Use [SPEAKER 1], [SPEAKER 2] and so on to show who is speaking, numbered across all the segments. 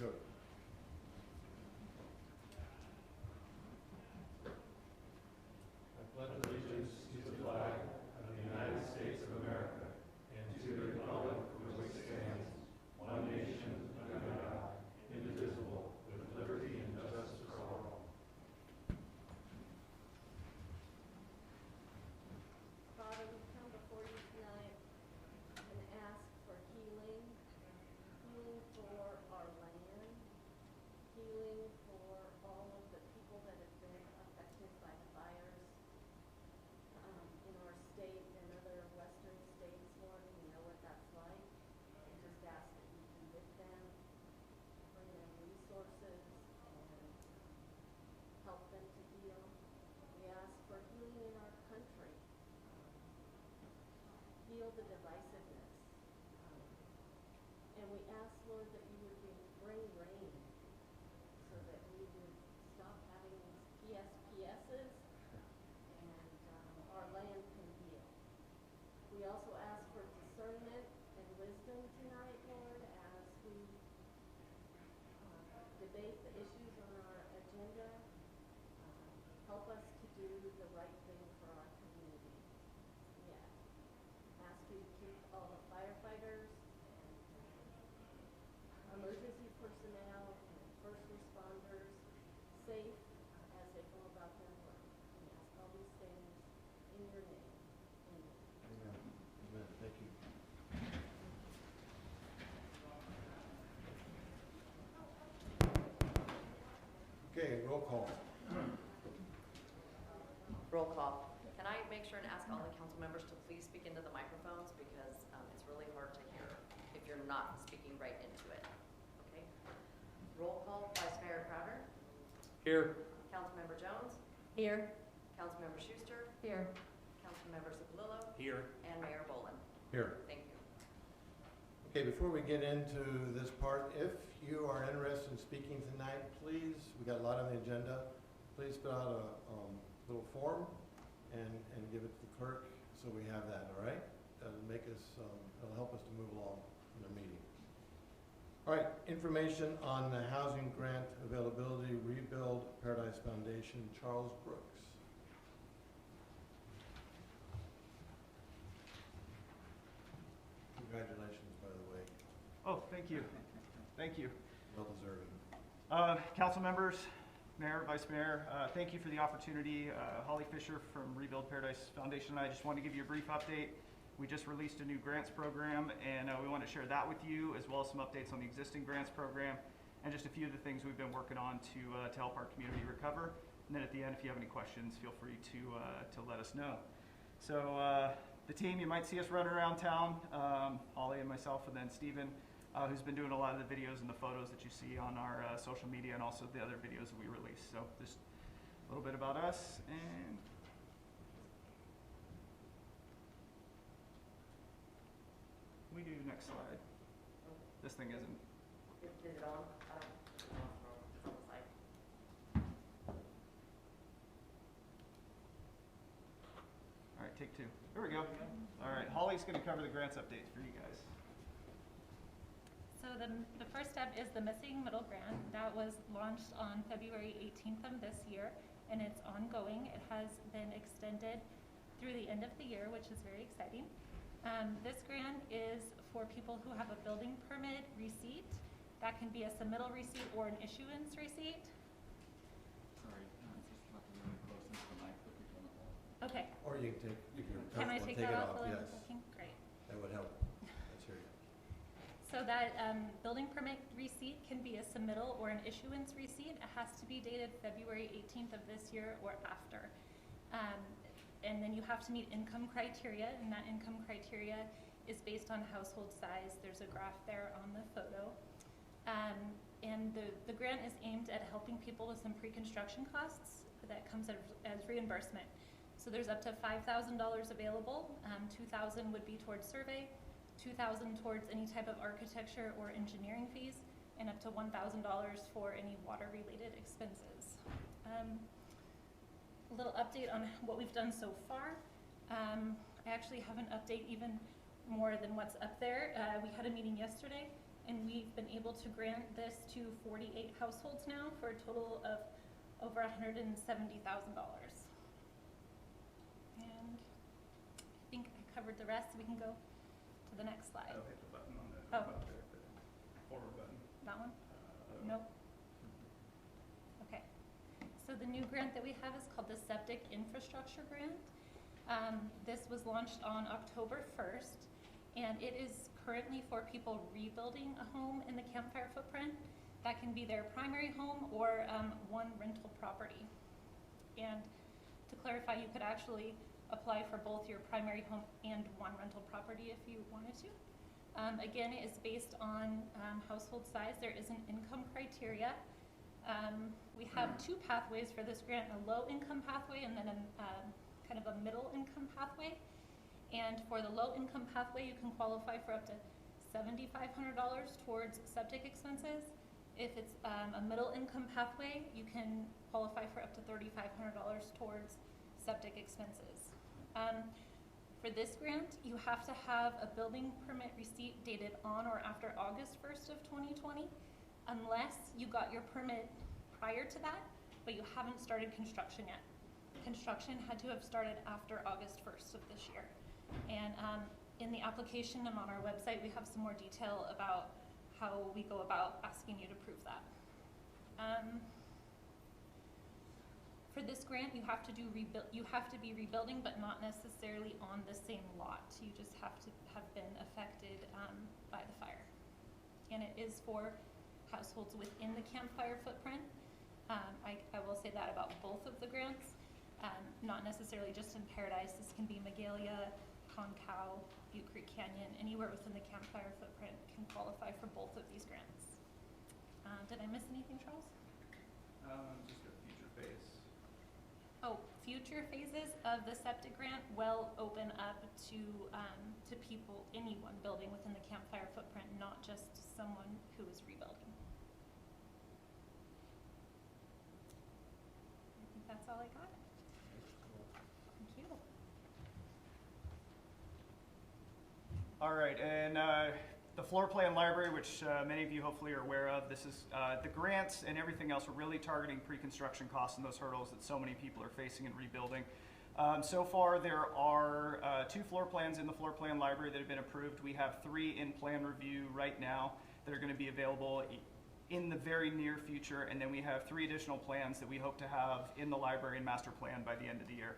[SPEAKER 1] good.
[SPEAKER 2] I pledge allegiance to the flag of the United States of America and to the republic for which it stands, one nation, under God, indivisible, with liberty and justice for all.
[SPEAKER 3] Father, we come before you tonight and ask for healing for our land, healing for all of the people that have been affected by the fires in our state and other western states, Lord. We know what that's like. We just ask that you be with them, bring them resources, and help them to heal. We ask for healing in our country. Heal the divisiveness. And we ask, Lord, that you would bring rain so that we would stop having these PSPSs and our land can heal. We also ask for discernment and wisdom tonight, Lord, as we debate the issues on our agenda. Help us to do the right thing for our community. Yeah. Ask you to keep all the firefighters and emergency personnel and first responders safe as they go about their work. We ask all these things in your name. Amen.
[SPEAKER 1] Amen. Amen. Thank you. Okay, roll call.
[SPEAKER 4] Roll call. Can I make sure and ask all the council members to please speak into the microphones because it's really hard to hear if you're not speaking right into it. Okay. Roll call. Vice Mayor Crowder.
[SPEAKER 2] Here.
[SPEAKER 4] Councilmember Jones.
[SPEAKER 3] Here.
[SPEAKER 4] Councilmember Schuster.
[SPEAKER 3] Here.
[SPEAKER 4] Councilmember Cipollillo.
[SPEAKER 2] Here.
[SPEAKER 4] And Mayor Boland.
[SPEAKER 1] Here.
[SPEAKER 4] Thank you.
[SPEAKER 1] Okay, before we get into this part, if you are interested in speaking tonight, please, we got a lot on the agenda, please fill out a little form and give it to the clerk so we have that, all right? That'll make us, it'll help us to move along in the meeting. All right, information on the housing grant availability, Rebuild Paradise Foundation, Charles Brooks. Congratulations, by the way,
[SPEAKER 5] Oh, thank you. Thank you.
[SPEAKER 1] well deserving.
[SPEAKER 5] Council members, Mayor, Vice Mayor, thank you for the opportunity. Holly Fisher from Rebuild Paradise Foundation and I just want to give you a brief update. We just released a new grants program and we want to share that with you as well as some updates on the existing grants program and just a few of the things we've been working on to help our community recover. And then at the end, if you have any questions, feel free to let us know. So the team, you might see us running around town, Holly and myself, and then Steven, who's been doing a lot of the videos and the photos that you see on our social media and also the other videos that we release. So just a little bit about us. And we do next slide. This thing isn't.
[SPEAKER 4] Is it on? I don't know. It's on the side.
[SPEAKER 5] All right, take two. There we go. All right, Holly's going to cover the grants updates for you guys.
[SPEAKER 6] So the first step is the Missing Middle Grant. That was launched on February 18th of this year, and it's ongoing. It has been extended through the end of the year, which is very exciting. This grant is for people who have a building permit receipt. That can be a submittal receipt or an issuance receipt.
[SPEAKER 7] Sorry, just have to really close into the mic, put your on the wall.
[SPEAKER 6] Okay.
[SPEAKER 1] Or you can take, if you're
[SPEAKER 6] Can I
[SPEAKER 1] comfortable,
[SPEAKER 6] take that
[SPEAKER 1] it
[SPEAKER 6] off
[SPEAKER 1] off,
[SPEAKER 6] while I'm
[SPEAKER 1] yes.
[SPEAKER 6] talking? Great.
[SPEAKER 1] That would help. Let's hear you.
[SPEAKER 6] So that building permit receipt can be a submittal or an issuance receipt. It has to be dated February 18th of this year or after. And then you have to meet income criteria, and that income criteria is based on household size. There's a graph there on the photo. And the grant is aimed at helping people with some pre-construction costs that comes as reimbursement. So there's up to $5,000 available. $2,000 would be towards survey, $2,000 towards any type of architecture or engineering fees, and up to $1,000 for any water-related expenses. A little update on what we've done so far. I actually have an update even more than what's up there. We had a meeting yesterday and we've been able to grant this to 48 households now for a total of over $170,000. And I think I covered the rest. We can go to the next slide.
[SPEAKER 5] I'll hit the button on the,
[SPEAKER 6] Oh.
[SPEAKER 5] above there, the forward button.
[SPEAKER 6] That one? Nope. Okay. So the new grant that we have is called the Septic Infrastructure Grant. This was launched on October 1st, and it is currently for people rebuilding a home in the Campfire footprint. That can be their primary home or one rental property. And to clarify, you could actually apply for both your primary home and one rental property if you wanted to. Again, it is based on household size. There is an income criteria. We have two pathways for this grant, a low income pathway and then a kind of a middle income pathway. And for the low income pathway, you can qualify for up to $7,500 towards septic expenses. If it's a middle income pathway, you can qualify for up to $3,500 towards septic expenses. For this grant, you have to have a building permit receipt dated on or after August 1st of 2020, unless you got your permit prior to that, but you haven't started construction yet. Construction had to have started after August 1st of this year. And in the application and on our website, we have some more detail about how we go about asking you to prove that. For this grant, you have to be rebuilding, but not necessarily on the same lot. You just have to have been affected by the fire. And it is for households within the Campfire footprint. I will say that about both of the grants, not necessarily just in Paradise. This can be Magalia, Concow, Butte Creek Canyon, anywhere within the Campfire footprint can qualify for both of these grants. Did I miss anything, Charles?
[SPEAKER 5] Just a future phase.
[SPEAKER 6] Oh, future phases of the septic grant will open up to people, anyone building within the Campfire footprint, not just someone who is rebuilding. I think that's all I got. Thank you.
[SPEAKER 5] All right, and the floor plan library, which many of you hopefully are aware of, this is the grants and everything else are really targeting pre-construction costs and those hurdles that so many people are facing in rebuilding. So far, there are 2 floor plans in the floor plan library that have been approved. We have 3 in plan review right now that are going to be available in the very near future, and then we have 3 additional plans that we hope to have in the library and master plan by the end of the year.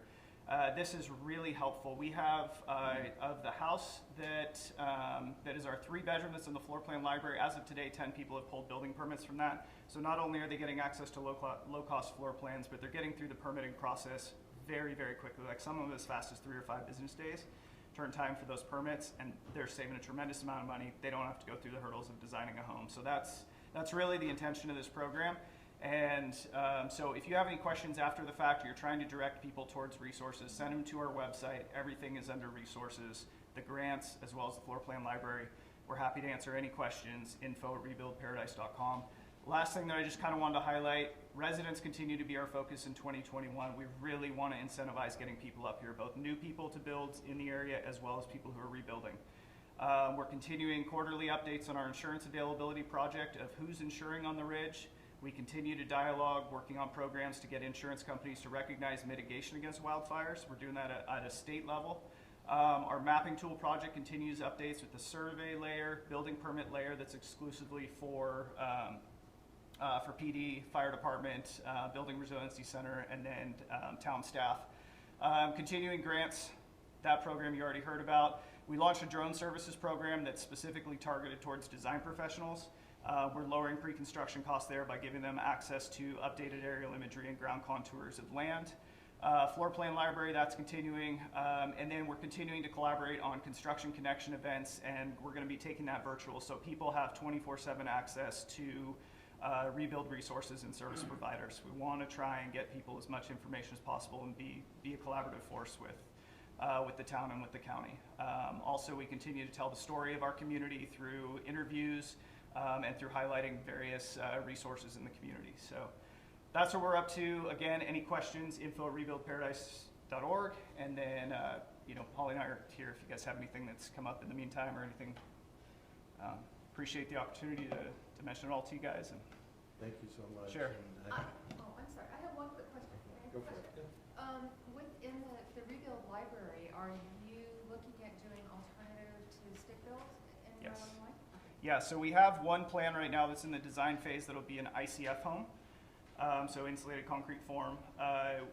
[SPEAKER 5] This is really helpful. We have of the house that is our 3-bedroom that's in the floor plan library. As of today, 10 people have pulled building permits from that. So not only are they getting access to low-cost floor plans, but they're getting through the permitting process very, very quickly. Like some of them as fast as 3 or 5 business days. Turn time for those permits, and they're saving a tremendous amount of money. They don't have to go through the hurdles of designing a home. So that's really the intention of this program. And so if you have any questions after the fact, or you're trying to direct people towards resources, send them to our website. Everything is under resources, the grants, as well as the floor plan library. We're happy to answer any questions, info@rebuildparadise.com. Last thing that I just kind of wanted to highlight, residents continue to be our focus in 2021. We really want to incentivize getting people up here, both new people to build in the area as well as people who are rebuilding. We're continuing quarterly updates on our insurance availability project of who's insuring on the ridge. We continue to dialogue, working on programs to get insurance companies to recognize mitigation against wildfires. We're doing that at a state level. Our mapping tool project continues updates with the survey layer, building permit layer that's exclusively for PD, fire department, building resiliency center, and then town staff. Continuing grants, that program you already heard about. We launched a drone services program that's specifically targeted towards design professionals. We're lowering pre-construction costs there by giving them access to updated aerial imagery and ground contours of land. Floor plan library, that's continuing. And then we're continuing to collaborate on construction connection events, and we're going to be taking that virtual so people have 24/7 access to rebuild resources and service providers. We want to try and get people as much information as possible and be a collaborative force with the town and with the county. Also, we continue to tell the story of our community through interviews and through highlighting various resources in the community. So that's what we're up to. Again, any questions, info@rebuildparadise.org. And then, Holly and I are here if you guys have anything that's come up in the meantime or anything appreciate the opportunity to mention it all to you guys. And
[SPEAKER 1] Thank you so much.
[SPEAKER 5] Sure.
[SPEAKER 1] And
[SPEAKER 8] I'm sorry, I have one quick question.
[SPEAKER 1] Go for it. Yeah.
[SPEAKER 8] Within the rebuild library, are you looking at doing alternative to stick builds in
[SPEAKER 5] Yes.
[SPEAKER 8] Illinois?
[SPEAKER 5] yeah, so we have one plan right now that's in the design phase that'll be an ICF home. So insulated concrete form.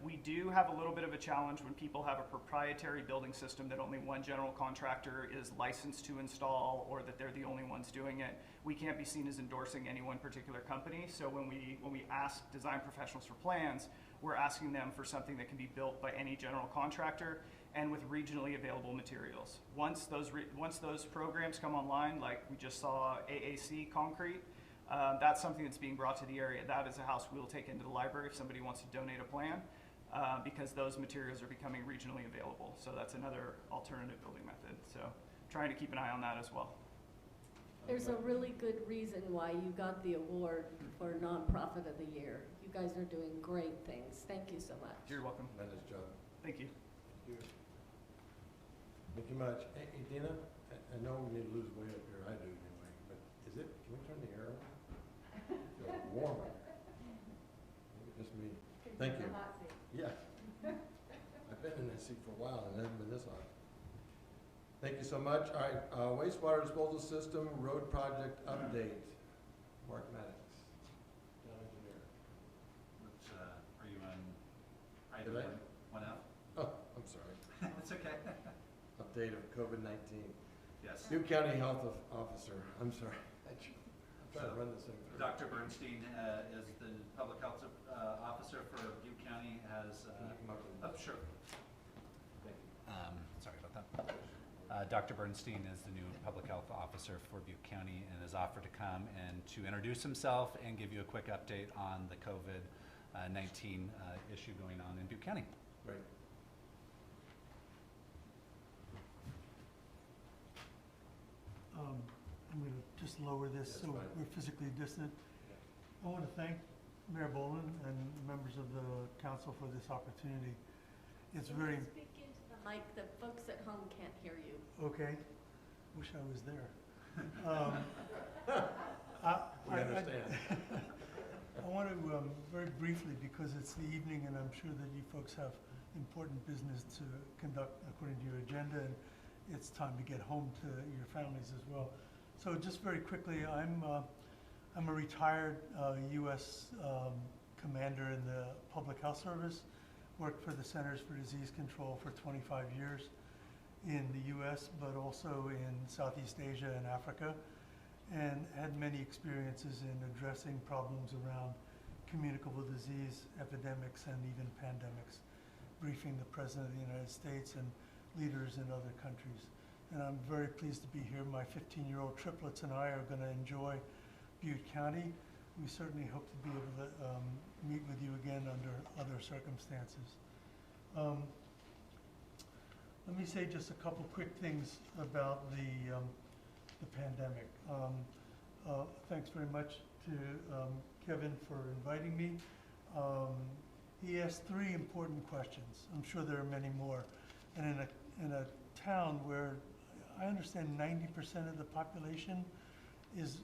[SPEAKER 5] We do have a little bit of a challenge when people have a proprietary building system that only one general contractor is licensed to install, or that they're the only ones doing it. We can't be seen as endorsing any one particular company. So when we ask design professionals for plans, we're asking them for something that can be built by any general contractor and with regionally available materials. Once those programs come online, like we just saw AAC Concrete, that's something that's being brought to the area. That is a house we'll take into the library if somebody wants to donate a plan, because those materials are becoming regionally available. So that's another alternative building method. So trying to keep an eye on that as well.
[SPEAKER 3] There's a really good reason why you got the award for Nonprofit of the Year. You guys are doing great things. Thank you so much.
[SPEAKER 5] You're welcome.
[SPEAKER 1] Tremendous job.
[SPEAKER 5] Thank you.
[SPEAKER 1] Thank you. Thank you much. Hey, Dina, I know we need to lose weight up here. I do anyway, but can we turn the air on? It's warm. Maybe just me. Thank you. Yeah. I've been in this seat for a while and it hasn't been this hot. Thank you so much. All right, wastewater disposal system road project update. Mark Maddox, town engineer.
[SPEAKER 9] Which, are you on
[SPEAKER 1] Did I?
[SPEAKER 9] item 1F?
[SPEAKER 1] Oh, I'm sorry.
[SPEAKER 9] It's okay.
[SPEAKER 1] Update of COVID-19.
[SPEAKER 9] Yes.
[SPEAKER 1] Duke County Health Officer. I'm sorry. I'm trying to run this thing through.
[SPEAKER 9] Dr. Bernstein is the public health officer for Butte County. Has
[SPEAKER 1] Can you come up and-
[SPEAKER 9] oh, sure.
[SPEAKER 1] Thank you.
[SPEAKER 9] Sorry about that. Dr. Bernstein is the new public health officer for Butte County and has offered to come and to introduce himself and give you a quick update on the COVID-19 issue going on in Butte County.
[SPEAKER 1] Great.
[SPEAKER 10] I'm going to just lower this
[SPEAKER 1] That's
[SPEAKER 10] so
[SPEAKER 1] fine.
[SPEAKER 10] we're physically distant. I want to thank Mayor Boland and members of the council for this opportunity. It's very,
[SPEAKER 3] Speak into the mic. The folks at home can't hear you.
[SPEAKER 10] okay, wish I was there.
[SPEAKER 1] We understand.
[SPEAKER 10] I want to, very briefly, because it's the evening and I'm sure that you folks have important business to conduct according to your agenda, and it's time to get home to your families as well. So just very quickly, I'm a retired U.S. Commander in the Public Health Service, worked for the Centers for Disease Control for 25 years in the U.S., but also in Southeast Asia and Africa, and had many experiences in addressing problems around communicable disease epidemics and even pandemics, briefing the President of the United States and leaders in other countries. And I'm very pleased to be here. My 15-year-old triplets and I are going to enjoy Butte County. We certainly hope to be able to meet with you again under other circumstances. Let me say just a couple quick things about the pandemic. Thanks very much to Kevin for inviting me. He asked 3 important questions. I'm sure there are many more. And in a town where I understand 90% of the population is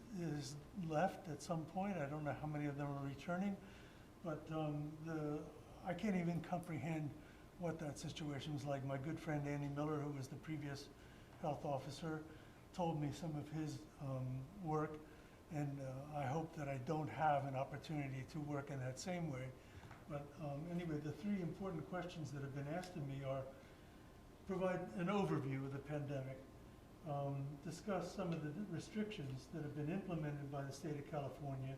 [SPEAKER 10] left at some point. I don't know how many of them are returning, but I can't even comprehend what that situation was like. My good friend Andy Miller, who was the previous health officer, told me some of his work, and I hope that I don't have an opportunity to work in that same way. But anyway, the 3 important questions that have been asked of me are: provide an overview of the pandemic, discuss some of the restrictions that have been implemented by the state of California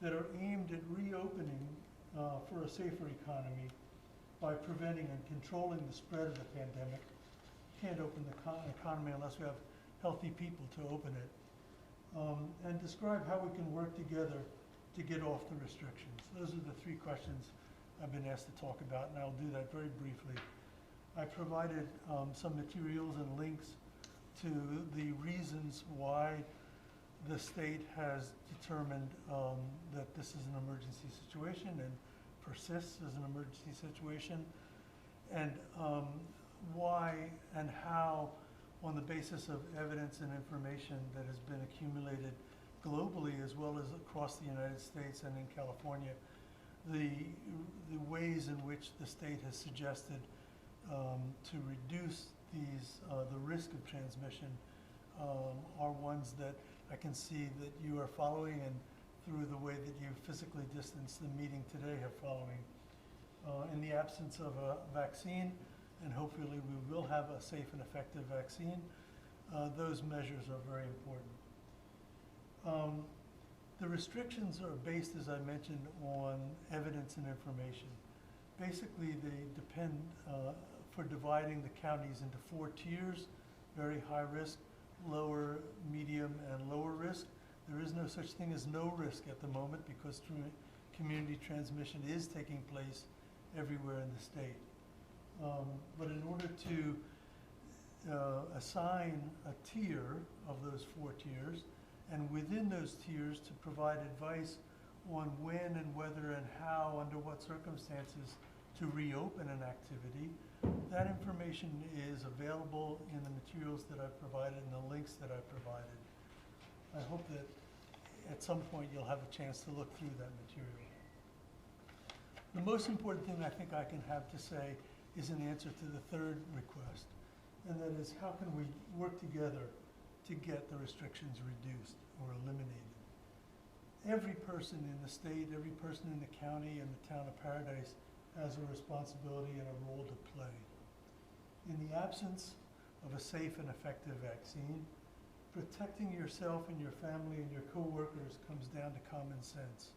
[SPEAKER 10] that are aimed at reopening for a safer economy by preventing and controlling the spread of the pandemic. Can't open the economy unless we have healthy people to open it. And describe how we can work together to get off the restrictions. Those are the 3 questions I've been asked to talk about, and I'll do that very briefly. I provided some materials and links to the reasons why the state has determined that this is an emergency situation and persists as an emergency situation, and why and how on the basis of evidence and information that has been accumulated globally as well as across the United States and in California, the ways in which the state has suggested to reduce the risk of transmission are ones that I can see that you are following, and through the way that you physically distanced the meeting today are following. In the absence of a vaccine, and hopefully we will have a safe and effective vaccine, those measures are very important. The restrictions are based, as I mentioned, on evidence and information. Basically, they depend for dividing the counties into 4 tiers: very high risk, lower, medium, and lower risk. There is no such thing as no risk at the moment because community transmission is taking place everywhere in the state. But in order to assign a tier of those 4 tiers, and within those tiers to provide advice on when and whether and how, under what circumstances, to reopen an activity, that information is available in the materials that I've provided and the links that I've provided. I hope that at some point you'll have a chance to look through that material. The most important thing I think I can have to say is an answer to the third request, and that is, how can we work together to get the restrictions reduced or eliminated? Every person in the state, every person in the county and the town of Paradise has a responsibility and a role to play. In the absence of a safe and effective vaccine, protecting yourself and your family and your co-workers comes down to common sense.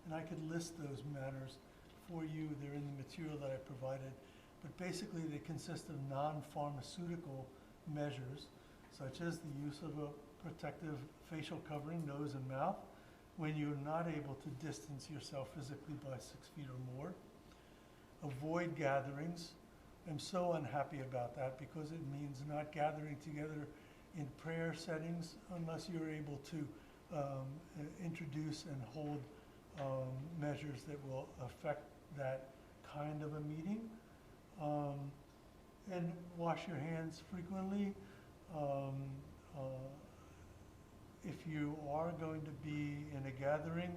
[SPEAKER 10] And I could list those matters for you. They're in the material that I provided. But basically, they consist of non-pharmaceutical measures, such as the use of a protective facial covering, nose and mouth, when you're not able to distance yourself physically by 6 feet or more. Avoid gatherings. I'm so unhappy about that because it means not gathering together in prayer settings unless you're able to introduce and hold measures that will affect that kind of a meeting. And wash your hands frequently. If you are going to be in a gathering,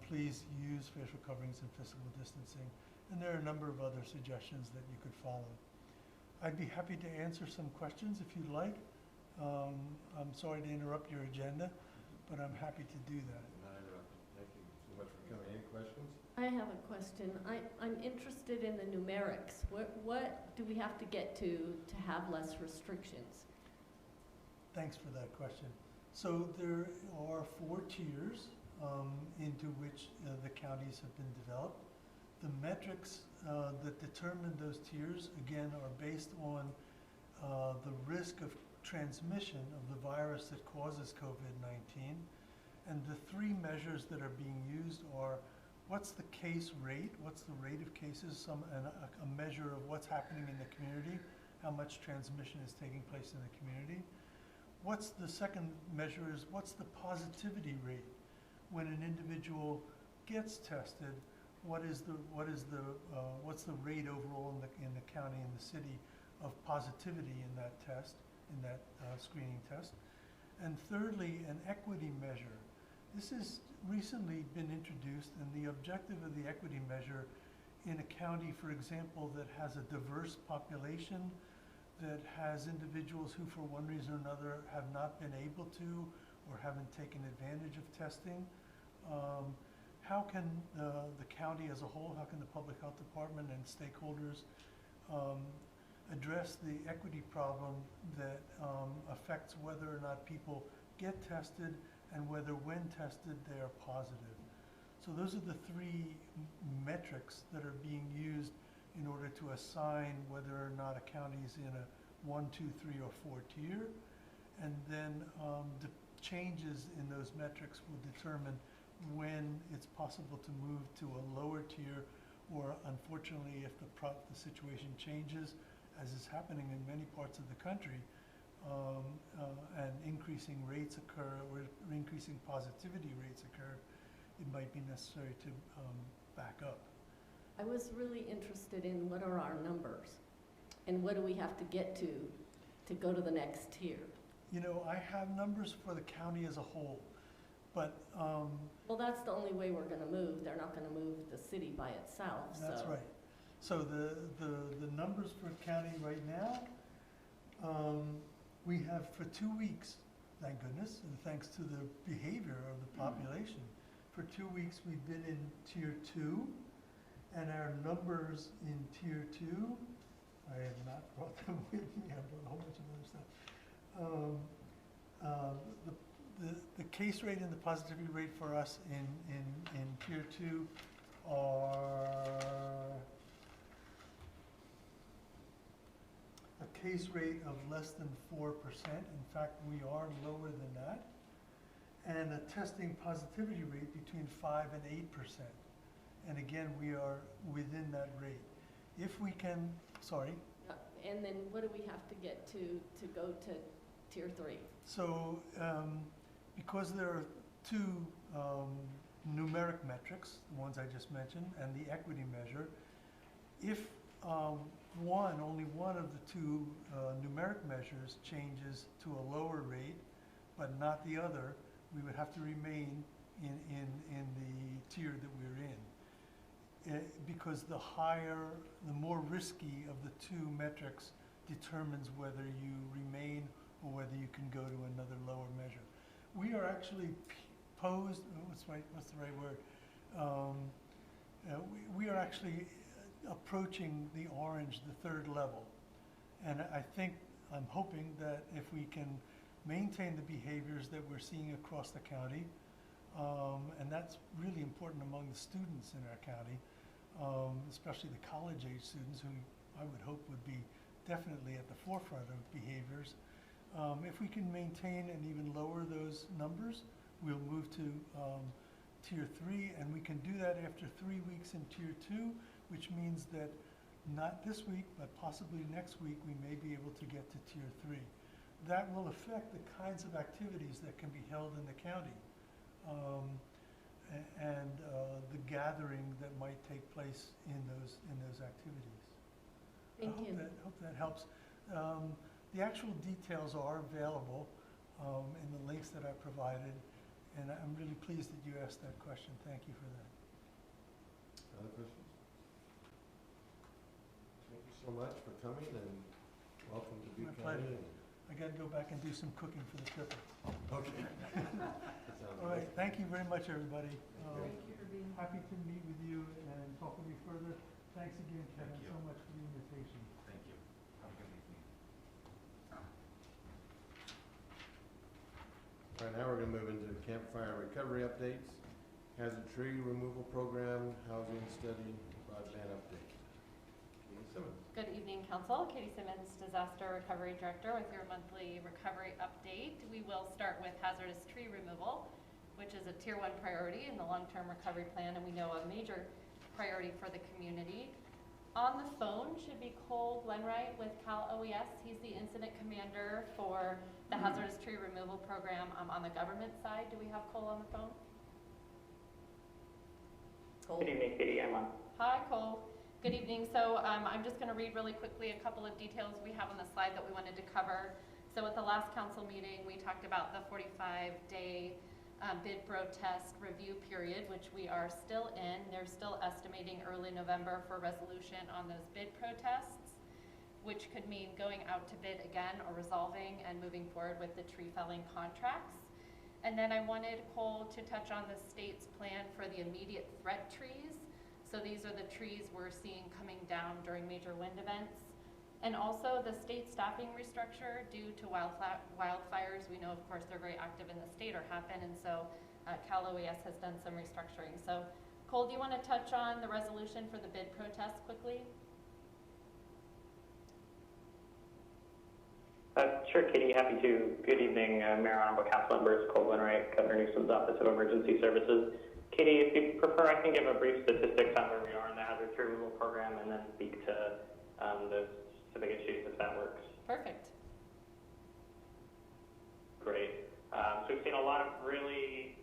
[SPEAKER 10] please use facial coverings and physical distancing. And there are a number of other suggestions that you could follow. I'd be happy to answer some questions if you'd like. I'm sorry to interrupt your agenda, but I'm happy to do that.
[SPEAKER 1] Not interrupted. Thank you so much for coming. Any questions?
[SPEAKER 3] I have a question. I'm interested in the numerics. What do we have to get to have less restrictions?
[SPEAKER 10] Thanks for that question. So there are 4 tiers into which the counties have been developed. The metrics that determine those tiers, again, are based on the risk of transmission of the virus that causes COVID-19. And the 3 measures that are being used are: what's the case rate? What's the rate of cases? A measure of what's happening in the community, how much transmission is taking place in the community. What's the second measure is what's the positivity rate when an individual gets tested? What's the rate overall in the county and the city of positivity in that test, in that screening test? And thirdly, an equity measure. This has recently been introduced, and the objective of the equity measure in a county, for example, that has a diverse population, that has individuals who for one reason or another have not been able to or haven't taken advantage of testing. How can the county as a whole, how can the public health department and stakeholders address the equity problem that affects whether or not people get tested and whether when tested they are positive? So those are the 3 metrics that are being used in order to assign whether or not a county is in a 1, 2, 3, or 4 tier. And then the changes in those metrics will determine when it's possible to move to a lower tier, or unfortunately, if the situation changes, as is happening in many parts of the country, and increasing rates occur, or increasing positivity rates occur, it might be necessary to back up.
[SPEAKER 3] I was really interested in what are our numbers and what do we have to get to to go to the next tier?
[SPEAKER 10] You know, I have numbers for the county as a whole, but,
[SPEAKER 3] Well, that's the only way we're gonna move. They're not gonna move the city by itself, so.
[SPEAKER 10] that's right. So the numbers for county right now, we have for 2 weeks, thank goodness, and thanks to the behavior of the population, for 2 weeks we've been in tier 2, and our numbers in tier 2, I have not brought them with me, I've brought a whole bunch of other stuff. The case rate and the positivity rate for us in tier 2 are a case rate of less than 4%. In fact, we are lower than that. And a testing positivity rate between 5 and 8%. And again, we are within that rate. If we can, sorry.
[SPEAKER 3] And then what do we have to get to go to tier 3?
[SPEAKER 10] So, because there are 2 numeric metrics, the ones I just mentioned, and the equity measure, if only one of the 2 numeric measures changes to a lower rate, but not the other, we would have to remain in the tier that we're in. Because the more risky of the 2 metrics determines whether you remain or whether you can go to another lower measure. We are actually posed, what's the right word? We are actually approaching the orange, the 3rd level. And I'm hoping that if we can maintain the behaviors that we're seeing across the county, and that's really important among the students in our county, especially the college-age students who I would hope would be definitely at the forefront of behaviors. If we can maintain and even lower those numbers, we'll move to tier 3, and we can do that after 3 weeks in tier 2, which means that not this week, but possibly next week, we may be able to get to tier 3. That will affect the kinds of activities that can be held in the county, and the gathering that might take place in those activities.
[SPEAKER 3] Thank you.
[SPEAKER 10] I hope that helps. The actual details are available in the links that I provided, and I'm really pleased that you asked that question. Thank you for that.
[SPEAKER 1] Other questions? Thank you so much for coming, and welcome to
[SPEAKER 10] My
[SPEAKER 1] Butte
[SPEAKER 10] pleasure.
[SPEAKER 1] County.
[SPEAKER 10] I got to go back and do some cooking for the trip.
[SPEAKER 1] Okay. That sounds
[SPEAKER 10] All right,
[SPEAKER 1] good.
[SPEAKER 10] thank you very much, everybody.
[SPEAKER 1] Thank
[SPEAKER 8] Thank you for being here.
[SPEAKER 10] Happy to meet with you and talk with you further. Thanks again, Kevin,
[SPEAKER 7] Thank you.
[SPEAKER 10] so much for the invitation.
[SPEAKER 7] Thank you. Have a good evening.
[SPEAKER 1] All right, now we're gonna move into campfire recovery updates, hazard tree removal program, housing study, broadband update. Katie Simmons.
[SPEAKER 11] Good evening, Council. Katie Simmons, Disaster Recovery Director with your monthly recovery update. We will start with hazardous tree removal, which is a Tier 1 priority in the long-term recovery plan, and we know a major priority for the community. On the phone should be Cole Glenwright with Cal OES. He's the incident commander for the hazardous tree removal program on the government side. Do we have Cole on the phone?
[SPEAKER 3] Cole?
[SPEAKER 12] Good evening, Katie. I'm on.
[SPEAKER 11] Hi, Cole. Good evening. So I'm just going to read really quickly a couple of details we have on the slide that we wanted to cover. So at the last council meeting, we talked about the 45-day bid protest review period, which we are still in. They're still estimating early November for resolution on those bid protests, which could mean going out to bid again or resolving and moving forward with the tree felling contracts. And then I wanted Cole to touch on the state's plan for the immediate threat trees. So these are the trees we're seeing coming down during major wind events. And also the state staffing restructure due to wildfires. We know, of course, they're very active in the state or happen, and so Cal OES has done some restructuring. So Cole, do you want to touch on the resolution for the bid protest quickly?
[SPEAKER 12] Sure, Katie, happy to. Good evening, Mayor, Honorable Council members, Cole Glenwright, Governor Newsom's Office of Emergency Services. Katie, if you prefer, I can give a brief statistics on where we are in the hazard tree removal program and then speak to the specific issues if that works.
[SPEAKER 11] Perfect.
[SPEAKER 12] Great. So we've seen a lot of really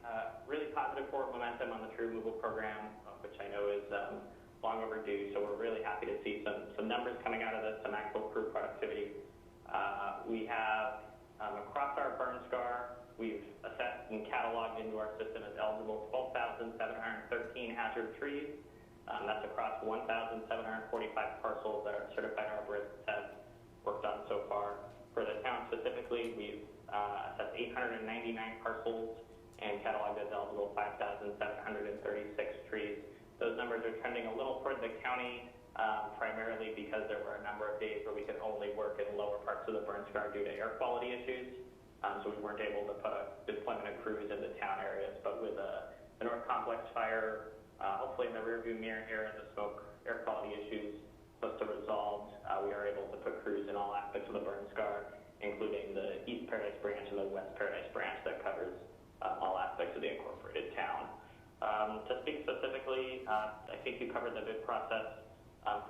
[SPEAKER 12] positive forward momentum on the tree removal program, which I know is long overdue. So we're really happy to see some numbers coming out of this, some actual crew productivity. We have, across our burn scar, we've assessed and cataloged into our system as eligible 12,713 hazard trees. That's across 1,745 parcels that our certified arborists have worked on so far. For the town specifically, we've assessed 899 parcels and cataloged as eligible 5,736 trees. Those numbers are trending a little toward the county, primarily because there were a number of days where we could only work in lower parts of the burn scar due to air quality issues. So we weren't able to put a deployment of crews into town areas. But with the North Complex fire, hopefully in the rearview mirror here, and the smoke air quality issues supposed to resolve, we are able to put crews in all aspects of the burn scar, including the East Paradise branch and the West Paradise branch that covers all aspects of the incorporated town. To speak specifically, I think you covered the bid process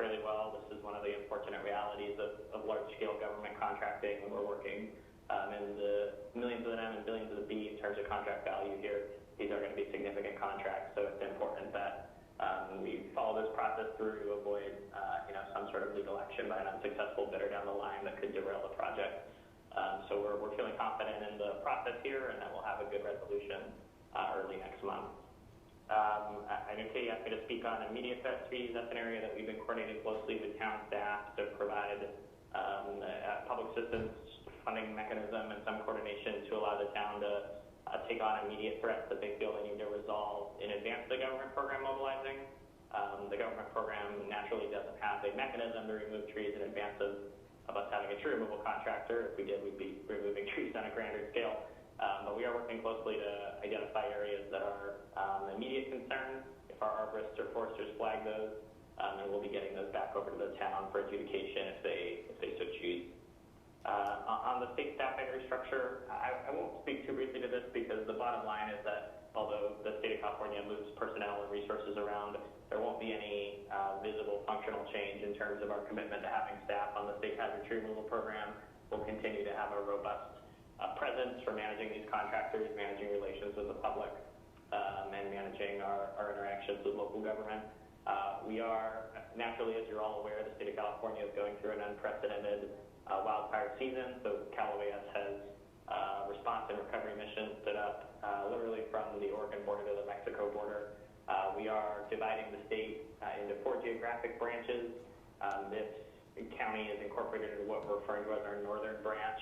[SPEAKER 12] fairly well. This is one of the unfortunate realities of large-scale government contracting when we're working in the millions of the M and billions of the B in terms of contract value here. These are going to be significant contracts, so it's important that we follow this process through to avoid some sort of legal action by an unsuccessful bidder down the line that could derail the project. So we're feeling confident in the process here, and that we'll have a good resolution early next month. I know Katie asked me to speak on immediate threat fees. That's an area that we've been coordinating closely with town staff to provide a public assistance funding mechanism and some coordination to allow the town to take on immediate threats that they feel they need to resolve in advance of the government program mobilizing. The government program naturally doesn't have a mechanism to remove trees in advance of us having a tree removal contractor. If we did, we'd be removing trees on a grander scale. But we are working closely to identify areas that are immediate concern. If our arborists or foresters flag those, and we'll be getting those back over to the town for adjudication if they so choose. On the state staffing restructure, I won't speak too briefly to this because the bottom line is that although the state of California moves personnel and resources around, there won't be any visible functional change in terms of our commitment to having staff on the state hazard tree removal program. We'll continue to have a robust presence for managing these contractors, managing relations with the public, and managing our interactions with local government. We are, naturally, as you're all aware, the state of California is going through an unprecedented wildfire season, so CalOAS has response and recovery missions stood up literally from the Oregon border to the Mexico border. We are dividing the state into 4 geographic branches. This county is incorporated into what we're referring to as our northern branch.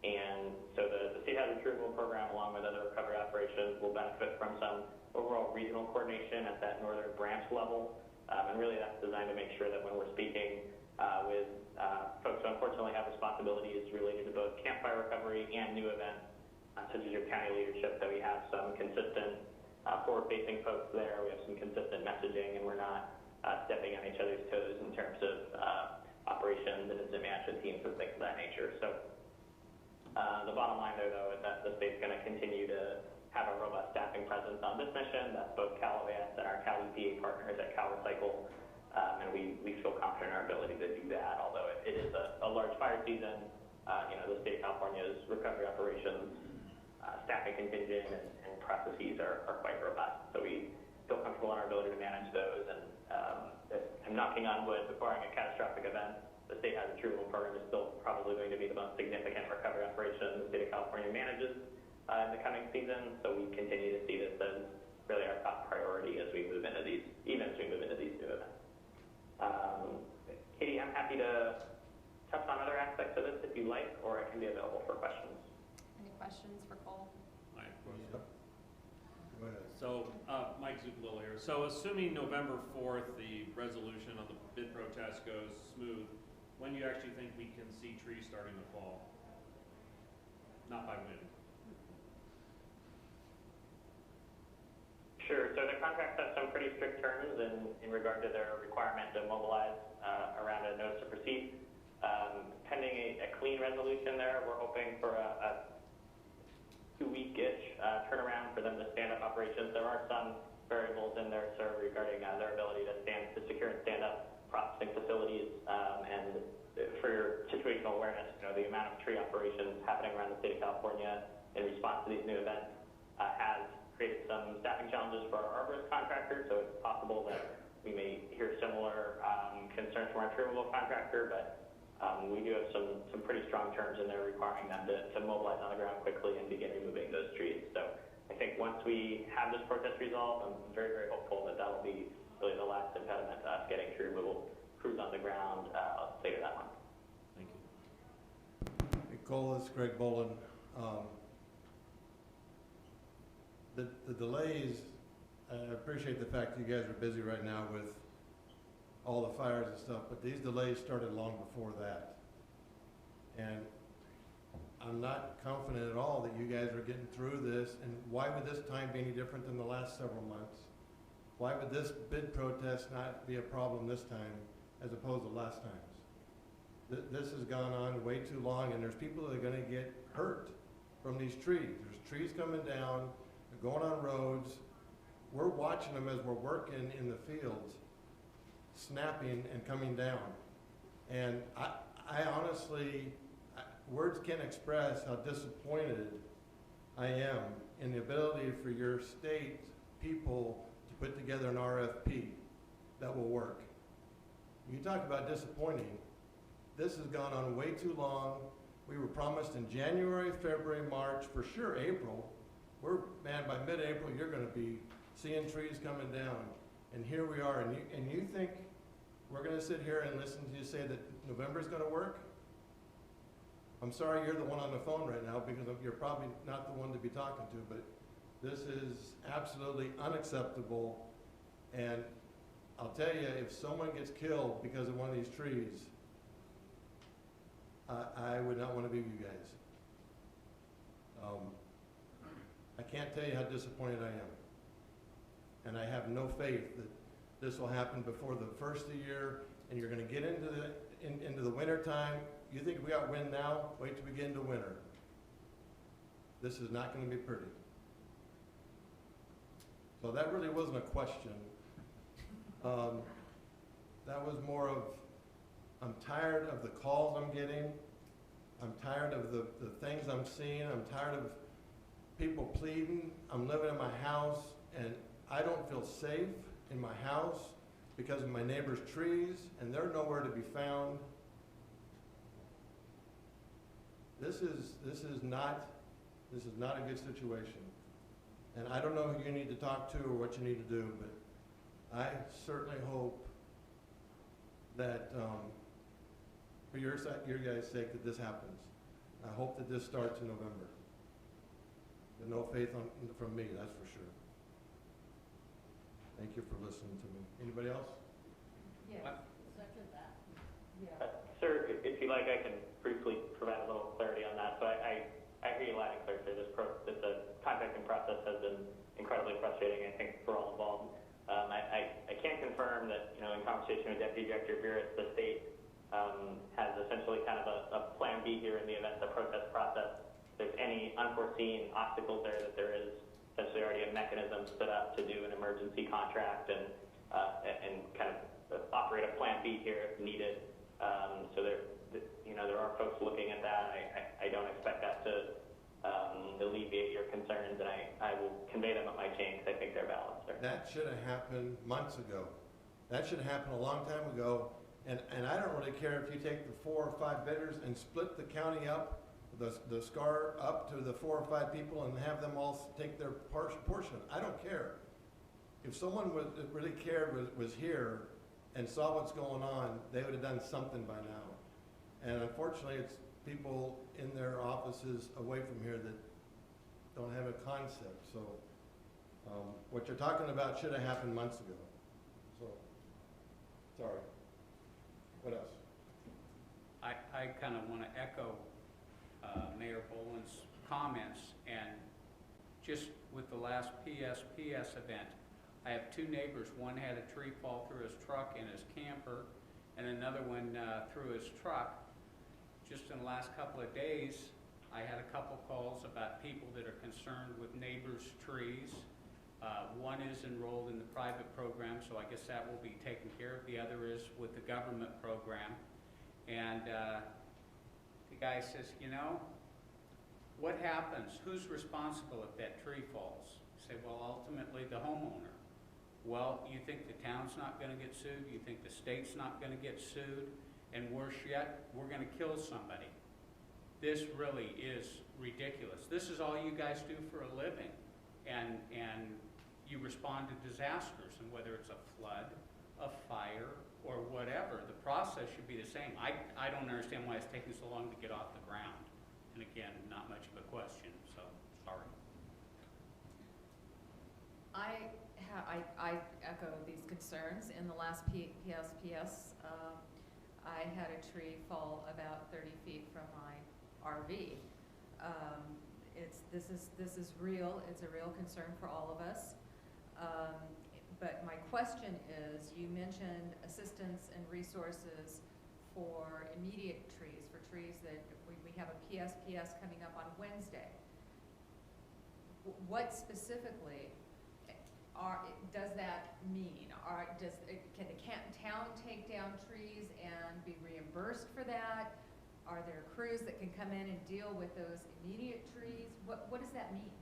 [SPEAKER 12] And so the state hazard tree removal program, along with other recovery operations, will benefit from some overall regional coordination at that northern branch level. And really that's designed to make sure that when we're speaking with folks who unfortunately have responsibilities related to both campfire recovery and new events, such as your county leadership, that we have some consistent forward-facing folks there. We have some consistent messaging, and we're not stepping on each other's toes in terms of operations and incident management teams and things of that nature. So the bottom line there, though, is that the state's going to continue to have a robust staffing presence on this mission. That's both CalOAS and our Cal EPA partners at CalRecycle. And we feel confident in our ability to do that, although it is a large fire season. The state of California's recovery operations, staffing contingent, and processes are quite robust. So we feel comfortable in our ability to manage those. And I'm knocking on wood, barring a catastrophic event, the state hazard tree removal program is still probably going to be the most significant recovery operation the state of California manages in the coming season. So we continue to see this as really our top priority as we move into these, even as we move into these new events. Katie, I'm happy to touch on other aspects of this if you like, or I can be available for questions.
[SPEAKER 11] Any questions for Cole?
[SPEAKER 2] I have a question.
[SPEAKER 1] Go ahead.
[SPEAKER 2] So, Mike Zuccolillo here. So assuming November 4th, the resolution on the bid protest goes smooth, when do you actually think we can see trees starting to fall? Not by wind.
[SPEAKER 12] Sure. So the contracts have some pretty strict terms in regard to their requirement to mobilize around a notice to proceed. Pending a clean resolution there, we're hoping for a 2-week-ish turnaround for them to stand up operations. There are some variables in there, sir, regarding their ability to secure and stand up processing facilities. And for your situational awareness, the amount of tree operations happening around the state of California in response to these new events has created some staffing challenges for our arborist contractors. So it's possible that we may hear similar concerns from our tree removal contractor, but we do have some pretty strong terms in there requiring them to mobilize on the ground quickly and begin removing those trees. So I think once we have this protest resolved, I'm very, very hopeful that that'll be really the last impediment to us getting tree removal crews on the ground later that month.
[SPEAKER 1] Thank you. Hey, Cole, this is Greg Bolin. The delays, I appreciate the fact that you guys are busy right now with all the fires and stuff, but these delays started long before that. And I'm not confident at all that you guys are getting through this, and why would this time be any different than the last several months? Why would this bid protest not be a problem this time as opposed to last times? This has gone on way too long, and there's people that are gonna get hurt from these trees. There's trees coming down, they're going on roads. We're watching them as we're working in the fields, snapping and coming down. And I honestly, words can't express how disappointed I am in the ability for your state people to put together an RFP that will work. You talk about disappointing. This has gone on way too long. We were promised in January, February, March, for sure April. Man, by mid-April, you're gonna be seeing trees coming down. And here we are, and you think we're gonna sit here and listen to you say that November's gonna work? I'm sorry you're the one on the phone right now, because you're probably not the one to be talking to, but this is absolutely unacceptable. And I'll tell you, if someone gets killed because of one of these trees, I would not want to be you guys. I can't tell you how disappointed I am. And I have no faith that this will happen before the first of the year, and you're going to get into the winter time. You think we got wind now? Wait till we get into winter. This is not going to be pretty. So that really wasn't a question. That was more of, I'm tired of the calls I'm getting. I'm tired of the things I'm seeing. I'm tired of people pleading. I'm living in my house, and I don't feel safe in my house because of my neighbor's trees, and they're nowhere to be found. This is not a good situation. And I don't know who you need to talk to or what you need to do, but I certainly hope that for your guys' sake that this happens. I hope that this starts in November. But no faith from me, that's for sure. Thank you for listening to me. Anybody else?
[SPEAKER 3] Yes, second that.
[SPEAKER 8] Yeah.
[SPEAKER 12] Sir, if you like, I can briefly provide a little clarity on that. So I hear you loud and clear, sir. The contracting process has been incredibly frustrating, I think, for all involved. I can confirm that, in conversation with Deputy Director Burris, the state has essentially kind of a plan B here in the event the protest process, if there's any unforeseen obstacles there, that there is essentially already a mechanism set up to do an emergency contract and kind of operate a plan B here if needed. So there are folks looking at that. I don't expect that to alleviate your concerns, and I will convey them up my chain because I think they're valid, sir. That
[SPEAKER 1] should have happened months ago. That should have happened a long time ago. And I don't really care if you take the 4 or 5 bidders and split the county up, the SCAR up to the 4 or 5 people and have them all take their portion. I don't care. If someone really cared, was here and saw what's going on, they would have done something by now. And unfortunately, it's people in their offices away from here that don't have a concept. So what you're talking about should have happened months ago. So, sorry. What else?
[SPEAKER 13] I kind of want to echo Mayor Boland's comments, and just with the last PSPS event, I have 2 neighbors. One had a tree fall through his truck in his camper, and another one through his truck. Just in the last couple of days, I had a couple calls about people that are concerned with neighbors' trees. One is enrolled in the private program, so I guess that will be taken care of. The other is with the government program. And the guy says, what happens? Who's responsible if that tree falls? I say, well, ultimately the homeowner. Well, you think the town's not going to get sued? You think the state's not going to get sued? and worse yet, we're gonna kill somebody. This really is ridiculous. This is all you guys do for a living, and you respond to disasters, and whether it's a flood, a fire, or whatever, the process should be the same. I don't understand why it's taking so long to get off the ground. And again, not much of a question, so sorry.
[SPEAKER 14] I echo these concerns. In the last PSPS, I had a tree fall about 30 feet from my RV. This is real. It's a real concern for all of us. But my question is, you mentioned assistance and resources for immediate trees, for trees that we have a PSPS coming up on Wednesday. What specifically does that mean? Can the town take down trees and be reimbursed for that? Are there crews that can come in and deal with those immediate trees? What does that mean?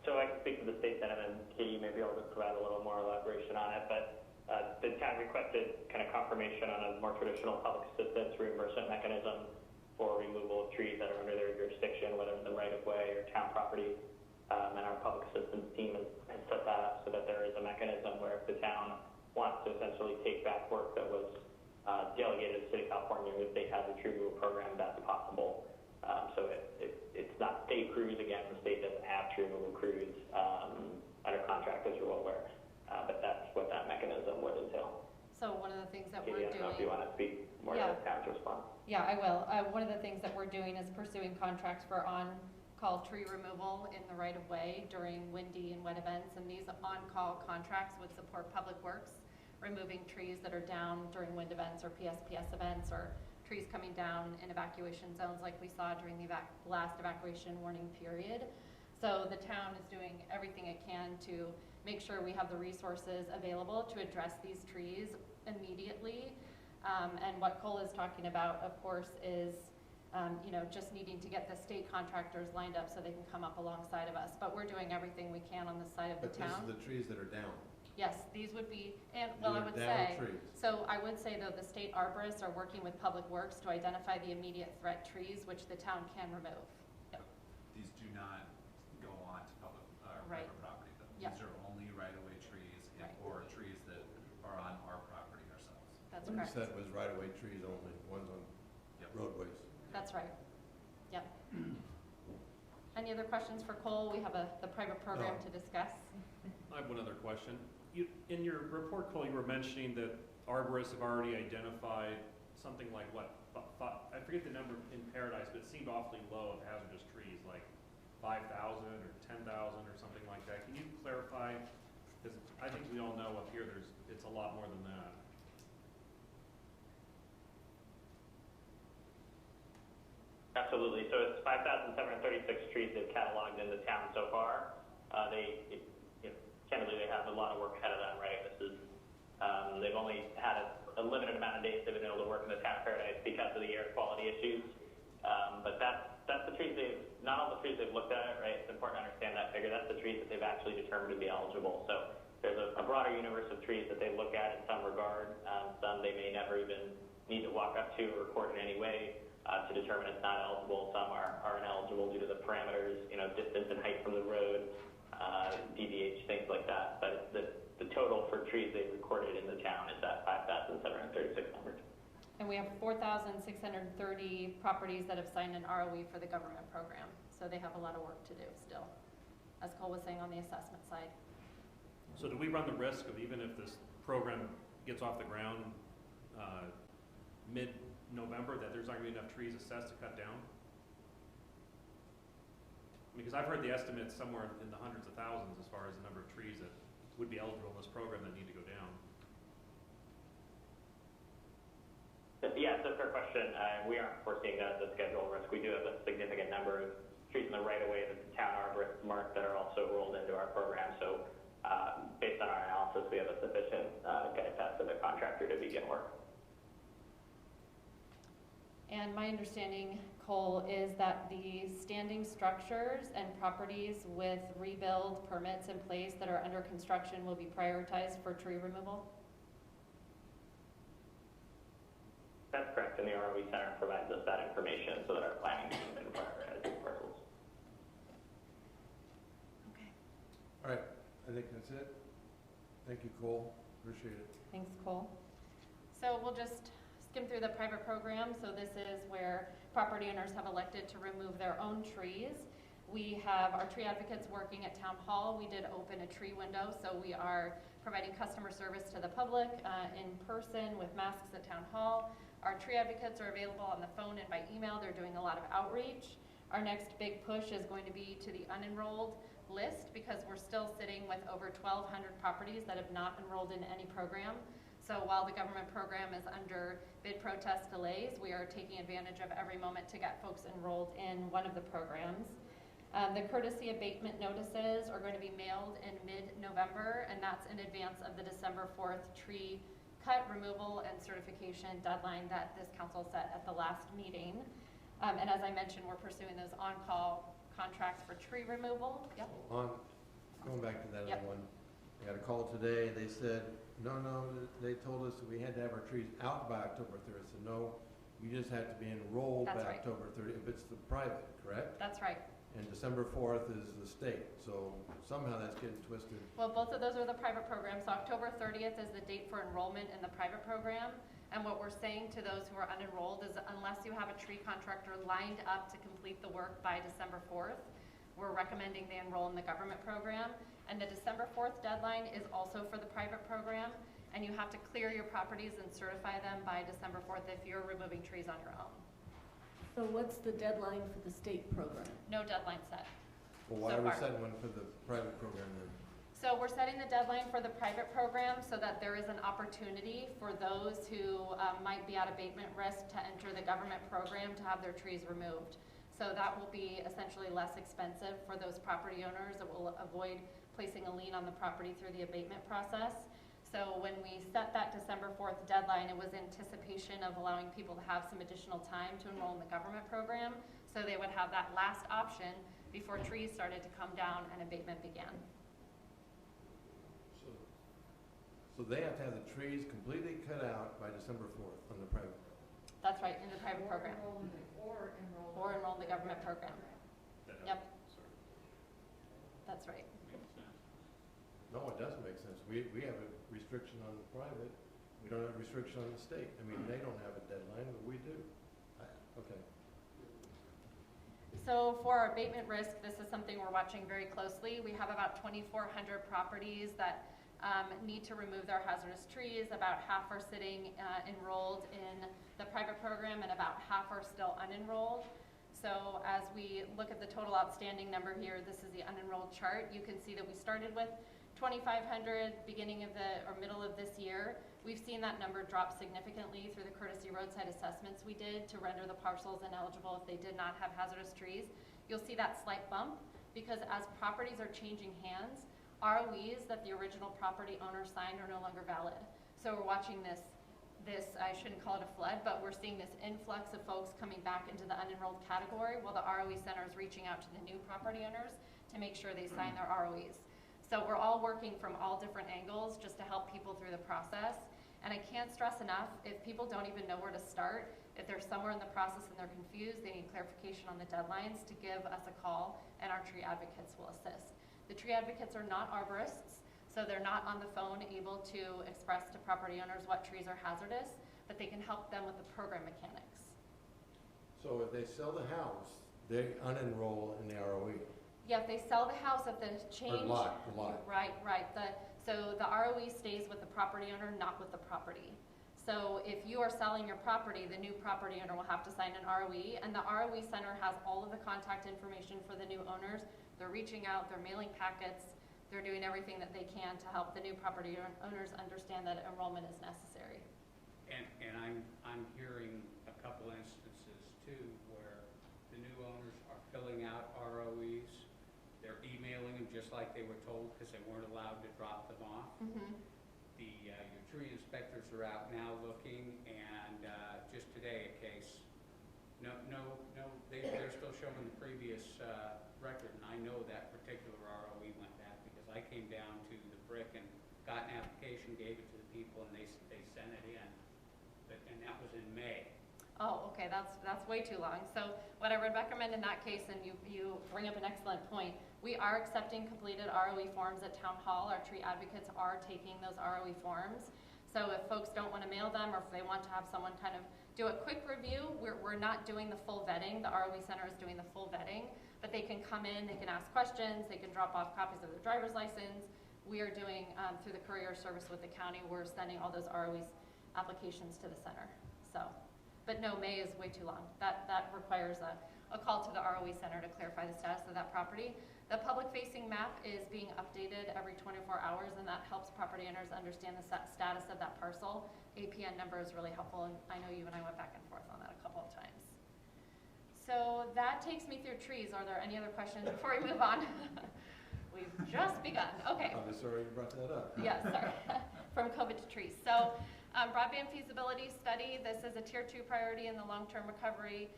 [SPEAKER 12] So I can speak to the state senate, and Katie may be able to provide a little more elaboration on it, but the town requested kind of confirmation on a more traditional public assistance reimbursement mechanism for removal of trees that are under their jurisdiction, whether in the right-of-way or town property. And our public assistance team has set that up so that there is a mechanism where if the town wants to essentially take back work that was delegated to the City of California, if they have a tree removal program, that's possible. So it's not state crews. Again, the state doesn't have tree removal crews under contract, as you're well aware. But that's what that mechanism would entail.
[SPEAKER 11] So one of the things that
[SPEAKER 12] Katie,
[SPEAKER 11] we're
[SPEAKER 12] I don't know if
[SPEAKER 11] doing.
[SPEAKER 12] you want to speak more to the town's response.
[SPEAKER 11] Yeah, I will. One of the things that we're doing is pursuing contracts for on-call tree removal in the right-of-way during windy and wet events, and these on-call contracts would support Public Works removing trees that are down during wind events or PSPS events, or trees coming down in evacuation zones like we saw during the last evacuation warning period. So the town is doing everything it can to make sure we have the resources available to address these trees immediately. And what Cole is talking about, of course, is just needing to get the state contractors lined up so they can come up alongside of us. But we're doing everything we can on this side of the town.
[SPEAKER 1] But this is the trees that are down.
[SPEAKER 11] Yes, these would be, and well, I would say, so I would say though the state arborists are working with Public Works to identify the immediate threat trees, which the town can remove. Yep.
[SPEAKER 9] These do not go on to public,
[SPEAKER 11] Right.
[SPEAKER 9] private property though.
[SPEAKER 11] Yep.
[SPEAKER 9] These are only right-of-way trees
[SPEAKER 11] Right.
[SPEAKER 9] or trees that are on our property ourselves.
[SPEAKER 11] That's
[SPEAKER 1] What you
[SPEAKER 11] correct.
[SPEAKER 1] said was right-of-way trees only, ones on roadways.
[SPEAKER 11] That's right. Yep. Any other questions for Cole? We have the private program to discuss.
[SPEAKER 2] I have one other question. In your report, Cole, you were mentioning that arborists have already identified something like what? I forget the number in Paradise, but it seemed awfully low of hazardous trees, like 5,000 or 10,000 or something like that. Can you clarify? Because I think we all know up here it's a lot more than that.
[SPEAKER 12] Absolutely. So it's 5,736 trees they've cataloged in the town so far. Candidly, they have a lot of work ahead of them, right? They've only had a limited amount of days they've been able to work in the town of Paradise because of the air quality issues. But that's the trees not all the trees they've looked at, right? It's important to understand that figure. That's the trees that they've actually determined to be eligible. So there's a broader universe of trees that they look at in some regard. Some they may never even need to walk up to or record in any way to determine it's not eligible. Some are ineligible due to the parameters, distance and height from the road, DVH, things like that. But the total for trees they've recorded in the town is that 5,736 number.
[SPEAKER 11] And we have 4,630 properties that have signed an ROE for the government program. So they have a lot of work to do still, as Cole was saying on the assessment side.
[SPEAKER 2] So do we run the risk of, even if this program gets off the ground mid-November, that there's not going to be enough trees assessed to cut down? Because I've heard the estimates somewhere in the hundreds of thousands as far as the number of trees that would be eligible in this program that need to go down.
[SPEAKER 12] Yeah, it's a fair question. We aren't foreseeing that as a schedule risk. We do have a significant number of trees in the right-of-way that the town arborists mark that are also rolled into our program. So based on our analysis, we have a sufficient guide path for the contractor to begin work.
[SPEAKER 11] And my understanding Cole, is that the standing structures and properties with rebuild permits in place that are under construction will be prioritized for tree removal?
[SPEAKER 12] That's correct, and the ROE Center provides us that information so that our planning team can prioritize these parcels.
[SPEAKER 11] Okay.
[SPEAKER 1] All right, I think that's it. Thank you, Cole. Appreciate it.
[SPEAKER 11] Thanks, Cole. So we'll just skim through the private program. So this is where property owners have elected to remove their own trees. We have our tree advocates working at Town Hall. We did open a tree window, so we are providing customer service to the public in person with masks at Town Hall. Our tree advocates are available on the phone and by email. They're doing a lot of outreach. Our next big push is going to be to the unenrolled list because we're still sitting with over 1,200 properties that have not enrolled in any program. So while the government program is under bid protest delays, we are taking advantage of every moment to get folks enrolled in one of the programs. The courtesy abatement notices are going to be mailed in mid-November, and that's in advance of the December 4th tree cut, removal, and certification deadline that this council set at the last meeting. And as I mentioned, we're pursuing those on-call contracts for tree removal. Yep.
[SPEAKER 1] Going back to that
[SPEAKER 11] Yep.
[SPEAKER 1] other one, I got a call today. They said, no, they told us that we had to have our trees out by October 30th. So no, you just have to be enrolled
[SPEAKER 11] That's
[SPEAKER 1] by
[SPEAKER 11] right.
[SPEAKER 1] October 30th if it's the private, correct?
[SPEAKER 11] That's right.
[SPEAKER 1] And December 4th is the state. So somehow that's getting twisted.
[SPEAKER 11] Well, both of those are the private programs. So October 30th is the date for enrollment in the private program. And what we're saying to those who are unenrolled is unless you have a tree contractor lined up to complete the work by December 4th, we're recommending they enroll in the government program. And the December 4th deadline is also for the private program. And you have to clear your properties and certify them by December 4th if you're removing trees on your own.
[SPEAKER 3] So what's the deadline for the state program?
[SPEAKER 11] No deadline set.
[SPEAKER 1] Well, why
[SPEAKER 11] So
[SPEAKER 1] are we
[SPEAKER 11] far.
[SPEAKER 1] setting one for the private program then?
[SPEAKER 11] So we're setting the deadline for the private program so that there is an opportunity for those who might be at abatement risk to enter the government program to have their trees removed. So that will be essentially less expensive for those property owners. It will avoid placing a lien on the property through the abatement process. So when we set that December 4th deadline, it was anticipation of allowing people to have some additional time to enroll in the government program, so they would have that last option before trees started to come down and abatement began.
[SPEAKER 1] So they have to have the trees completely cut out by December 4th on the private.
[SPEAKER 11] That's right, in the private program.
[SPEAKER 8] Or
[SPEAKER 11] Or enroll in the government program. Yep. That's right.
[SPEAKER 1] No, it doesn't make sense. We have a restriction on the private. We don't have a restriction on the state. I mean, they don't have a deadline, but we do. Okay.
[SPEAKER 11] So for our abatement risk, this is something we're watching very closely. We have about 2,400 properties that need to remove their hazardous trees. About half are sitting enrolled in the private program and about half are still unenrolled. So as we look at the total outstanding number here, this is the unenrolled chart. You can see that we started with 2,500 beginning of middle of this year. We've seen that number drop significantly through the courtesy roadside assessments we did to render the parcels ineligible if they did not have hazardous trees. You'll see that slight bump because as properties are changing hands, ROEs that the original property owner signed are no longer valid. So we're watching this, I shouldn't call it a flood, but we're seeing this influx of folks coming back into the unenrolled category while the ROE Center is reaching out to the new property owners to make sure they sign their ROEs. So we're all working from all different angles just to help people through the process. And I can't stress enough, if people don't even know where to start, if they're somewhere in the process and they're confused, they need clarification on the deadlines, to give us a call and our tree advocates will assist. The tree advocates are not arborists, so they're not on the phone able to express to property owners what trees are hazardous, but they can help them with the program mechanics.
[SPEAKER 1] So if they sell the house, they unenroll in the ROE.
[SPEAKER 11] Yeah, if they sell the house, if the change.
[SPEAKER 1] Or lot.
[SPEAKER 11] Right. So the ROE stays with the property owner, not with the property. So if you are selling your property, the new property owner will have to sign an ROE, and the ROE Center has all of the contact information for the new owners. They're reaching out, they're mailing packets, they're doing everything that they can to help the new property owners understand that enrollment is necessary.
[SPEAKER 13] And I'm hearing a couple instances too where the new owners are filling out ROEs. They're emailing them just like they were told because they weren't allowed to drop them off.
[SPEAKER 11] Mm-hmm.
[SPEAKER 13] Your tree inspectors are out now looking, and just today a case they're still showing the previous record, and I know that particular ROE went back because I came down to the brick and got an application, gave it to the people, and they sent it in, and that was in May.
[SPEAKER 11] Oh, okay, that's way too long. So what I would recommend in that case, and you bring up an excellent point, we are accepting completed ROE forms at Town Hall. Our tree advocates are taking those ROE forms. So if folks don't want to mail them, or if they want to have someone kind of do a quick review, we're not doing the full vetting. The ROE Center is doing the full vetting, but they can come in, they can ask questions, they can drop off copies of their driver's license. We are doing, through the courier service with the county, we're sending all those ROE applications to the center. So. But no, May is way too long. That requires a call to the ROE Center to clarify the status of that property. The public-facing map is being updated every 24 hours, and that helps property owners understand the status of that parcel. APN number is really helpful, and I know you and I went back and forth on that a couple of times. So that takes me through trees. Are there any other questions before we move on? We've just begun. Okay.
[SPEAKER 1] I'm sorry you brought that up.
[SPEAKER 11] Yeah, sorry. From COVID to trees. So. Broadband feasibility study, this is a tier 2 priority in the long-term recovery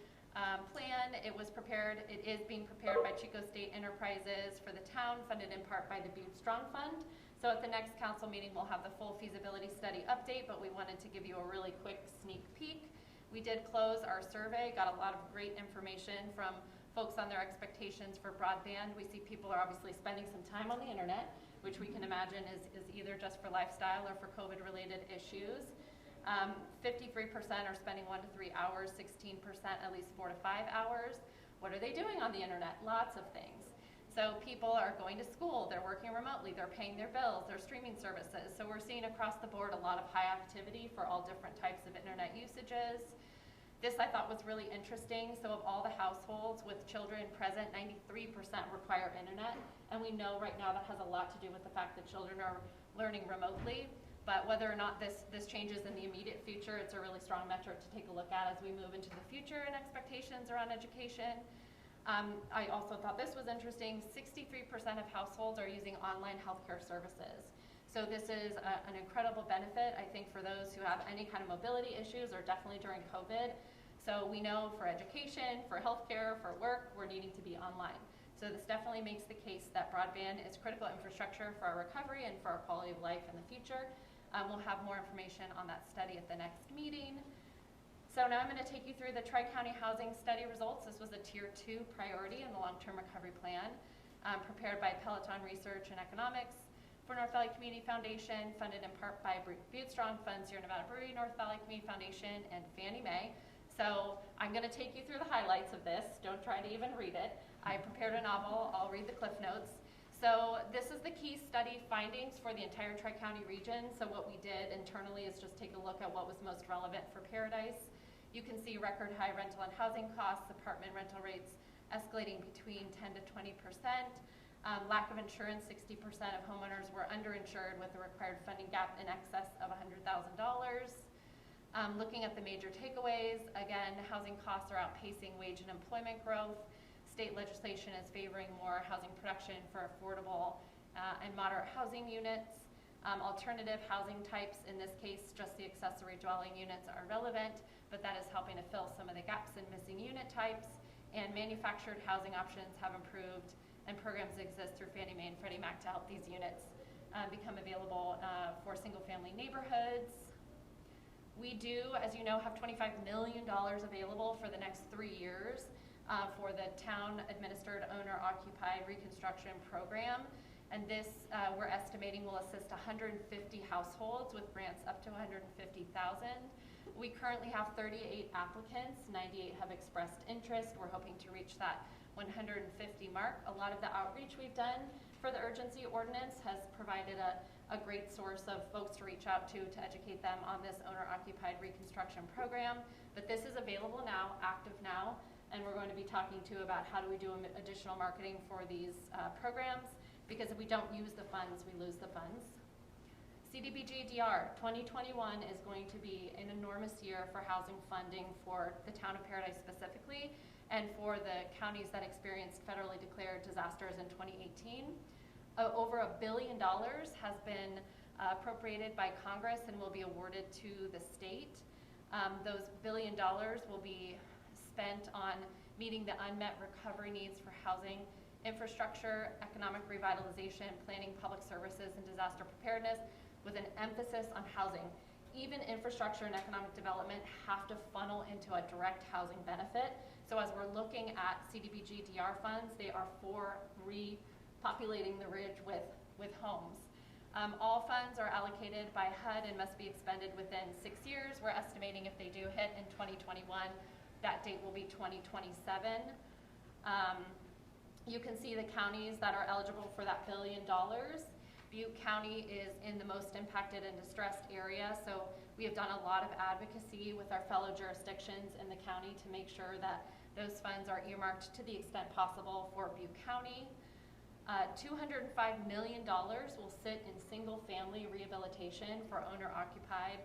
[SPEAKER 11] plan. It is being prepared by Chico State Enterprises for the town, funded in part by the Butte Strong Fund. So at the next council meeting, we'll have the full feasibility study update, but we wanted to give you a really quick sneak peek. We did close our survey, got a lot of great information from folks on their expectations for broadband. We see people are obviously spending some time on the internet, which we can imagine is either just for lifestyle or for COVID-related issues. 53% are spending 1 to 3 hours, 16% at least 4 to 5 hours. What are they doing on the internet? Lots of things. So people are going to school, they're working remotely, they're paying their bills, they're streaming services. So we're seeing across the board a lot of high activity for all different types of internet usages. This I thought was really interesting. So of all the households with children present, 93% require internet. And we know right now that has a lot to do with the fact that children are learning remotely. But whether or not this changes in the immediate future, it's a really strong metric to take a look at as we move into the future and expectations around education. I also thought this was interesting. 63% of households are using online healthcare services. So this is an incredible benefit, I think, for those who have any kind of mobility issues, or definitely during COVID. So we know for education, for healthcare, for work, we're needing to be online. So this definitely makes the case that broadband is critical infrastructure for our recovery and for our quality of life in the future. We'll have more information on that study at the next meeting. So now I'm going to take you through the Tri-County Housing Study results. This was a Tier 2 priority in the Long-Term Recovery Plan, prepared by Peloton Research and Economics for North Valley Community Foundation, funded in part by Butte Strong Fund, Sierra Nevada Brewery, North Valley Community Foundation, and Fannie Mae. So I'm going to take you through the highlights of this. Don't try to even read it. I prepared a novel. I'll read the cliff notes. So this is the key study findings for the entire Tri-County region. So what we did internally is just take a look at what was most relevant for Paradise. You can see record high rental and housing costs, apartment rental rates escalating between 10 to 20%. Lack of insurance, 60% of homeowners were underinsured with a required funding gap in excess of $100,000. Looking at the major takeaways, again, housing costs are outpacing wage and employment growth. State legislation is favoring more housing production for affordable and moderate housing units. Alternative housing types, in this case, just the accessory dwelling units are relevant, but that is helping to fill some of the gaps in missing unit types. And manufactured housing options have improved, and programs exist through Fannie Mae and Freddie Mac to help these units become available for single-family neighborhoods. We do, as you know, have $25 million available for the next 3 years for the town-administered owner-occupied reconstruction program. And this, we're estimating, will assist 150 households with grants up to $150,000. We currently have 38 applicants. 98 have expressed interest. We're hoping to reach that 150 mark. A lot of the outreach we've done for the urgency ordinance has provided a great source of folks to reach out to educate them on this owner-occupied reconstruction program. But this is available now, active now, and we're going to be talking to about how do we do additional marketing for these programs, because if we don't use the funds, we lose the funds. CDBG-DR 2021 is going to be an enormous year for housing funding for the town of Paradise specifically, and for the counties that experienced federally declared disasters in 2018. Over $1 billion has been appropriated by Congress and will be awarded to the state. Those $1 billion will be spent on meeting the unmet recovery needs for housing, infrastructure, economic revitalization, planning public services, and disaster preparedness, with an emphasis on housing. Even infrastructure and economic development have to funnel into a direct housing benefit. So as we're looking at CDBG DR funds, they are for repopulating the ridge with homes. All funds are allocated by HUD and must be expended within 6 years. We're estimating if they do hit in 2021, that date will be 2027. You can see the counties that are eligible for that $1 billion. Butte County is in the most impacted and distressed area, so we have done a lot of advocacy with our fellow jurisdictions in the county to make sure that those funds are earmarked to the extent possible for Butte County. $205 million will sit in single-family rehabilitation for owner-occupied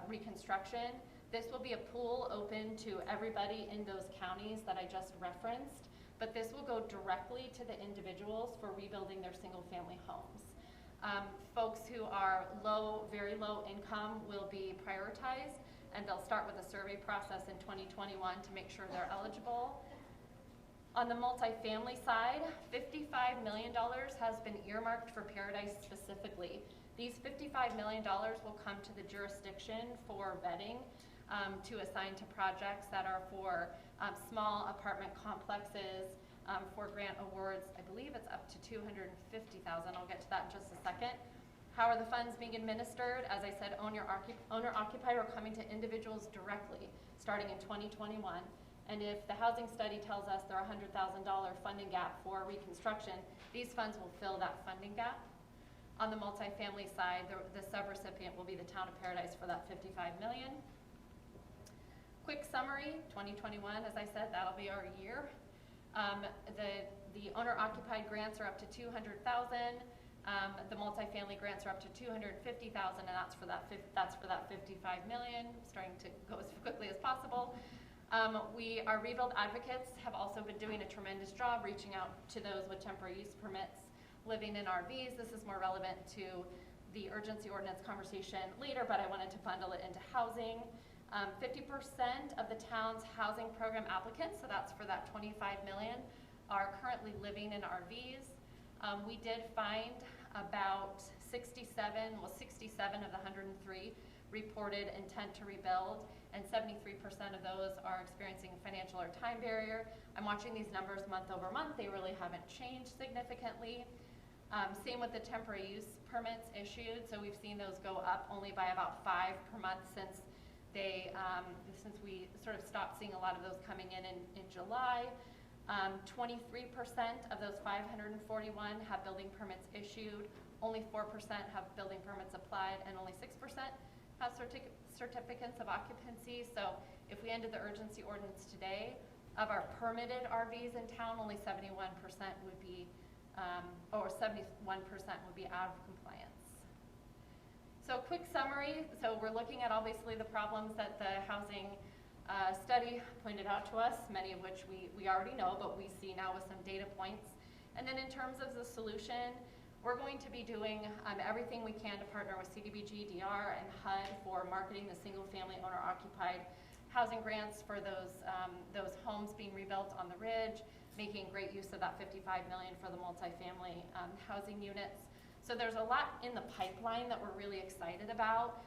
[SPEAKER 11] reconstruction. This will be a pool open to everybody in those counties that I just referenced, but this will go directly to the individuals for rebuilding their single-family homes. Folks who are very low income will be prioritized, and they'll start with a survey process in 2021 to make sure they're eligible. On the multifamily side, $55 million has been earmarked for Paradise specifically. These $55 million will come to the jurisdiction for vetting to assign to projects that are for small apartment complexes for grant awards. I believe it's up to $250,000. I'll get to that in just a second. How are the funds being administered? As I said, owner-occupied are coming to individuals directly starting in 2021. And if the housing study tells us there are $100,000 funding gap for reconstruction, these funds will fill that funding gap. On the multifamily side, the subrecipient will be the Town of Paradise for that $55 million. Quick summary, 2021, as I said, that'll be our year. The owner-occupied grants are up to $200,000. The multifamily grants are up to $250,000, and that's for that $55 million, starting to go as quickly as possible. Our Rebuild advocates have also been doing a tremendous job reaching out to those with temporary use permits living in RVs. This is more relevant to the urgency ordinance conversation later, but I wanted to bundle it into housing. 50% of the town's housing program applicants, so that's for that $25 million, are currently living in RVs. We did find about 67 of the 103 reported intent to rebuild, and 73% of those are experiencing a financial or time barrier. I'm watching these numbers month over month. They really haven't changed significantly. Same with the temporary use permits issued. So we've seen those go up only by about 5 per month since we sort of stopped seeing a lot of those coming in July. 23% of those 541 have building permits issued. Only 4% have building permits applied, and only 6% have certificates of occupancy. So if we ended the urgency ordinance today, of our permitted RVs in town, only 71% would be, or 71% would be out of compliance. So quick summary. So we're looking at obviously the problems that the housing study pointed out to us, many of which we already know, but we see now with some data points. And then in terms of the solution, we're going to be doing everything we can to partner with CDBG, DR, and HUD for marketing the single-family owner-occupied housing grants for those homes being rebuilt on the ridge, making great use of that $55 million for the multifamily housing units. So there's a lot in the pipeline that we're really excited about.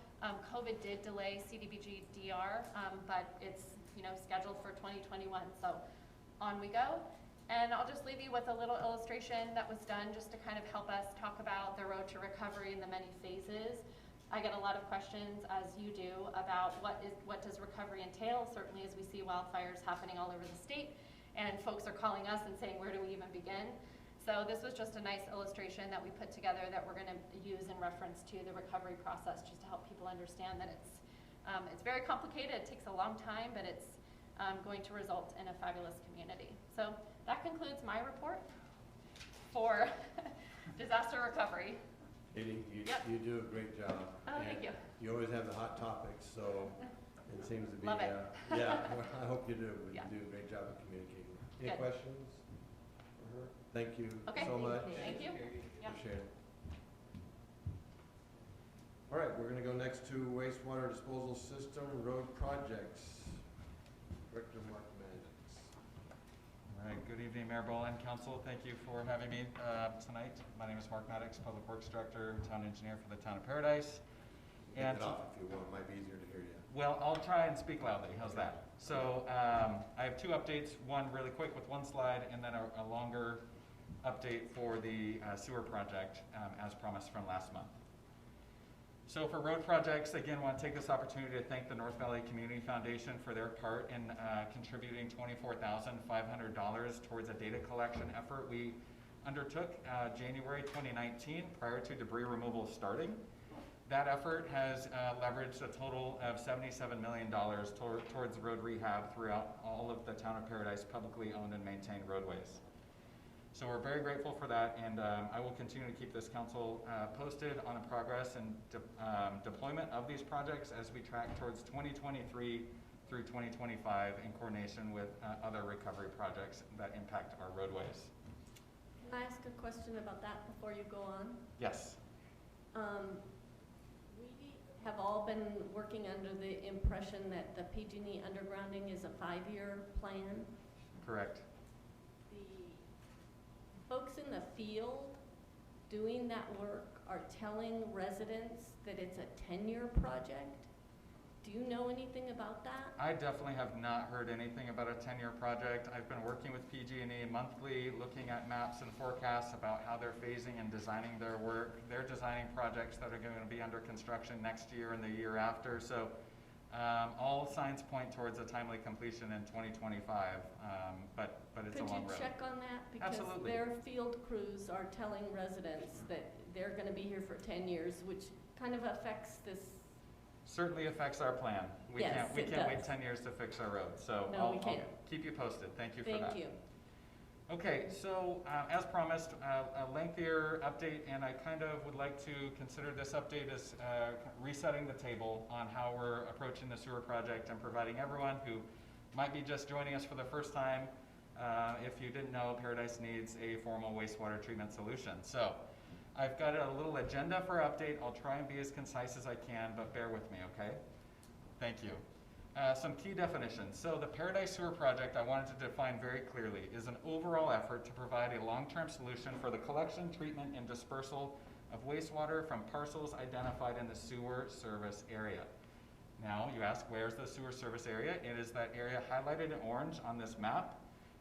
[SPEAKER 11] COVID did delay CDBG, DR, but it's scheduled for 2021. So on we go. And I'll just leave you with a little illustration that was done just to kind of help us talk about the road to recovery in the many phases. I get a lot of questions, as you do, about what does recovery entail, certainly as we see wildfires happening all over the state, and folks are calling us and saying, where do we even begin? So this was just a nice illustration that we put together that we're going to use in reference to the recovery process, just to help people understand that it's very complicated, it takes a long time, but it's going to result in a fabulous community. So that concludes my report for disaster recovery.
[SPEAKER 1] Katie,
[SPEAKER 11] Yep.
[SPEAKER 1] you do a great job.
[SPEAKER 11] Oh, thank you.
[SPEAKER 1] You always have the hot topics, so it seems to be,
[SPEAKER 11] Love it.
[SPEAKER 1] Yeah, I hope you do.
[SPEAKER 11] Yeah.
[SPEAKER 1] You do a great job of communicating. Any
[SPEAKER 11] Good.
[SPEAKER 1] questions for her? Thank you
[SPEAKER 11] Okay.
[SPEAKER 1] so much.
[SPEAKER 11] Thank you. Yep.
[SPEAKER 1] Appreciate it. All right, we're gonna go next to wastewater disposal system road projects. Director Mark Maddox.
[SPEAKER 7] All right, good evening, Mayor Boland, Council. Thank you for having me tonight. My name is Mark Maddox, Public Works Director, Town Engineer for the Town of Paradise.
[SPEAKER 1] Take it off if you want, it might be easier to hear you.
[SPEAKER 7] Well, I'll try and speak loudly. How's that? So I have two updates, one really quick with one slide, and then a longer update for the sewer project as promised from last month. So for road projects, again, I want to take this opportunity to thank the North Valley Community Foundation for their part in contributing $24,500 towards a data collection effort we undertook January 2019 prior to debris removal starting. That effort has leveraged a total of $77 million towards road rehab throughout all of the Town of Paradise publicly owned and maintained roadways. So we're very grateful for that, and I will continue to keep this council posted on the progress and deployment of these projects as we track towards 2023 through 2025 in coordination with other recovery projects that impact our roadways.
[SPEAKER 3] Can I ask a question about that before you go on?
[SPEAKER 7] Yes.
[SPEAKER 3] We have all been working under the impression that the PG&E undergrounding is a 5-year plan.
[SPEAKER 7] Correct.
[SPEAKER 3] The folks in the field doing that work are telling residents that it's a 10-year project. Do you know anything about that?
[SPEAKER 7] I definitely have not heard anything about a 10-year project. I've been working with PG&E monthly, looking at maps and forecasts about how they're phasing and designing their work. They're designing projects that are going to be under construction next year and the year after. So all signs point towards a timely completion in 2025, but it's a long road.
[SPEAKER 3] Could you check on that? Because
[SPEAKER 7] Absolutely.
[SPEAKER 3] their field crews are telling residents that they're going to be here for 10 years, which kind of affects this.
[SPEAKER 7] Certainly affects our plan. We
[SPEAKER 3] Yes,
[SPEAKER 7] can't
[SPEAKER 3] it
[SPEAKER 7] wait
[SPEAKER 3] does.
[SPEAKER 7] 10 years to fix our roads. So
[SPEAKER 3] No,
[SPEAKER 7] I'll
[SPEAKER 3] we can't.
[SPEAKER 7] keep you posted. Thank you for that.
[SPEAKER 3] Thank you.
[SPEAKER 7] Okay, so as promised, a lengthier update, and I kind of would like to consider this update as resetting the table on how we're approaching the sewer project and providing everyone who might be just joining us for the first time, if you didn't know, Paradise needs a formal wastewater treatment solution. So I've got a little agenda for update. I'll try and be as concise as I can, but bear with me, okay? Thank you. Some key definitions. So the Paradise Sewer Project, I wanted to define very clearly, is an overall effort to provide a long-term solution for the collection, treatment, and dispersal of wastewater from parcels identified in the sewer service area. Now, you ask, where's the sewer service area? It is that area highlighted in orange on this map,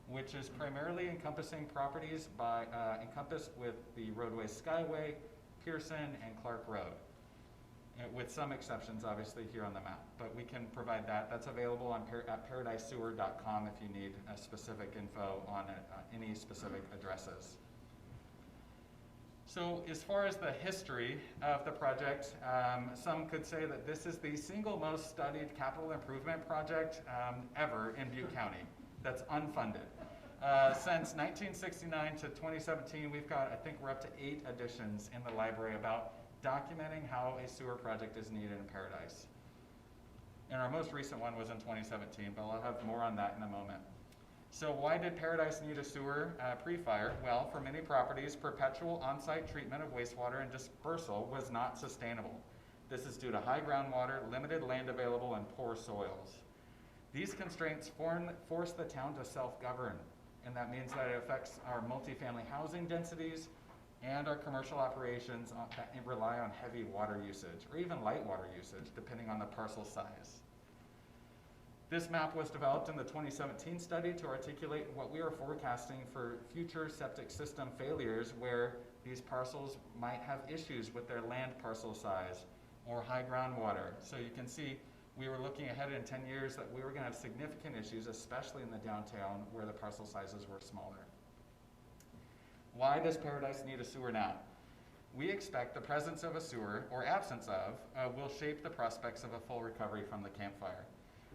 [SPEAKER 7] which is primarily encompassing properties encompassed with the roadways Skyway, Pearson, and Clark Road. With some exceptions, obviously, here on the map. But we can provide that. That's available at paradisesewer.com if you need specific info on any specific addresses. So as far as the history of the project, some could say that this is the single most studied capital improvement project ever in Butte County that's unfunded. Since 1969 to 2017, we've got, I think we're up to 8 editions in the library about documenting how a sewer project is needed in Paradise. And our most recent one was in 2017, but I'll have more on that in a moment. So why did Paradise need a sewer pre-fire? Well, for many properties, perpetual on-site treatment of wastewater and dispersal was not sustainable. This is due to high groundwater, limited land available, and poor soils. These constraints force the town to self-govern, and that means that it affects our multifamily housing densities and our commercial operations that rely on heavy water usage, or even light water usage, depending on the parcel size. This map was developed in the 2017 study to articulate what we are forecasting for future septic system failures where these parcels might have issues with their land parcel size or high groundwater. So you can see we were looking ahead in 10 years that we were going to have significant issues, especially in the downtown where the parcel sizes were smaller. Why does Paradise need a sewer now? We expect the presence of a sewer, or absence of, will shape the prospects of a full recovery from the campfire.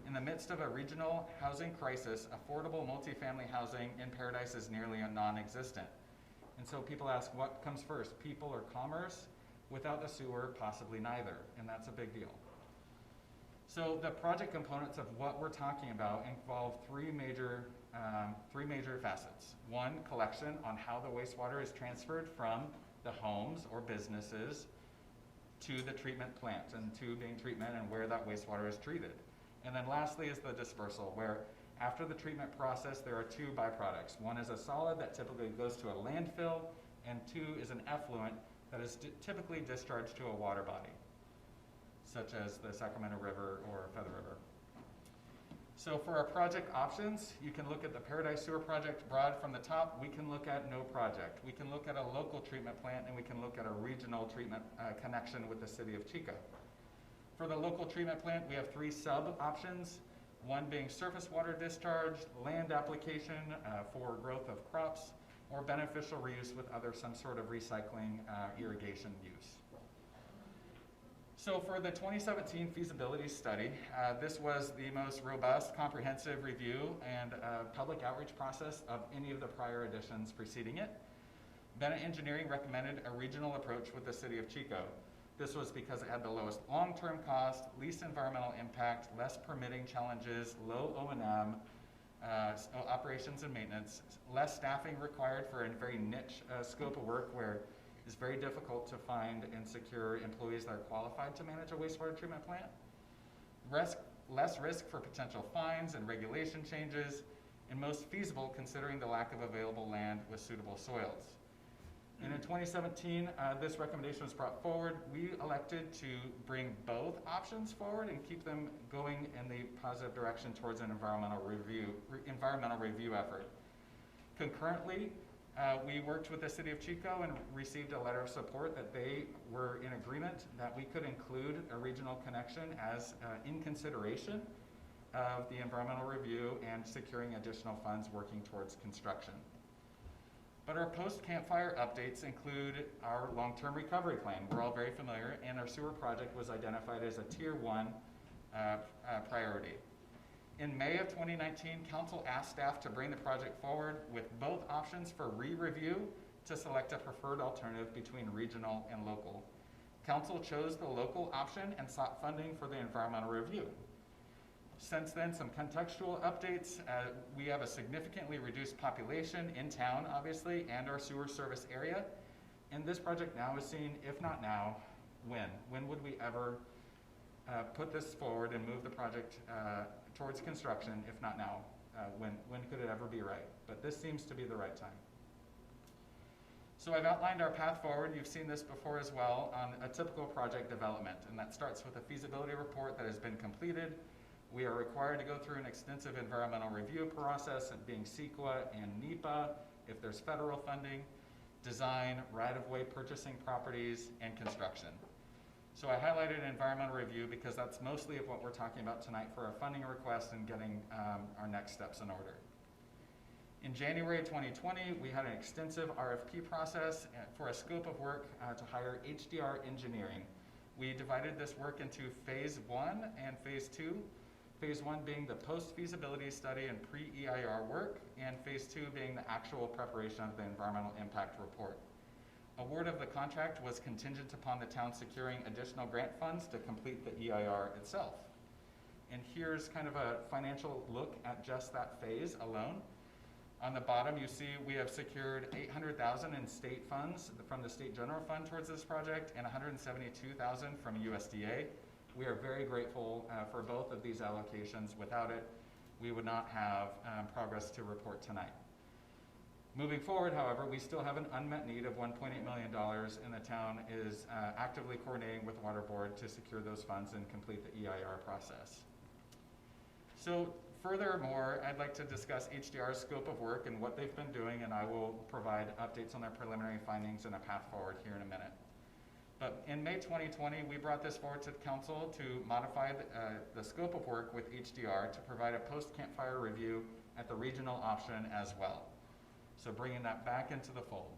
[SPEAKER 7] In the midst of a regional housing crisis, affordable multifamily housing in Paradise is nearly non-existent. And so people ask, what comes first, people or commerce? Without the sewer, possibly neither, and that's a big deal. So the project components of what we're talking about involve three major facets. One, collection on how the wastewater is transferred from the homes or businesses to the treatment plant and to being treatment and where that wastewater is treated. And then lastly is the dispersal, where After the treatment process, there are two byproducts. One is a solid that typically goes to a landfill, and two is an effluent that is typically discharged to a water body, such as the Sacramento River or Feather River. So for our project options, you can look at the Paradise Sewer Project broad from the top. We can look at no project. We can look at a local treatment plant, and we can look at a regional treatment connection with the city of Chico. For the local treatment plant, we have three sub-options, one being surface water discharge, land application for growth of crops, or beneficial reuse with some sort of recycling irrigation use. So for the 2017 feasibility study, this was the most robust, comprehensive review and public outreach process of any of the prior editions preceding it. Bennett Engineering recommended a regional approach with the city of Chico. This was because it had the lowest long-term cost, least environmental impact, less permitting challenges, low O&M, operations and maintenance, less staffing required for a very niche scope of work where it's very difficult to find and secure employees that are qualified to manage a wastewater treatment plant. Less risk for potential fines and regulation changes, and most feasible considering the lack of available land with suitable soils. And in 2017, this recommendation was brought forward. We elected to bring both options forward and keep them going in the positive direction towards an environmental review effort. Concurrently, we worked with the city of Chico and received a letter of support that they were in agreement that we could include a regional connection as in consideration of the environmental review and securing additional funds working towards construction. But our post-campfire updates include our long-term recovery plan. We're all very familiar, and our sewer project was identified as a Tier 1 priority. In May of 2019, Council asked staff to bring the project forward with both options for re-review to select a preferred alternative between regional and local. Council chose the local option and sought funding for the environmental review. Since then, some contextual updates. We have a significantly reduced population in town, obviously, and our sewer service area. And this project now is seen, if not now, when? When would we ever put this forward and move the project towards construction, if not now? When could it ever be right? But this seems to be the right time. So I've outlined our path forward. You've seen this before as well on a typical project development, and that starts with a feasibility report that has been completed. We are required to go through an extensive environmental review process, being CEQA and NEPA, if there's federal funding, design, right-of-way purchasing properties, and construction. So I highlighted environmental review because that's mostly of what we're talking about tonight for our funding request and getting our next steps in order. In January 2020, we had an extensive RFP process for a scope of work to hire HDR Engineering. We divided this work into Phase 1 and Phase 2. Phase 1 being the post-feasibility study and pre-EIR work, and Phase 2 being the actual preparation of the environmental impact report. Award of the contract was contingent upon the town securing additional grant funds to complete the EIR itself. And here's kind of a financial look at just that phase alone. On the bottom, you see we have secured $800,000 in state funds from the state general fund towards this project and $172,000 from USDA. We are very grateful for both of these allocations. Without it, we would not have progress to report tonight. Moving forward, however, we still have an unmet need of $1.8 million, and the town is actively coordinating with Water Board to secure those funds and complete the EIR process. So furthermore, I'd like to discuss HDR's scope of work and what they've been doing, and I will provide updates on their preliminary findings and a path forward here in a minute. But in May 2020, we brought this forward to Council to modify the scope of work with HDR to provide a post-campfire review at the regional option as well. So bringing that back into the fold.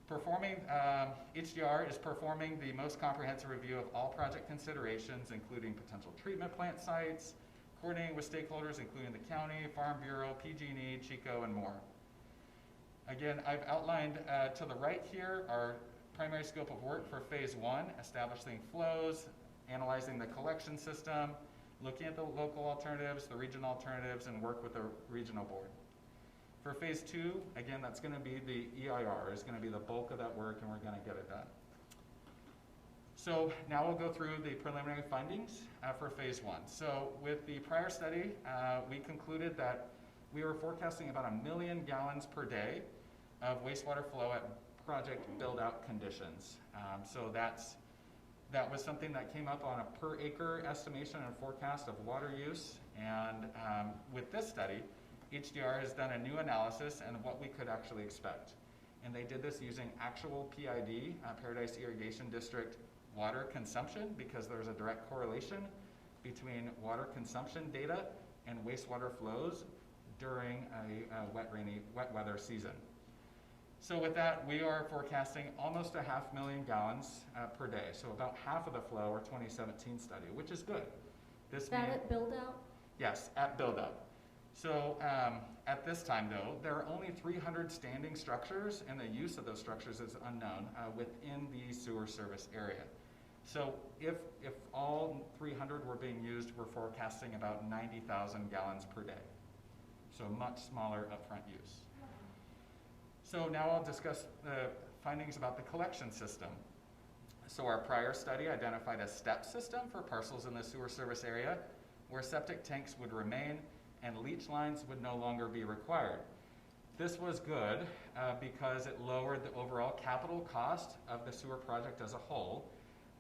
[SPEAKER 7] HDR is performing the most comprehensive review of all project considerations, including potential treatment plant sites, coordinating with stakeholders, including the county, Farm Bureau, PG&E, Chico, and more. Again, I've outlined to the right here our primary scope of work for Phase 1, establishing flows, analyzing the collection system, looking at the local alternatives, the regional alternatives, and work with the regional board. For Phase 2, again, that's going to be the EIR, is going to be the bulk of that work, and we're going to get it done. So now we'll go through the preliminary findings for phase 1. So with the prior study, we concluded that we were forecasting about 1 million gallons per day of wastewater flow at project build-out conditions. So that was something that came up on a per acre estimation and forecast of water use. And with this study, HDR has done a new analysis and what we could actually expect. And they did this using actual PID, Paradise Irrigation District water consumption, because there's a direct correlation between water consumption data and wastewater flows during a wet weather season. So with that, we are forecasting almost 500,000 gallons per day. So about half of the flow, our 2017 study, which is good.
[SPEAKER 3] Is that at build-out?
[SPEAKER 7] Yes, at build-out. So at this time, though, there are only 300 standing structures, and the use of those structures is unknown within the sewer service area. So if all 300 were being used, we're forecasting about 90,000 gallons per day. So much smaller upfront use. So now I'll discuss the findings about the collection system. So our prior study identified a step system for parcels in the sewer service area where septic tanks would remain and leach lines would no longer be required. This was good because it lowered the overall capital cost of the sewer project as a whole,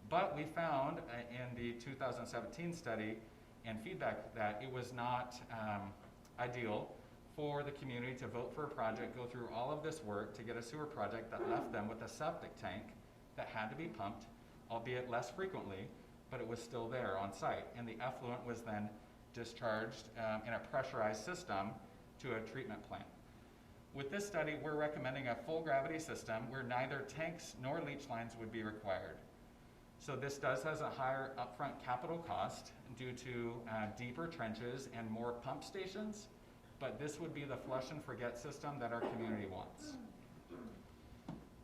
[SPEAKER 7] but we found in the 2017 study and feedback that it was not ideal for the community to vote for a project, go through all of this work to get a sewer project that left them with a septic tank that had to be pumped, albeit less frequently, but it was still there on site. And the effluent was then discharged in a pressurized system to a treatment plant. With this study, we're recommending a full gravity system where neither tanks nor leach lines would be required. So this does has a higher upfront capital cost due to deeper trenches and more pump stations, but this would be the flush and forget system that our community wants.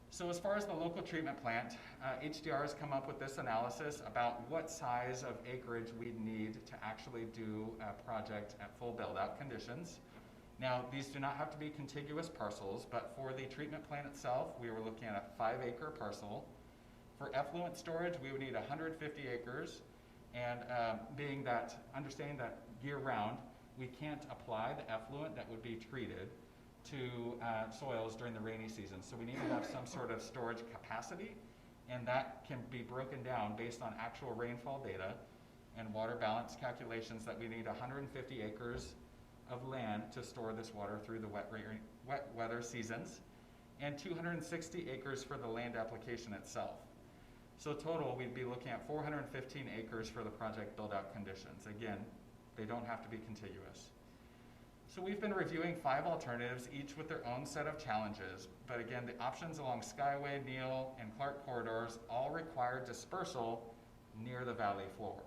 [SPEAKER 7] So as far as the local treatment plant, HDR has come up with this analysis about what size of acreage we'd need to actually do a project at full build-out conditions. Now, these do not have to be contiguous parcels, but for the treatment plant itself, we were looking at a 5-acre parcel. For effluent storage, we would need 150 acres, and understanding that year-round, we can't apply the effluent that would be treated to soils during the rainy season. So we need to have some sort of storage capacity, and that can be broken down based on actual rainfall data and water balance calculations that we need 150 acres of land to store this water through the wet weather seasons, and 260 acres for the land application itself. So total, we'd be looking at 415 acres for the project build-out conditions. Again, they don't have to be contiguous. So we've been reviewing 5 alternatives, each with their own set of challenges. But again, the options along Skyway, Neal, and Clark corridors all require dispersal near the valley floor.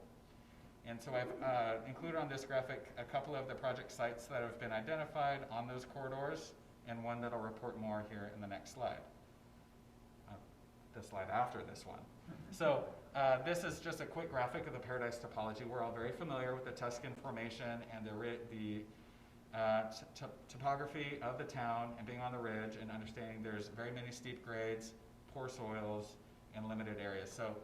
[SPEAKER 7] And so I've included on this graphic a couple of the project sites that have been identified on those corridors, and one that I'll report more here in the next slide. The slide after this one. So this is just a quick graphic of the Paradise topology. We're all very familiar with the Tuscan Formation and the topography of the town and being on the ridge and understanding there's very many steep grades, poor soils, and limited areas. So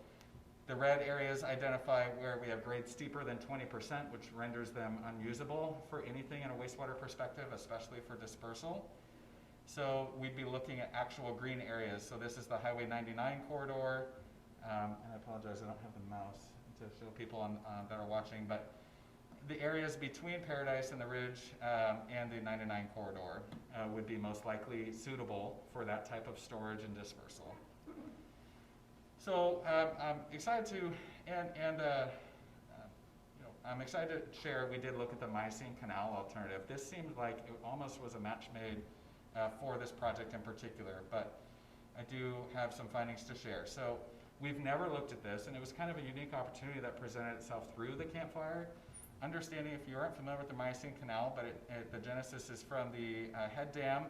[SPEAKER 7] the red areas identify where we have grades steeper than 20%, which renders them unusable for anything in a wastewater perspective, especially for dispersal. So we'd be looking at actual green areas. So this is the Highway 99 corridor. And I apologize, I don't have the mouse to show people that are watching, but the areas between Paradise and the Ridge and the 99 corridor would be most likely suitable for that type of storage and dispersal. So I'm excited to, I'm excited to share, we did look at the Miocene Canal alternative. This seemed like it almost was a match made for this project in particular, but I do have some findings to share. So we've never looked at this, and it was kind of a unique opportunity that presented itself through the campfire. Understanding, if you aren't familiar with the Miocene Canal, but the genesis is from the head dam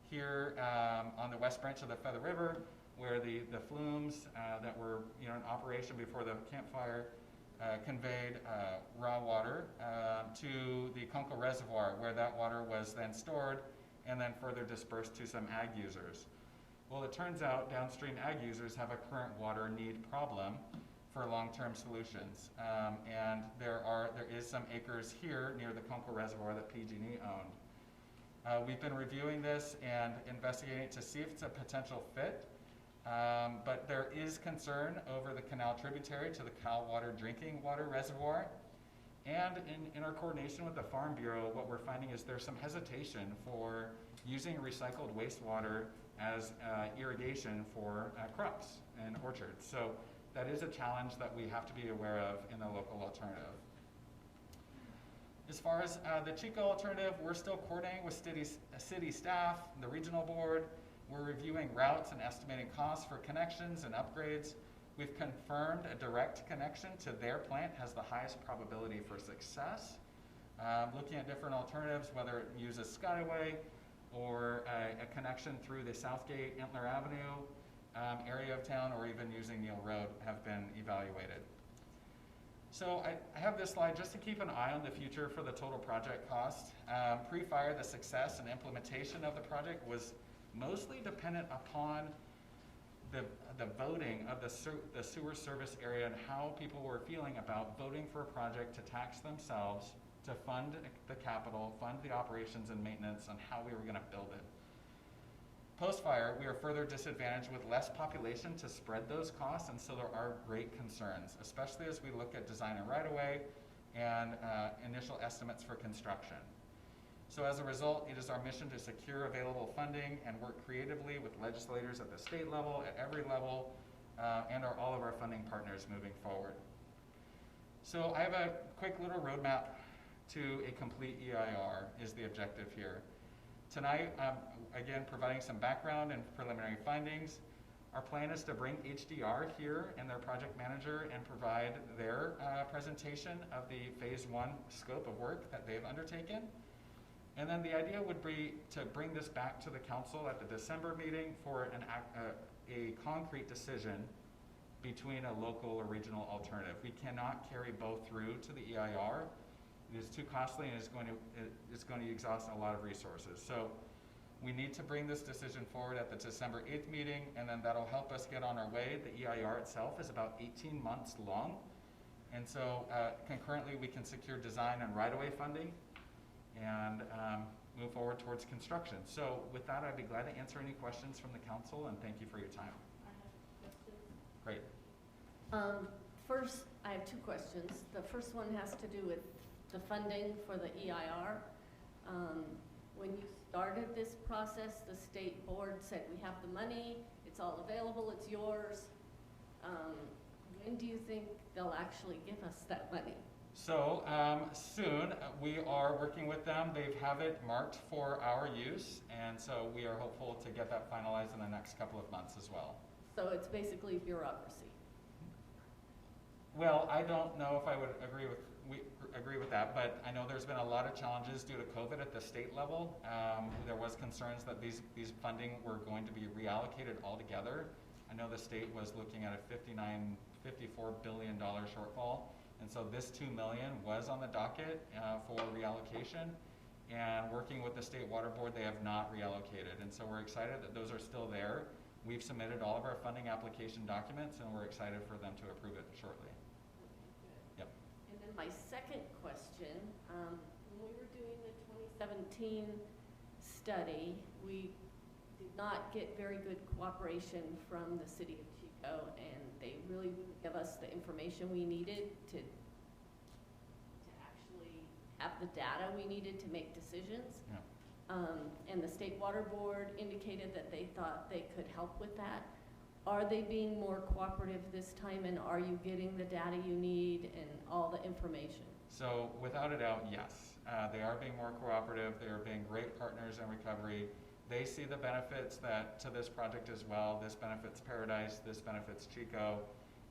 [SPEAKER 7] here on the west branch of the Feather River, where the flumes that were in operation before the campfire conveyed raw water to the Kunkel Reservoir, where that water was then stored and then further dispersed to some ag users. Well, it turns out downstream ag users have a current water need problem for long-term solutions. And there is some acres here near the Kunkel Reservoir that PG&E owned. We've been reviewing this and investigating to see if it's a potential fit. But there is concern over the canal tributary to the Cal Water drinking water reservoir. And in our coordination with the Farm Bureau, what we're finding is there's some hesitation for using recycled wastewater as irrigation for crops and orchards. So that is a challenge that we have to be aware of in the local alternative. As far as the Chico alternative, we're still coordinating with city staff, the regional board. We're reviewing routes and estimating costs for connections and upgrades. We've confirmed a direct connection to their plant has the highest probability for success. Looking at different alternatives, whether it uses Skyway or a connection through the Southgate Antler Avenue area of town, or even using Neal Road, have been evaluated. So I have this slide just to keep an eye on the future for the total project cost. Pre-fire, the success and implementation of the project was mostly dependent upon the voting of the sewer service area and how people were feeling about voting for a project to tax themselves, to fund the capital, fund the operations and maintenance, on how we were going to build it. Post-fire, we are further disadvantaged with less population to spread those costs, and so there are great concerns, especially as we look at design and right-of-way and initial estimates for construction. So as a result, it is our mission to secure available funding and work creatively with legislators at the state level, at every level, and all of our funding partners moving forward. So I have a quick little roadmap to a complete EIR is the objective here. Tonight, again, providing some background and preliminary findings. Our plan is to bring HDR here and their project manager and provide their presentation of the phase 1 scope of work that they've undertaken. And then the idea would be to bring this back to the council at the December meeting for a concrete decision between a local or regional alternative. We cannot carry both through to the EIR. It is too costly and it's going to exhaust a lot of resources. So we need to bring this decision forward at the December 8th meeting, and then that'll help us get on our way. The EIR itself is about 18 months long. And so concurrently we can secure design and right-of-way funding and move forward towards construction. So with that, I'd be glad to answer any questions from the council, and thank you for your time.
[SPEAKER 3] I have questions.
[SPEAKER 7] Great.
[SPEAKER 3] First, I have 2 questions. The first one has to do with the funding for the EIR. When you started this process, the state board said, we have the money, it's all available, it's yours. When do you think they'll actually give us that money?
[SPEAKER 7] So soon, we are working with them. They have it marked for our use, and so we are hopeful to get that finalized in the next couple of months as well.
[SPEAKER 3] So it's basically bureaucracy.
[SPEAKER 7] Well, I don't know if I would agree with that, but I know there's been a lot of challenges due to COVID at the state level. There was concerns that these funding were going to be reallocated altogether. I know the state was looking at a $54 billion shortfall. And so this $2 million was on the docket for reallocation, and working with the State Water Board, they have not reallocated. And so we're excited that those are still there. We've submitted all of our funding application documents, and we're excited for them to approve it shortly. Yep.
[SPEAKER 3] And then my second question, when we were doing the 2017 study, we did not get very good cooperation from the city of Chico, and they really wouldn't give us the information we needed to actually have the data we needed to make decisions.
[SPEAKER 7] Yeah.
[SPEAKER 3] And the State Water Board indicated that they thought they could help with that. Are they being more cooperative this time, and are you getting the data you need and all the information?
[SPEAKER 7] So without a doubt, yes. They are being more cooperative. They are being great partners in recovery. They see the benefits to this project as well. This benefits Paradise, this benefits Chico.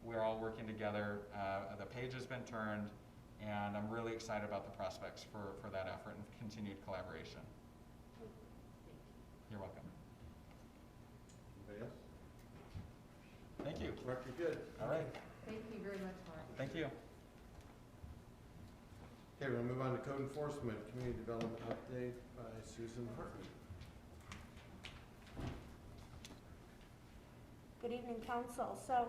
[SPEAKER 7] We're all working together. The page has been turned, and I'm really excited about the prospects for that effort and continued collaboration. You're welcome.
[SPEAKER 1] Anybody else?
[SPEAKER 7] Thank you.
[SPEAKER 1] Mark, you're good.
[SPEAKER 7] All right.
[SPEAKER 14] Thank you very much, Mark.
[SPEAKER 7] Thank you.
[SPEAKER 1] Okay, we're gonna move on to code enforcement, community development update by Susan Hartman.
[SPEAKER 15] evening, council. So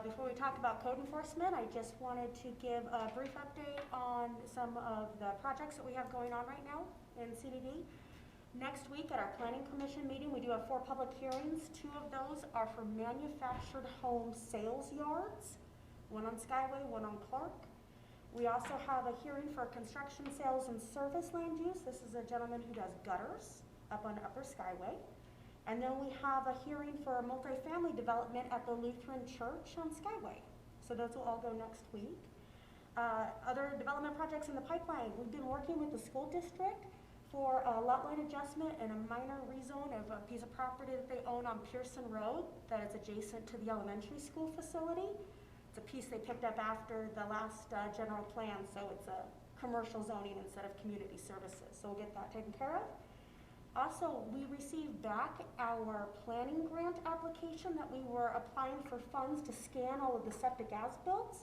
[SPEAKER 15] before we talk about code enforcement, I just wanted to give a brief update on some of the projects that we have going on right now in CDD. Next week at our planning commission meeting, we do have 4 public hearings. 2 of those are for manufactured home sales yards, one on Skyway, one on Clark. We also have a hearing for construction sales and service land use. This is a gentleman who does gutters up on Upper Skyway. And then we have a hearing for multifamily development at the Lutheran Church on Skyway. So those will all go next week. Other development projects in the pipeline. We've been working with the school district for a lot line adjustment and a minor rezone of a piece of property that they own on Pearson Road that is adjacent to the elementary school facility. It's a piece they picked up after the last general plan, so it's a commercial zoning instead of community services. So we'll get that taken care of. Also, we received back our planning grant application that we were applying for funds to scan all of the septic as-built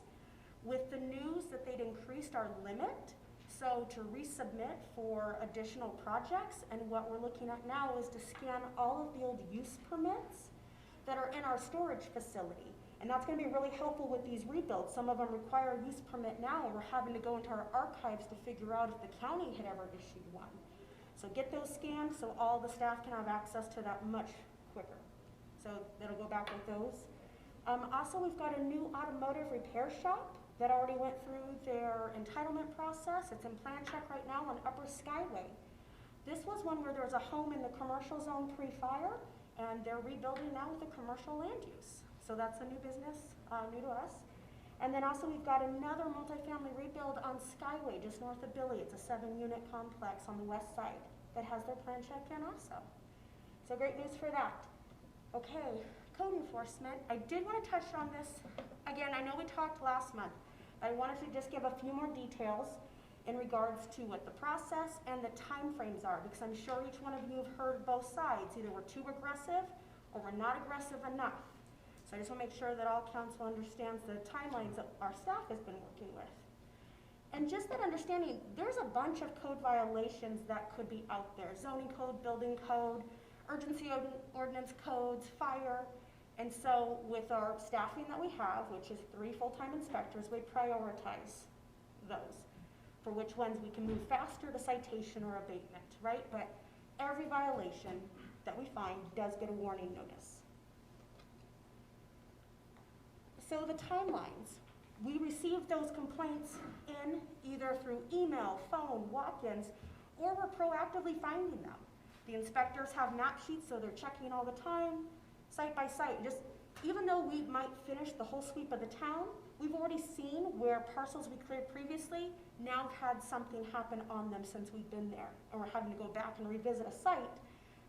[SPEAKER 15] with the news that they'd increased our limit. So to resubmit for additional projects, and what we're looking at now is to scan all of the old use permits that are in our storage facility. And that's going to be really helpful with these rebuilds. Some of them require a use permit now, and we're having to go into our archives to figure out if the county had ever issued one. So get those scanned so all the staff can have access to that much quicker. So that'll go back with those. Also, we've got a new automotive repair shop that already went through their entitlement process. It's in plan check right now on Upper Skyway. This was one where there was a home in the commercial zone pre-fire, and they're rebuilding now with a commercial land use. So that's a new business, new to us. And then also we've got another multifamily rebuild on Skyway, just north of Billy. It's a 7-unit complex on the west side that has their plan check in also. So great news for that. Okay, code enforcement. I did want to touch on this. Again, I know we talked last month. I wanted to just give a few more details in regards to what the process and the time frames are, because I'm sure each one of you have heard both sides. Either we're too aggressive or we're not aggressive enough. So I just want to make sure that all council understands the timelines that our staff has been working with. And just that understanding, there's a bunch of code violations that could be out there. Zoning code, building code, urgency ordinance codes, fire. And so with our staffing that we have, which is 3 full-time inspectors, we prioritize those for which ones we can move faster to citation or abatement, right? But every violation that we find does get a warning notice. So the timelines, we receive those complaints in either through email, phone, walk-ins, or we're proactively finding them. The inspectors have map sheets, so they're checking all the time, site by site. Just even though we might finish the whole sweep of the town, we've already seen where parcels we cleared previously now had something happen on them since we've been there, and we're having to go back and revisit a site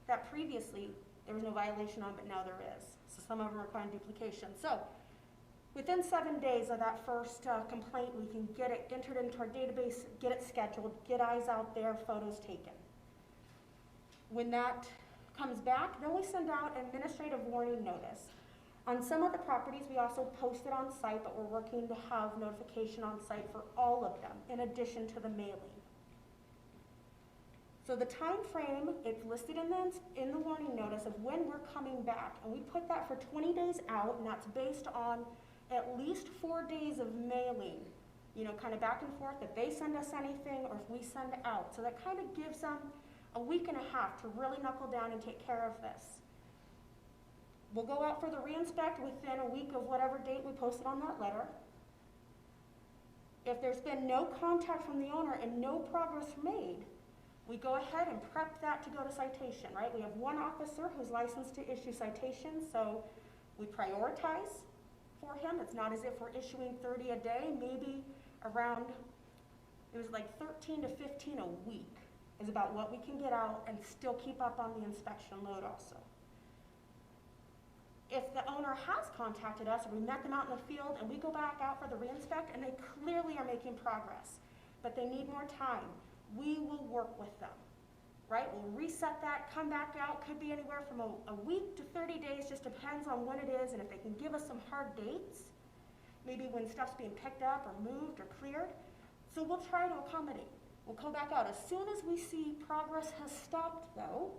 [SPEAKER 15] that previously there was no violation on, but now there is. So some of them require duplication. So within 7 days of that first complaint, we can get it entered into our database, get it scheduled, get eyes out there, photos taken. When that comes back, then we send out an administrative warning notice. On some of the properties, we also post it on site, but we're working to have notification on site for all of them, in addition to the mailing. So the time frame, it's listed in the warning notice of when we're coming back, and we put that for 20 days out, and that's based on at least 4 days of mailing, you know, kind of back and forth, if they send us anything or if we send out. So that kind of gives them a week and a half to really knuckle down and take care of this. We'll go out for the re-inspect within a week of whatever date we posted on that letter. If there's been no contact from the owner and no progress made, we go ahead and prep that to go to citation, right? We have one officer who's licensed to issue citations, so we prioritize for him. It's not as if we're issuing 30 a day, maybe around, it was like 13 to 15 a week is about what we can get out and still keep up on the inspection load also. If the owner has contacted us, or we met them out in the field, and we go back out for the re-inspect, and they clearly are making progress, but they need more time, we will work with them, right? We'll reset that, come back out, could be anywhere from a week to 30 days, just depends on when it is, and if they can give us some hard dates, maybe when stuff's being picked up or moved or cleared. So we'll try to accommodate. We'll come back out. As soon as we see progress has stopped, though,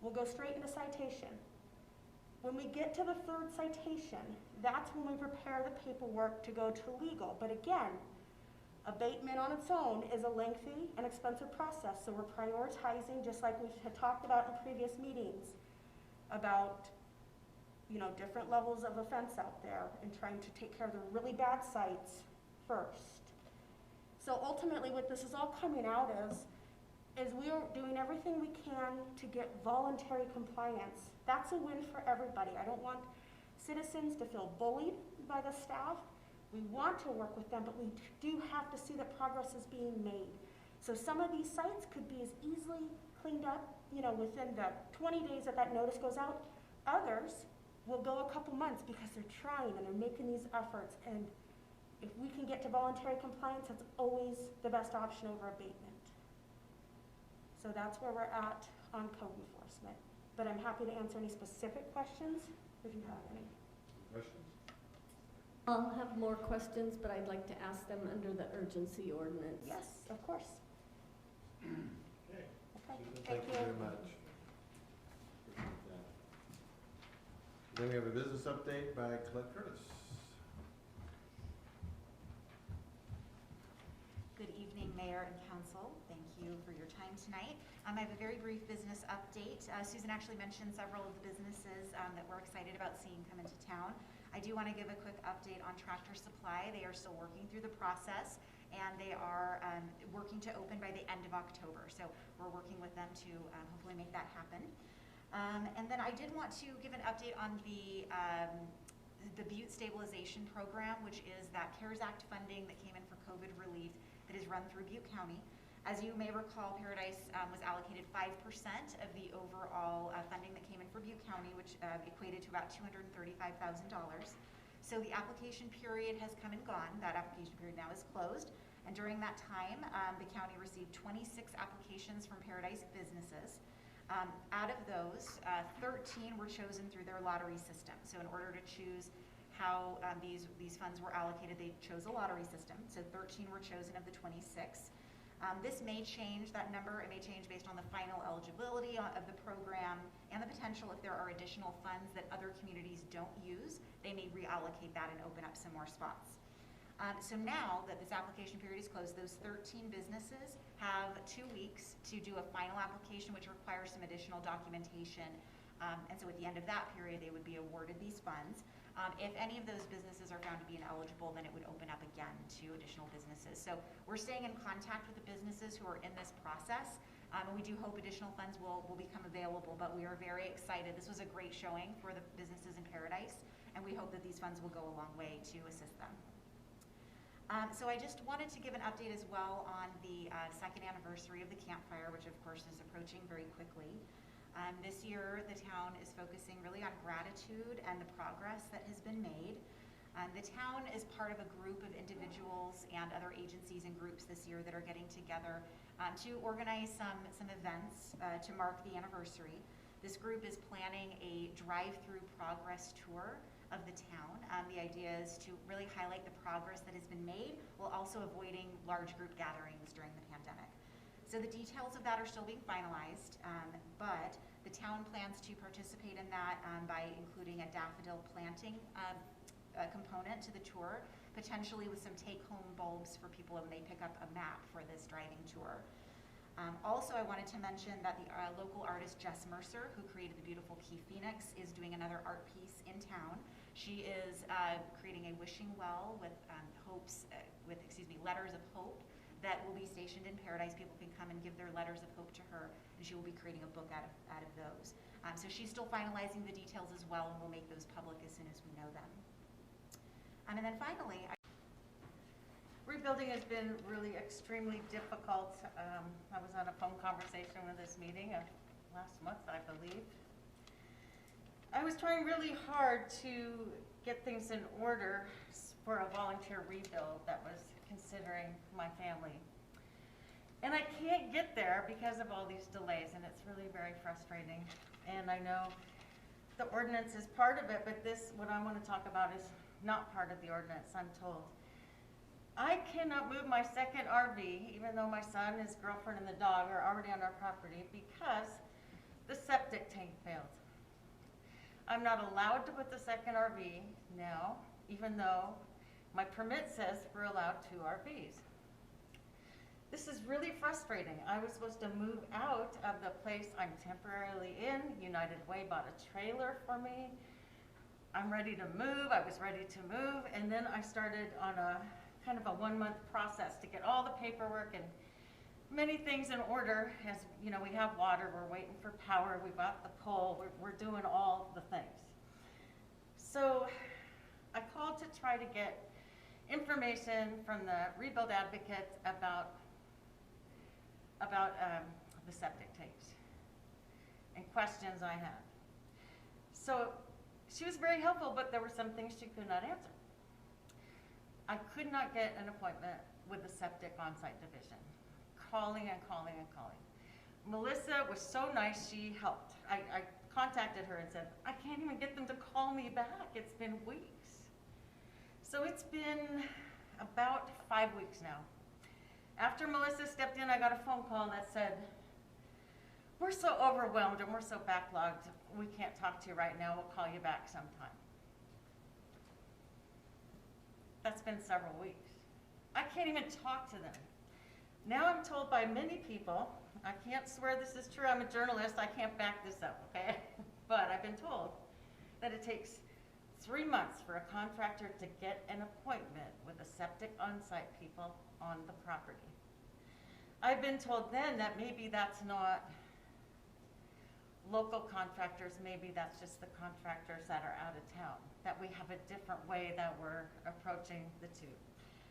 [SPEAKER 15] we'll go straight into citation. When we get to the third citation, that's when we prepare the paperwork to go to legal. But again, abatement on its own is a lengthy and expensive process, so we're prioritizing, just like we had talked about in previous meetings, about, you know, different levels of offense out there and trying to take care of the really bad sites first. So ultimately what this is all coming out is we are doing everything we can to get voluntary compliance. That's a win for everybody. I don't want citizens to feel bullied by the staff. We want to work with them, but we do have to see that progress is being made. So some of these sites could be as easily cleaned up, you know, within the 20 days that that notice goes out. Others will go a couple months because they're trying and they're making these efforts. And if we can get to voluntary compliance, that's always the best option over abatement. So that's where we're at on code enforcement. But I'm happy to answer any specific questions if you have any.
[SPEAKER 1] Questions?
[SPEAKER 3] I'll have more questions, but I'd like to ask them under the urgency ordinance.
[SPEAKER 15] Yes, of course.
[SPEAKER 1] Okay.
[SPEAKER 15] Okay.
[SPEAKER 1] Susan, thank you very much. Appreciate that. Then we have a business update by Colette Curtis.
[SPEAKER 16] Good evening, Mayor and Council. Thank you for your time tonight. I have a very brief business update. Susan actually mentioned several of the businesses that we're excited about seeing come into town. I do want to give a quick update on Tractor Supply. They are still working through the process, and they are working to open by the end of October. So we're working with them to hopefully make that happen. And then I did want to give an update on the Butte Stabilization Program, which is that CARES Act funding that came in for COVID relief that is run through Butte County. As you may recall, Paradise was allocated 5% of the overall funding that came in for Butte County, which equated to about $235,000. So the application period has come and gone. That application period now is closed. And during that time, the county received 26 applications from Paradise businesses. Out of those, 13 were chosen through their lottery system. So in order to choose how these funds were allocated, they chose a lottery system. So 13 were chosen of the 26. This may change, that number, it may change based on the final eligibility of the program and the potential if there are additional funds that other communities don't use, they may reallocate that and open up some more spots. So now that this application period is closed, those 13 businesses have 2 weeks to do a final application, which requires some additional documentation. And so at the end of that period, they would be awarded these funds. If any of those businesses are found to be ineligible, then it would open up again to additional businesses. So we're staying in contact with the businesses who are in this process, and we do hope additional funds will become available, but we are very excited. This was a great showing for the businesses in Paradise, and we hope that these funds will go a long way to assist them. So I just wanted to give an update as well on the second anniversary of the campfire, which of course is approaching very quickly. This year, the town is focusing really on gratitude and the progress that has been made. The town is part of a group of individuals and other agencies and groups this year that are getting together to organize some events to mark the anniversary. This group is planning a drive-through progress tour of the town. The idea is to really highlight the progress that has been made while also avoiding large group gatherings during the pandemic. So the details of that are still being finalized, but the town plans to participate in that by including a daffodil planting component to the tour, potentially with some take-home bulbs for people when they pick up a map for this driving tour. Also, I wanted to mention that the local artist Jess Mercer, who created the beautiful Key Phoenix, is doing another art piece in town. She is creating a wishing well with letters of hope that will be stationed in Paradise. People can come and give their letters of hope to her, and she will be creating a book out of those. So she's still finalizing the details as well, and we'll make those public as soon as we know them. And then finally,
[SPEAKER 17] rebuilding has been really extremely difficult. I was on a phone conversation with this meeting last month, I believe. I was trying really hard to get things in order for a volunteer rebuild that was considering my family. And I can't get there because of all these delays, and it's really very frustrating. And I know the ordinance is part of it, but what I want to talk about is not part of the ordinance, I'm told. I cannot move my second RV, even though my son, his girlfriend, and the dog are already on our property, because the septic tank failed. I'm not allowed to put the second RV now, even though my permit says we're allowed 2 RVs. This is really frustrating. I was supposed to move out of the place I'm temporarily in. United Way bought a trailer for me. I'm ready to move. I was ready to move, and then I started on a kind of a 1-month process to get all the paperwork and many things in order. As you know, we have water, we're waiting for power, we bought the pole, we're doing all the things. So I called to try to get information from the Rebuild Advocate about the septic tanks and questions I had. So she was very helpful, but there were some things she could not answer. I could not get an appointment with the septic on-site division. Calling and calling and calling. Melissa was so nice, she helped. I contacted her and said, I can't even get them to call me back. It's been weeks. So it's been about 5 weeks now. After Melissa stepped in, I got a phone call that said, we're so overwhelmed and we're so backlogged, we can't talk to you right now, we'll call you back sometime. That's been several weeks. I can't even talk to them. Now I'm told by many people, I can't swear this is true, I'm a journalist, I can't back this up, okay? But I've been told that it takes 3 months for a contractor to get an appointment with the septic on-site people on the property. I've been told then that maybe that's not local contractors, maybe that's just the contractors that are out of town, that we have a different way that we're approaching the two.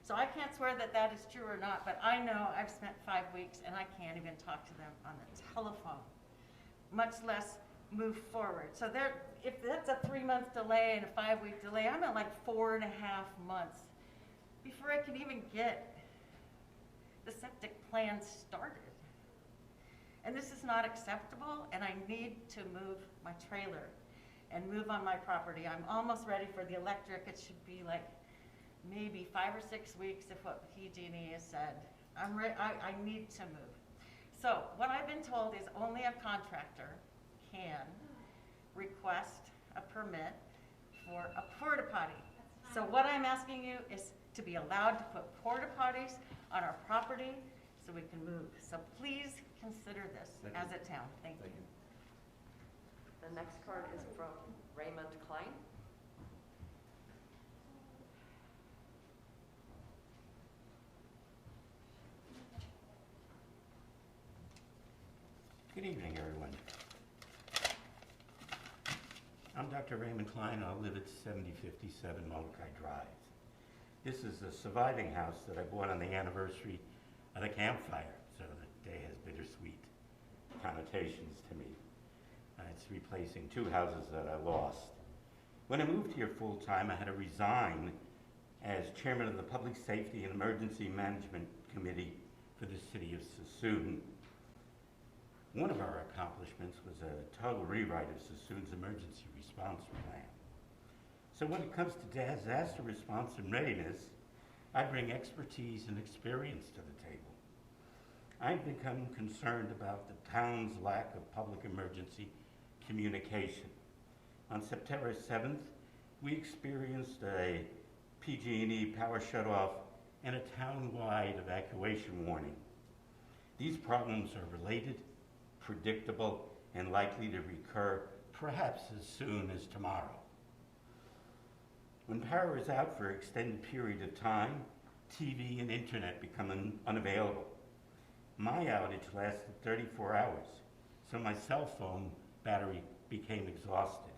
[SPEAKER 17] So I can't swear that that is true or not, but I know I've spent 5 weeks and I can't even talk to them on the telephone, much less move forward. So there, if that's a 3-month delay and a 5-week delay, I'm at like 4.5 months before I can even get the septic plan started. And this is not acceptable, and I need to move my trailer and move on my property. I'm almost ready for the electric. It should be like maybe 5 or 6 weeks if what PG&E has said. I need to move. So what I've been told is only a contractor can request a permit for a porta potty. So what I'm asking you is to be allowed to put porta potties on our property so we can move. So please consider this as a town. Thank you.
[SPEAKER 4] The next card is from Raymond Klein.
[SPEAKER 18] Good evening, everyone. I'm Dr. Raymond Klein. I live at 7057 Molokai Drive. This is a surviving house that I bought on the anniversary of the campfire, so the day has bittersweet connotations to me. It's replacing 2 houses that I lost. When I moved here full-time, I had to resign as chairman of the Public Safety and Emergency Management Committee for the city of Sassoon. One of our accomplishments was a total rewrite of Sassoon's emergency response plan. So when it comes to disaster response and readiness, I bring expertise and experience to the table. I've become concerned about the town's lack of public emergency communication. On September 7th, we experienced a PG&E power shutoff and a town-wide evacuation warning. These problems are related, predictable, and likely to recur perhaps as soon as tomorrow. When power is out for an extended period of time, TV and internet become unavailable. My outage lasted 34 hours, so my cell phone battery became exhausted.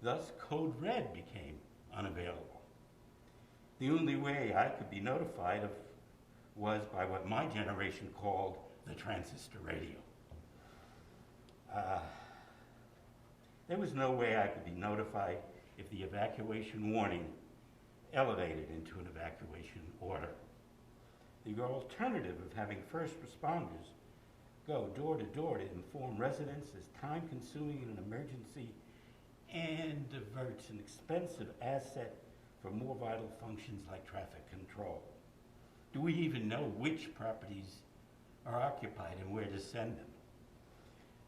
[SPEAKER 18] Thus, Code Red became unavailable. The only way I could be notified of was by what my generation called the transistor radio. There was no way I could be notified if the evacuation warning elevated into an evacuation order. The alternative of having first responders go door to door to inform residents is time-consuming in an emergency and diverts an expensive asset for more vital functions like traffic control. Do we even know which properties are occupied and where to send them?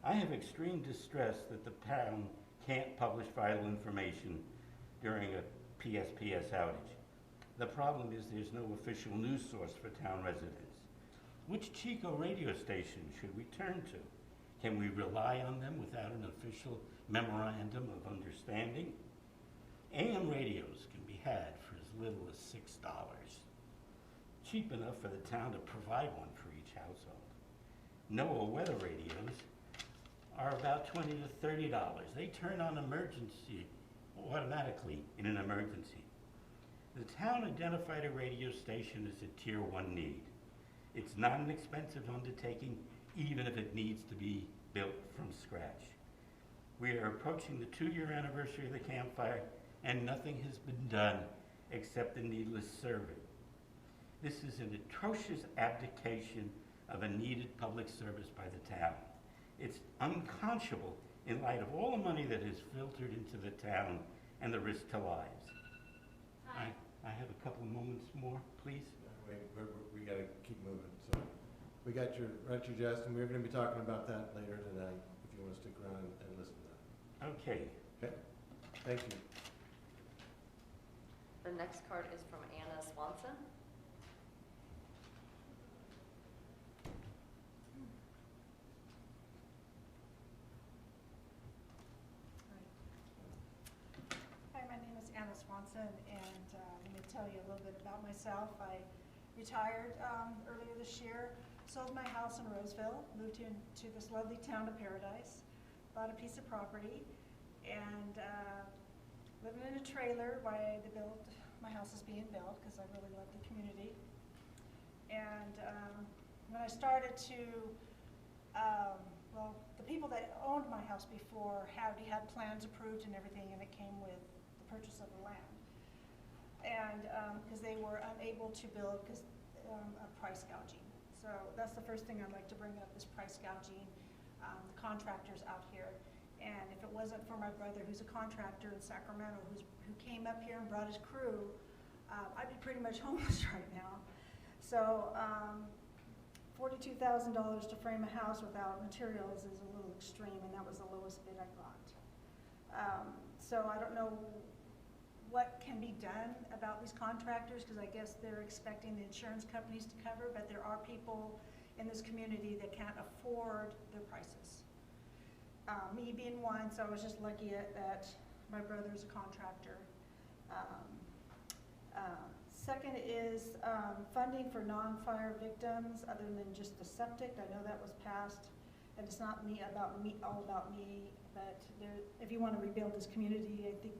[SPEAKER 18] I have extreme distress that the town can't publish vital information during a PSPS outage. The problem is there's no official news source for town residents. Which Chico radio station should we turn to? Can we rely on them without an official memorandum of understanding? AM radios can be had for as little as $6. Cheap enough for the town to provide one for each household. NOAA weather radios are about $20 to $30. They turn on emergency automatically in an emergency. The town identified a radio station as a Tier 1 need. It's not an expensive undertaking, even if it needs to be built from scratch. We are approaching the 2-year anniversary of the campfire, and nothing has been done except a needless survey. This is an atrocious abdication of a needed public service by the town. It's unconscionable in light of all the money that has filtered into the town and the risk to lives. I have a couple of moments more, please.
[SPEAKER 1] Wait, we gotta keep moving, so. We got your Justin, we're gonna be talking about that later tonight, if you wanna stick around and listen to that.
[SPEAKER 18] Okay.
[SPEAKER 1] Okay, thank you.
[SPEAKER 4] The next card is from Anna Swanson.
[SPEAKER 19] Hi, my name is Anna Swanson, and let me tell you a little bit about myself. I retired earlier this year, sold my house in Roseville, moved into this lovely town of Paradise, bought a piece of property, and living in a trailer while my house is being built, because I really love the community. And when I started to, well, the people that owned my house before had plans approved and everything, and it came with the purchase of the land. And because they were unable to build because of price gouging. So that's the first thing I'd like to bring up is price gouging, the contractors out here. And if it wasn't for my brother, who's a contractor in Sacramento, who came up here and brought his crew, I'd be pretty much homeless right now. So $42,000 to frame a house without materials is a little extreme, and that was the lowest bid I got. So I don't know what can be done about these contractors, because I guess they're expecting the insurance companies to cover, but there are people in this community that can't afford their prices. Me being one, so I was just lucky that my brother's a contractor. Second is funding for non-fire victims other than just the septic. I know that was passed, and it's not all about me, but if you want to rebuild this community, I think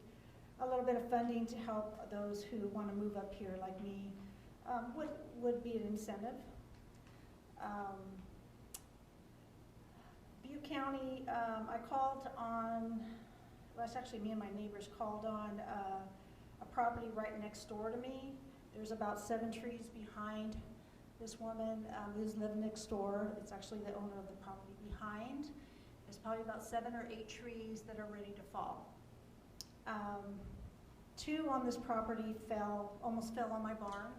[SPEAKER 19] a little bit of funding to help those who want to move up here like me would be an incentive. Butte County, I called on, well, it's actually me and my neighbors called on a property right next door to me. There's about 7 trees behind this woman who's living next door. It's actually the owner of the property behind. There's probably about 7 or 8 trees that are ready to fall. 2 on this property almost fell on my barn,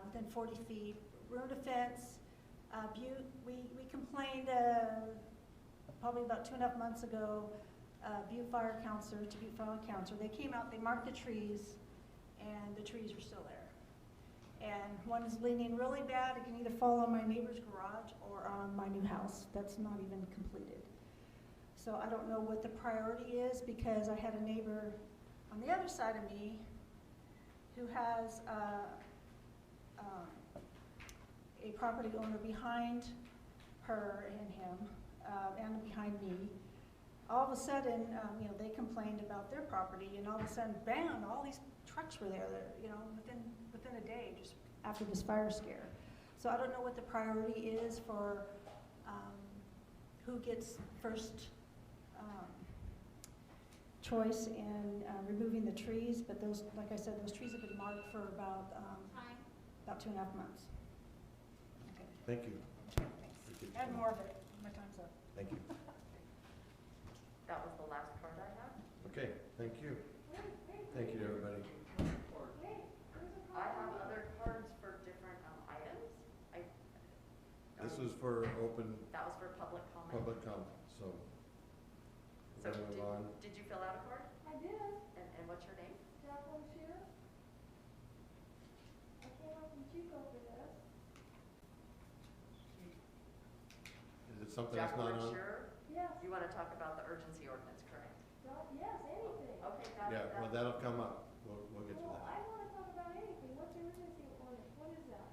[SPEAKER 19] within 40 feet. Ruined a fence. Butte, we complained probably about 2.5 months ago. Butte Fire Counselor, they came out, they marked the trees, and the trees are still there. And one is leaning really bad. It can either fall on my neighbor's garage or on my new house that's not even completed. So I don't know what the priority is, because I had a neighbor on the other side of me who has a property owner behind her and him, and behind me. All of a sudden, they complained about their property, and all of a sudden, bam, all these trucks were there, within a day, just after this fire scare. So I don't know what the priority is for who gets first choice in removing the trees, but those, like I said, those trees have been marked for about 2.5 months. Okay.
[SPEAKER 1] Thank you.
[SPEAKER 19] Thanks. And more of it. My time's up.
[SPEAKER 1] Thank you.
[SPEAKER 4] That was the last card I have.
[SPEAKER 1] Okay, thank you. Thank you to everybody.
[SPEAKER 4] I have other cards for different items.
[SPEAKER 1] This was for open.
[SPEAKER 4] That was for public comment.
[SPEAKER 1] Public comment, so.
[SPEAKER 4] So
[SPEAKER 1] We'll move on.
[SPEAKER 4] did you fill out a card?
[SPEAKER 3] I did.
[SPEAKER 4] And what's your name?
[SPEAKER 3] Jacqueline Shear. I came up from Chico for this.
[SPEAKER 1] Is it something that's not
[SPEAKER 4] Jacqueline
[SPEAKER 1] on?
[SPEAKER 4] Scherer?
[SPEAKER 3] Yes.
[SPEAKER 4] You want to talk about the urgency ordinance, correct?
[SPEAKER 3] Yes, anything.
[SPEAKER 4] Okay, got it.
[SPEAKER 1] Yeah, well, that'll come up. We'll get to
[SPEAKER 3] Well,
[SPEAKER 1] that.
[SPEAKER 3] I want to talk about anything. What's the urgency ordinance? What is that?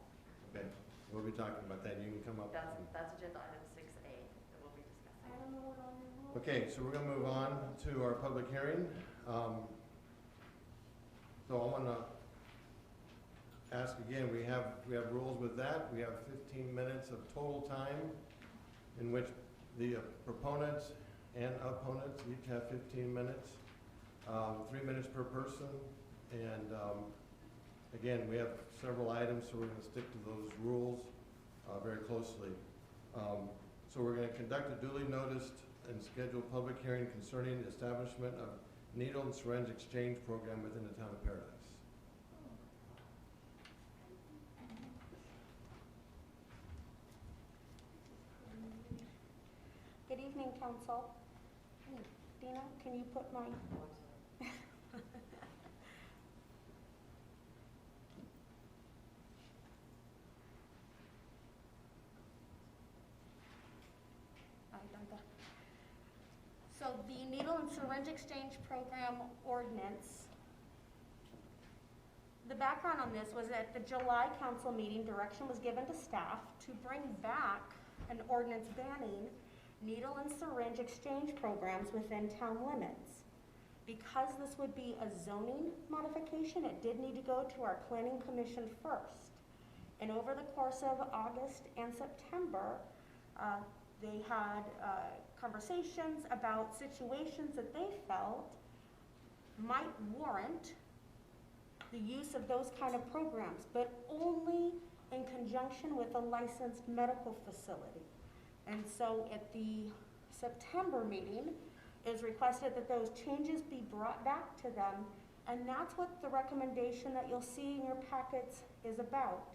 [SPEAKER 1] Okay, we'll be talking about that. You can come up.
[SPEAKER 4] That's agenda item 6A that we'll be discussing.
[SPEAKER 3] I don't know what on your rule.
[SPEAKER 1] Okay, so we're gonna move on to our public hearing. So I wanna ask again, we have rules with that. We have 15 minutes of total time in which the proponents and opponents each have 15 minutes, 3 minutes per person. And again, we have several items, so we're gonna stick to those rules very closely. So we're gonna conduct a duly noticed and scheduled public hearing concerning the establishment of needle and syringe exchange program within the town of Paradise.
[SPEAKER 15] Good evening, council. Dina, can you put my... So the needle and syringe exchange program ordinance, the background on this was at the July council meeting, direction was given to staff to bring back an ordinance banning needle and syringe exchange programs within town limits. Because this would be a zoning modification, it did need to go to our planning commission first. And over the course of August and September, they had conversations about situations that they felt might warrant the use of those kind of programs, but only in conjunction with a licensed medical facility. And so at the September meeting, it was requested that those changes be brought back to them, and that's what the recommendation that you'll see in your packets is about.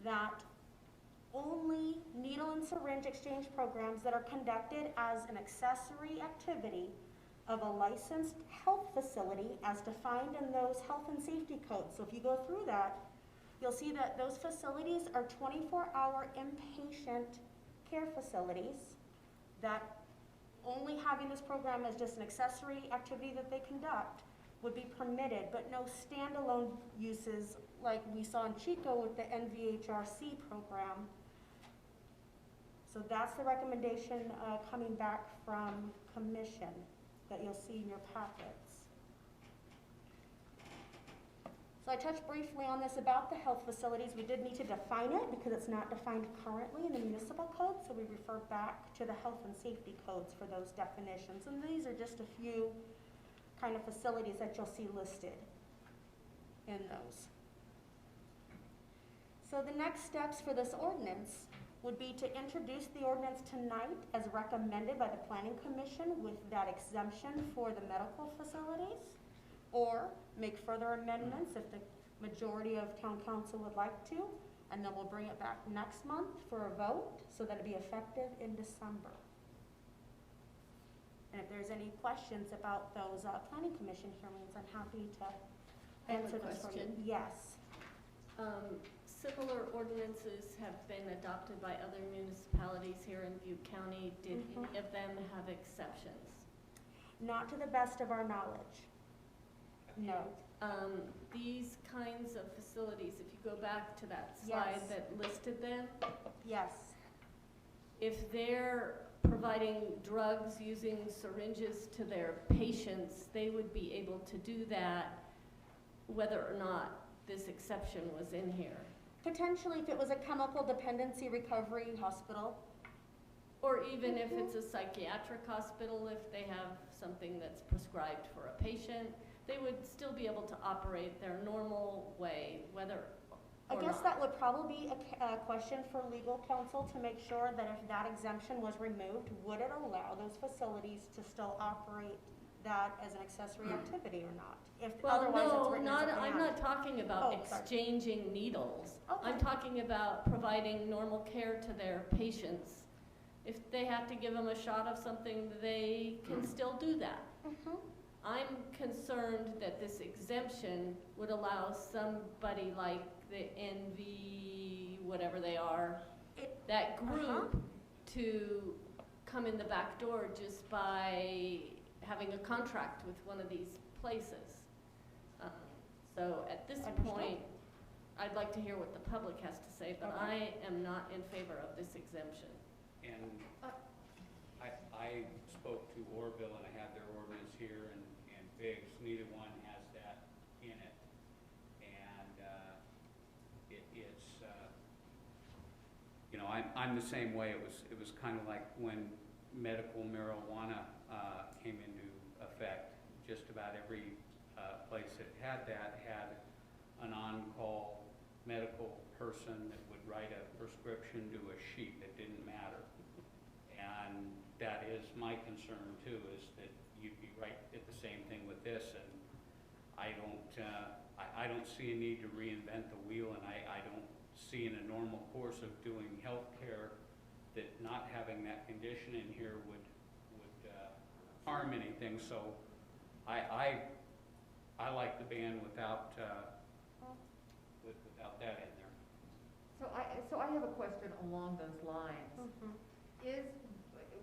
[SPEAKER 15] That only needle and syringe exchange programs that are conducted as an accessory activity of a licensed health facility as defined in those health and safety codes. So if you go through that, you'll see that those facilities are 24-hour inpatient care facilities that only having this program as just an accessory activity that they conduct would be permitted, but no standalone uses like we saw in Chico with the NVHRC program. So that's the recommendation coming back from commission that you'll see in your packets. So I touched briefly on this about the health facilities. We did need to define it because it's not defined currently in the municipal code, so we refer back to the health and safety codes for those definitions. And these are just a few kind of facilities that you'll see listed in those. So the next steps for this ordinance would be to introduce the ordinance tonight as recommended by the Planning Commission with that exemption for the medical facilities, or make further amendments if the majority of town council would like to, and then we'll bring it back next month for a vote so that it'll be effective in December. And if there's any questions about those Planning Commission hearings, I'm happy to
[SPEAKER 3] I have a
[SPEAKER 15] answer those for you.
[SPEAKER 3] question.
[SPEAKER 15] Yes.
[SPEAKER 3] Similar ordinances have been adopted by other municipalities here in Butte County. Did any of them have exceptions?
[SPEAKER 15] Not to the best of our knowledge. No.
[SPEAKER 3] These kinds of facilities, if you go back to that slide
[SPEAKER 15] Yes.
[SPEAKER 3] that listed them,
[SPEAKER 15] Yes.
[SPEAKER 3] if they're providing drugs using syringes to their patients, they would be able to do that whether or not this exception was in here.
[SPEAKER 15] Potentially, if it was a chemical dependency recovery hospital.
[SPEAKER 3] Or even if it's a psychiatric hospital, if they have something that's prescribed for a patient, they would still be able to operate their normal way, whether
[SPEAKER 15] I
[SPEAKER 3] or
[SPEAKER 15] guess
[SPEAKER 3] not.
[SPEAKER 15] that would probably be a question for legal counsel to make sure that if that exemption was removed, would it allow those facilities to still operate that as an accessory activity or not? If
[SPEAKER 3] Well,
[SPEAKER 15] otherwise it's
[SPEAKER 3] no,
[SPEAKER 15] written as a
[SPEAKER 3] I'm
[SPEAKER 15] ban.
[SPEAKER 3] not talking about
[SPEAKER 15] Oh, sorry.
[SPEAKER 3] exchanging needles.
[SPEAKER 15] Okay.
[SPEAKER 3] I'm talking about providing normal care to their patients if they have to give them a shot of something, they can still do that. I'm concerned that this exemption would allow somebody like the NV, whatever they are, that group to come in the back door just by having a contract with one of these places. So at this point, I'd like to hear what the public has to say, but I am not in favor of this exemption.
[SPEAKER 13] And I spoke to Orville and I have their ordinance here, and Biggs, neither one has that in it. And it's you know, I'm the same way. It was kind of like when medical marijuana came into effect. Just about every place that had that had an on-call medical person that would write a prescription to a sheet. It didn't matter. And that is my concern too, is that you'd be right at the same thing with this, and I don't see a need to reinvent the wheel, and I don't see in a normal course of doing healthcare that not having that condition in here would harm anything. So I like the ban without without that in there.
[SPEAKER 14] So I have a question along those lines. Is,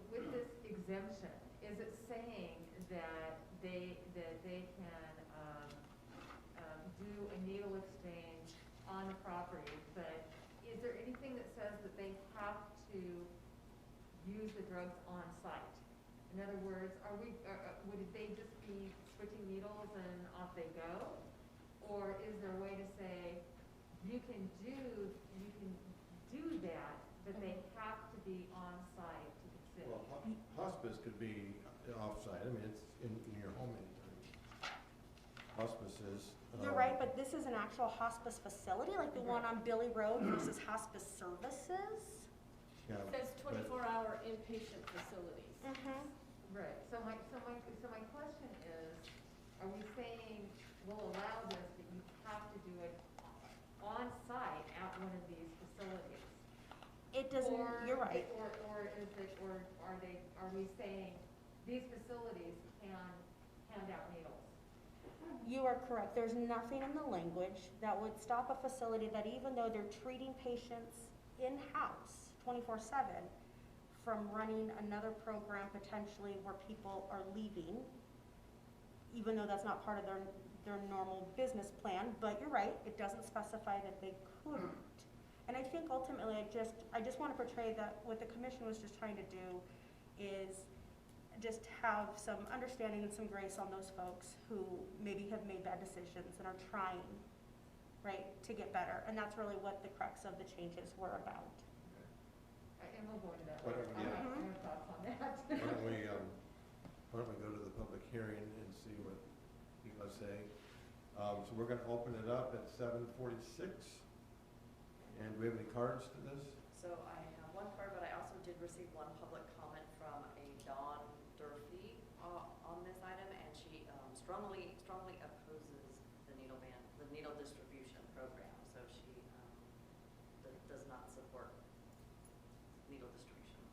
[SPEAKER 14] with this exemption, is it saying that they can do a needle exchange on the property, but is there anything that says that they have to use the drugs on site? In other words, would they just be switching needles and off they go? Or is there a way to say, you can do that, but they have to be on site to consider?
[SPEAKER 1] Well, hospice could be off-site. I mean, it's in your home anytime. Hospice is.
[SPEAKER 15] You're right, but this is an actual hospice facility, like the one on Billy Road versus hospice services?
[SPEAKER 1] Yeah,
[SPEAKER 3] It says 24-hour inpatient facilities.
[SPEAKER 14] Right, so my question is, are we saying we'll allow this, but you have to do it on site at one of these facilities?
[SPEAKER 15] It doesn't, you're right.
[SPEAKER 14] Or is it, or are we saying these facilities can hand out needles?
[SPEAKER 15] You are correct. There's nothing in the language that would stop a facility that, even though they're treating patients in-house 24/7, from running another program potentially where people are leaving, even though that's not part of their normal business plan. But you're right, it doesn't specify that they couldn't. And I think ultimately, I just want to portray that what the commission was just trying to do is just have some understanding and some grace on those folks who maybe have made bad decisions and are trying, right, to get better. And that's really what the crux of the changes were about.
[SPEAKER 14] And we'll go into that
[SPEAKER 1] Why
[SPEAKER 14] later.
[SPEAKER 1] don't
[SPEAKER 14] I
[SPEAKER 1] we,
[SPEAKER 14] have more thoughts on that.
[SPEAKER 1] Why don't we go to the public hearing and see what people say? So we're going to open it up at 7:46. And do we have any cards to this?
[SPEAKER 4] So I have one card, but I also did receive one public comment from a Dawn Durfee on this item, and she strongly opposes the needle ban, the needle distribution program. So she does not support needle distribution.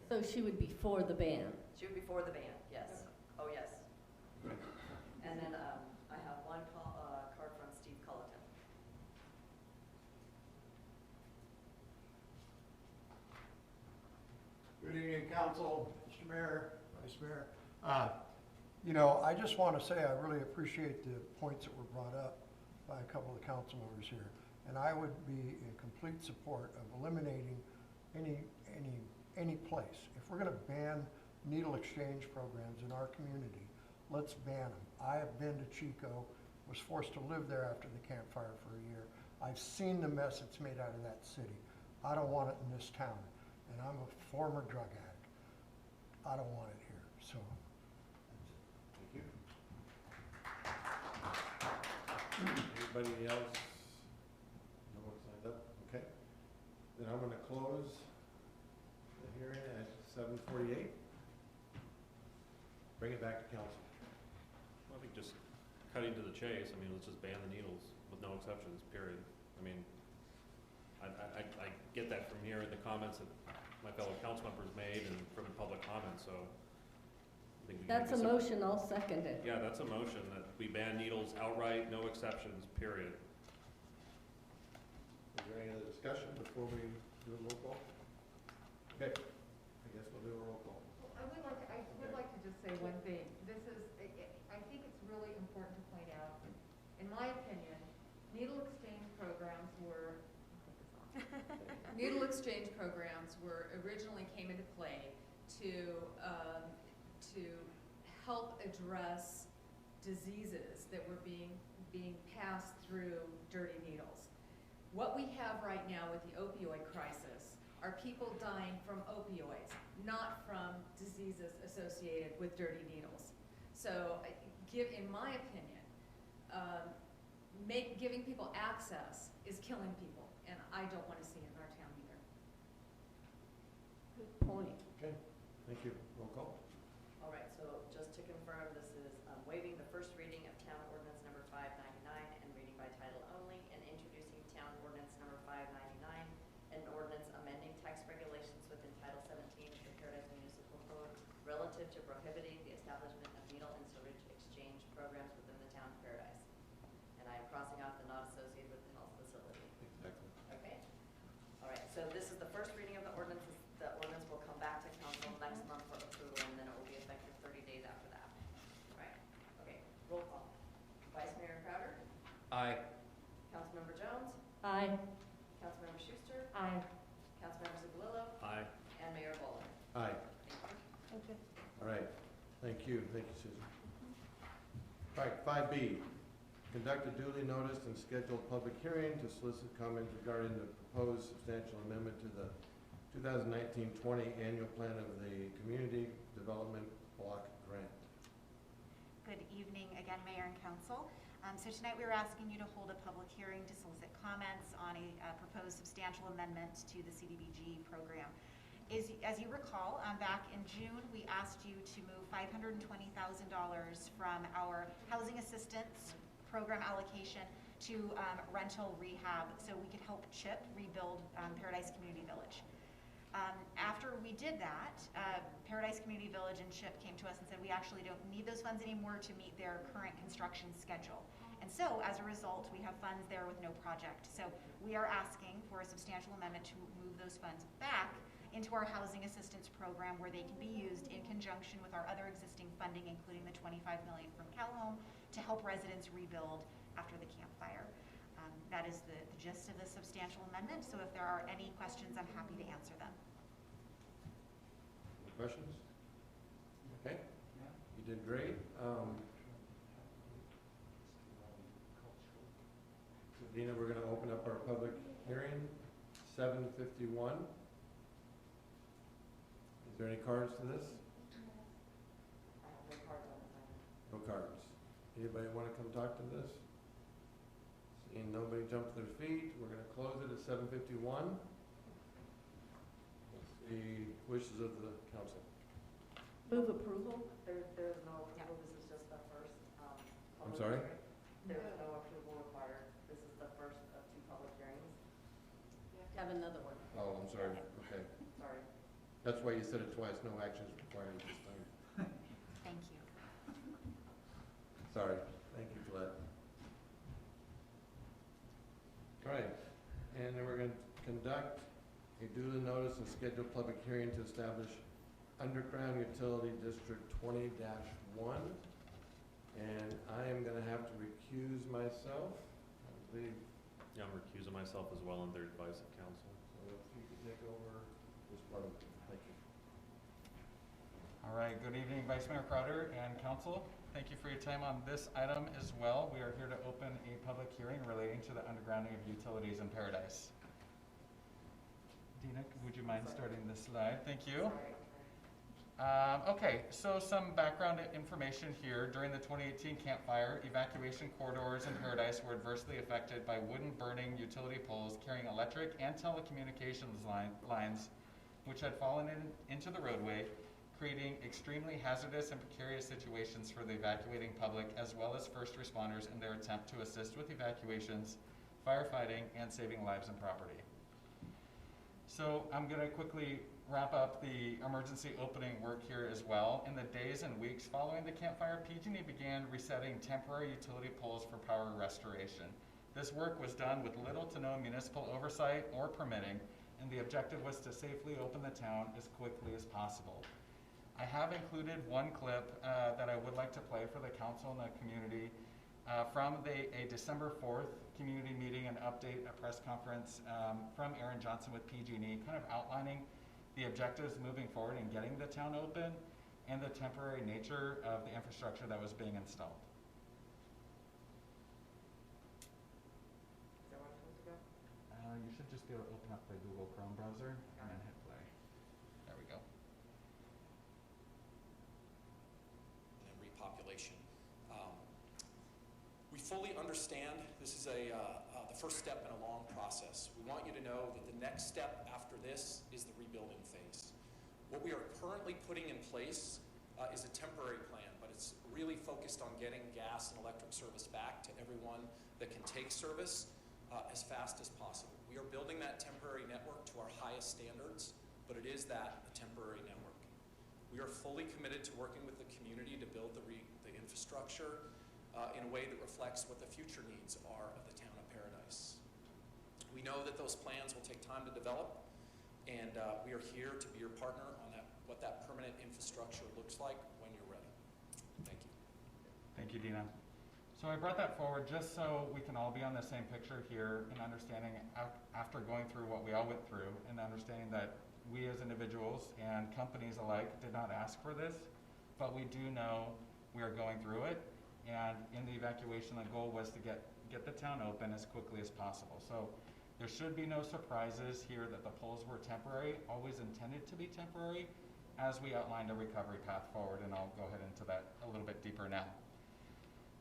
[SPEAKER 3] So she would be for the ban?
[SPEAKER 4] She would be for the ban, yes. Oh, yes. And then I have one card from Steve Culleton.
[SPEAKER 20] Good evening, Council, Mr. Mayor, Vice Mayor. You know, I just want to say I really appreciate the points that were brought up by a couple of council members here. And I would be in complete support of eliminating any place. If we're going to ban needle exchange programs in our community, let's ban them. I have been to Chico, was forced to live there after the campfire for a year. I've seen the mess it's made out of that city. I don't want it in this town. And I'm a former drug addict. I don't want it here, so.
[SPEAKER 1] Thank you. Anybody else? No one signed up? Okay. Then I'm going to close the hearing at 7:48. Bring it back to council.
[SPEAKER 2] I think just cutting to the chase, I mean, let's just ban the needles with no exceptions, period. I mean, I get that from here in the comments that my fellow council members made and from the public comment, so. I think we can
[SPEAKER 3] That's a
[SPEAKER 2] make
[SPEAKER 3] motion, I'll second it.
[SPEAKER 2] Yeah, that's a motion, that we ban needles outright, no exceptions, period.
[SPEAKER 1] Is there any other discussion before we do a roll call? Okay, I guess we'll do a roll call.
[SPEAKER 14] I would like to just say one thing. This is, I think it's really important to point out, in my opinion, needle exchange programs were, originally came into play to help address diseases that were being passed through dirty needles. What we have right now with the opioid crisis are people dying from opioids, not from diseases associated with dirty needles. So, in my opinion, giving people access is killing people, and I don't want to see it in our town either.
[SPEAKER 3] Good point.
[SPEAKER 1] Okay, thank you. Roll call.
[SPEAKER 4] All right, so just to confirm, this is waiving the first reading of Town Ordinance number 599 and reading by title only, and introducing Town Ordinance number 599, an ordinance amending tax regulations within Title 17 of the Paradise Municipal Code relative to prohibiting the establishment of needle and syringe exchange programs within the town of Paradise. And I am crossing off the not associated with the health facility.
[SPEAKER 1] Exactly.
[SPEAKER 4] Okay? All right, so this is the first reading of the ordinance. The ordinance will come back to council next month for approval, and then it will be effective 30 days after that. All right, okay, roll call. Vice Mayor Crowder?
[SPEAKER 13] Aye.
[SPEAKER 4] Councilmember Jones?
[SPEAKER 3] Aye.
[SPEAKER 4] Councilmember Schuster?
[SPEAKER 3] Aye.
[SPEAKER 4] Councilmember Zuccolillo?
[SPEAKER 2] Aye.
[SPEAKER 4] And Mayor Bowler.
[SPEAKER 1] Aye.
[SPEAKER 4] Thank you.
[SPEAKER 3] Okay.
[SPEAKER 1] All right, thank you, Susan. All right, 5B, conduct a duly noticed and scheduled public hearing to solicit comments regarding the proposed substantial amendment to the 2019-20 annual plan of the Community Development Block Grant.
[SPEAKER 16] Good evening again, Mayor and Council. So tonight we were asking you to hold a public hearing to solicit comments on a proposed substantial amendment to the CDBG program. As you recall, back in June, we asked you to move $520,000 from our housing assistance program allocation to rental rehab so we could help CHIP rebuild Paradise Community Village. After we did that, Paradise Community Village and CHIP came to us and said we actually don't need those funds anymore to meet their current construction schedule. And so, as a result, we have funds there with no project. So we are asking for a substantial amendment to move those funds back into our housing assistance program where they can be used in conjunction with our other existing funding, including the $25 million from CalHome, to help residents rebuild after the Camp Fire. That is the gist of the substantial amendment, so if there are any questions, I'm happy to answer them.
[SPEAKER 1] Any questions? Okay, you did great. Dina, we're going to open up our public hearing, 7:51. Is there any cards to this?
[SPEAKER 4] I have no cards on the time.
[SPEAKER 1] No cards. Anybody want to come talk to this? Seeing nobody jump to their feet, we're going to close it at 7:51. The wishes of the council.
[SPEAKER 3] Move approval?
[SPEAKER 4] There's no approval, this is just the first.
[SPEAKER 1] I'm
[SPEAKER 4] public
[SPEAKER 1] sorry?
[SPEAKER 4] hearing. There's no approval required. This is the first of 2 public hearings.
[SPEAKER 3] Have another one.
[SPEAKER 1] Oh, I'm sorry. Okay.
[SPEAKER 4] Sorry.
[SPEAKER 1] That's why you said it twice. No actions required this time.
[SPEAKER 16] Thank you.
[SPEAKER 1] Sorry. Thank you, Colette. All right. And then we're going to conduct a duly noticed and scheduled public hearing to establish Underground Utility District 20-1. And I am going to have to recuse myself. I believe.
[SPEAKER 2] Yeah, I'm recusing myself as well under advice of council.
[SPEAKER 1] So if you could take over this part of it. Thank you.
[SPEAKER 7] All right, good evening, Vice Mayor Crowder and Council. Thank you for your time on this item as well. We are here to open a public hearing relating to the undergrounding of utilities in Paradise. Dina, would you mind starting this slide? Thank you. Okay, so some background information here. During the 2018 Camp Fire, evacuation corridors in Paradise were adversely affected by wooden burning utility poles carrying electric and telecommunications lines which had fallen into the roadway, creating extremely hazardous and precarious situations for the evacuating public as well as first responders in their attempt to assist with evacuations, firefighting, and saving lives and property. So I'm going to quickly wrap up the emergency opening work here as well. In the days and weeks following the campfire, PG&E began resetting temporary utility poles for power restoration. This work was done with little to no municipal oversight or permitting, and the objective was to safely open the town as quickly as possible. I have included one clip that I would like to play for the council and the community from a December 4th community meeting and update, a press conference from Aaron Johnson with PG&E, kind of outlining the objectives moving forward in getting the town open and the temporary nature of the infrastructure that was being installed.
[SPEAKER 4] Is that what I'm supposed to go?
[SPEAKER 7] You should just be able to open up the Google Chrome browser and then hit play. There we go.
[SPEAKER 21] And then repopulation. We fully understand this is the first step in a long process. We want you to know that the next step after this is the rebuilding phase. What we are currently putting in place is a temporary plan, but it's really focused on getting gas and electric service back to everyone that can take service as fast as possible. We are building that temporary network to our highest standards, but it is a temporary network. We are fully committed to working with the community to build the infrastructure in a way that reflects what the future needs are of the town of Paradise. We know that those plans will take time to develop, and we are here to be your partner on what that permanent infrastructure looks like when you're ready. Thank you.
[SPEAKER 7] Thank you, Dina. So I brought that forward just so we can all be on the same picture here in understanding after going through what we all went through and understanding that we as individuals and companies alike did not ask for this, but we do know we are going through it. And in the evacuation, the goal was to get the town open as quickly as possible. So there should be no surprises here that the poles were temporary, always intended to be temporary, as we outlined a recovery path forward, and I'll go ahead into that a little bit deeper now.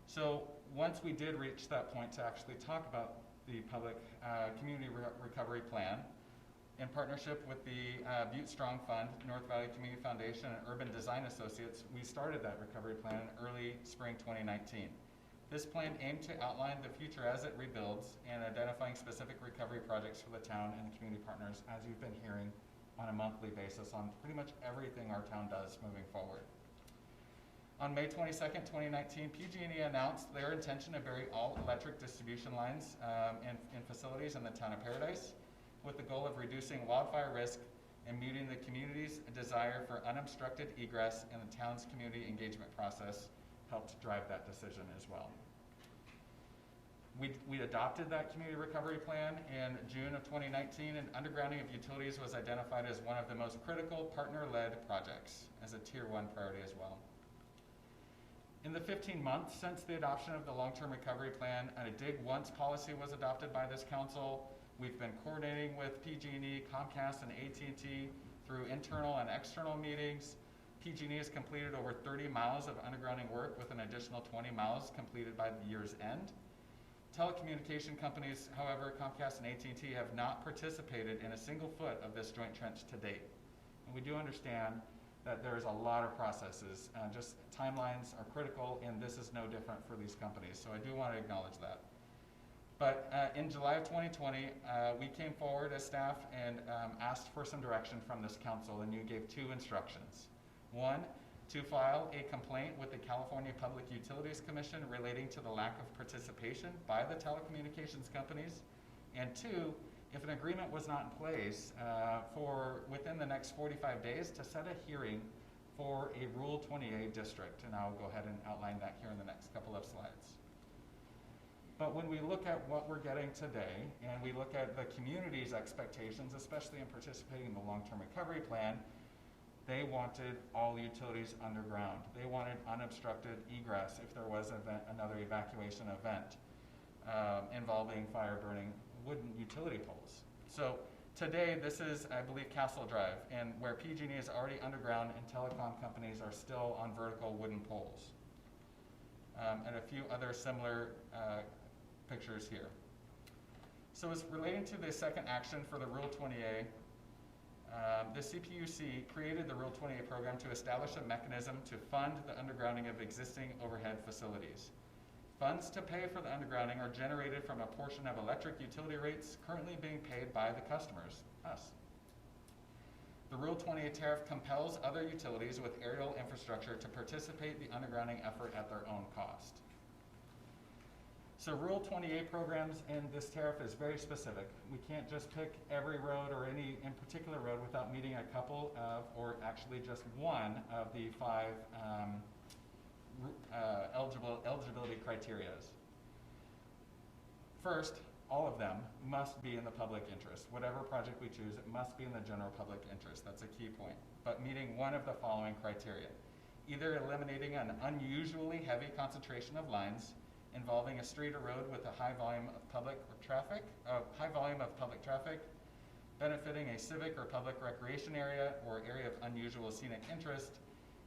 [SPEAKER 7] So once we did reach that point to actually talk about the public community recovery plan, in partnership with the Butte Strong Fund, North Valley Community Foundation, and Urban Design Associates, we started that recovery plan in early spring 2019. This plan aimed to outline the future as it rebuilds and identifying specific recovery projects for the town and the community partners, as you've been hearing on a monthly basis on pretty much everything our town does moving forward. On May 22nd, 2019, PG&E announced their intention to bury all electric distribution lines in facilities in the town of Paradise, with the goal of reducing wildfire risk and meeting the community's desire for unobstructed egress, and the town's community engagement process helped drive that decision as well. We adopted that community recovery plan in June of 2019, and undergrounding of utilities was identified as one of the most critical partner-led projects as a Tier 1 priority as well. In the 15 months since the adoption of the long-term recovery plan, a dig once policy was adopted by this council. We've been coordinating with PG&E, Comcast, and AT&T through internal and external meetings. PG&E has completed over 30 miles of undergrounding work, with an additional 20 miles completed by the year's end. Telecommunication companies, however, Comcast and AT&T, have not participated in a single foot of this joint trench to date. And we do understand that there's a lot of processes, just timelines are critical, and this is no different for these companies. So I do want to acknowledge that. But in July of 2020, we came forward as staff and asked for some direction from this council, and you gave two instructions. One, to file a complaint with the California Public Utilities Commission relating to the lack of participation by the telecommunications companies. And two, if an agreement was not in place for within the next 45 days, to set a hearing for a Rule 20A district. And I'll go ahead and outline that here in the next couple of slides. But when we look at what we're getting today, and we look at the community's expectations, especially in participating in the long-term recovery plan, they wanted all utilities underground. They wanted unobstructed egress if there was another evacuation event involving fire burning wooden utility poles. So today, this is, I believe, Castle Drive, and where PG&E is already underground and telecom companies are still on vertical wooden poles. And a few other similar pictures here. So as relating to the second action for the Rule 20A, the CPUC created the Rule 20A program to establish a mechanism to fund the undergrounding of existing overhead facilities. Funds to pay for the undergrounding are generated from a portion of electric utility rates currently being paid by the customers, us. The Rule 28 tariff compels other utilities with aerial infrastructure to participate in the undergrounding effort at their own cost. So Rule 28 programs in this tariff is very specific. We can't just pick every road or any in particular road without meeting a couple of, or actually just one of the 5 eligibility criterias. First, all of them must be in the public interest. Whatever project we choose, it must be in the general public interest. That's a key point. But meeting one of the following criteria: either eliminating an unusually heavy concentration of lines involving a street or road with a high volume of public traffic, benefiting a civic or public recreation area or area of unusual scenic interest,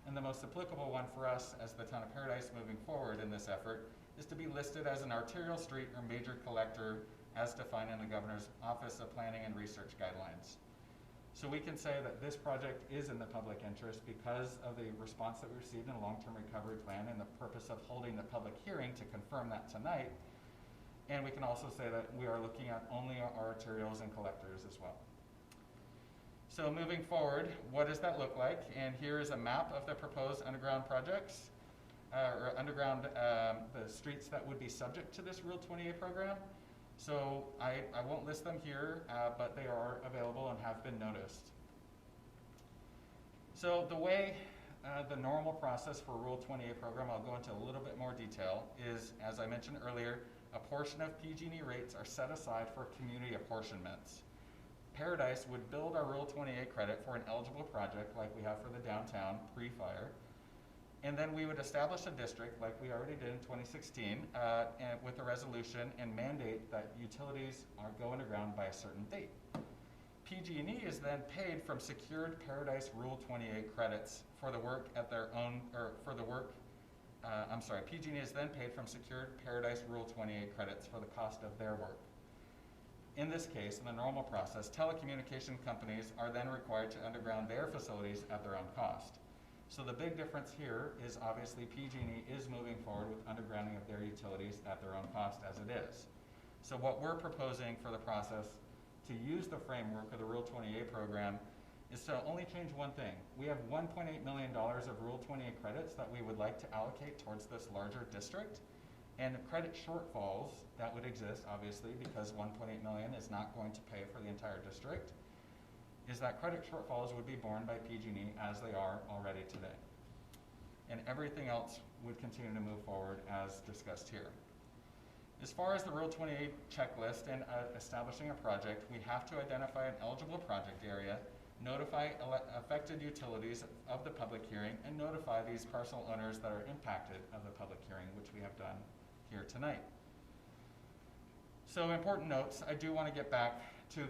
[SPEAKER 7] and the most applicable one for us as the Town of Paradise moving forward in this effort is to be listed as an arterial street or major collector as defined in the Governor's Office of Planning and Research Guidelines. So we can say that this project is in the public interest because of the response that we received in the long-term recovery plan and the purpose of holding the public hearing to confirm that tonight. And we can also say that we are looking at only our arterials and collectors as well. So moving forward, what does that look like? And here is a map of the proposed underground projects, or underground, the streets that would be subject to this Rule 28 program. So I won't list them here, but they are available and have been noticed. So the way the normal process for Rule 28 program, I'll go into a little bit more detail, is, as I mentioned earlier, a portion of PG&E rates are set aside for community apportionments. Paradise would build our Rule 28 credit for an eligible project like we have for the downtown pre-fire. And then we would establish a district like we already did in 2016 and with a resolution and mandate that utilities are go underground by a certain date. PG&E is then paid from secured Paradise Rule 28 credits for the work at their own, or for the work, PG&E is then paid from secured Paradise Rule 28 credits for the cost of their work. In this case, in the normal process, telecommunication companies are then required to underground their facilities at their own cost. So the big difference here is obviously PG&E is moving forward with undergrounding of their utilities at their own cost as it is. So what we're proposing for the process to use the framework of the Rule 28 program is to only change one thing. We have $1.8 million of Rule 28 credits that we would like to allocate towards this larger district, and the credit shortfalls that would exist, obviously, because $1.8 million is not going to pay for the entire district, is that credit shortfalls would be borne by PG&E as they are already today. And everything else would continue to move forward as discussed here. As far as the Rule 28 checklist and establishing a project, we have to identify an eligible project area, notify affected utilities of the public hearing, and notify these parcel owners that are impacted of the public hearing, which we have done here tonight. So important notes, I do want to get back to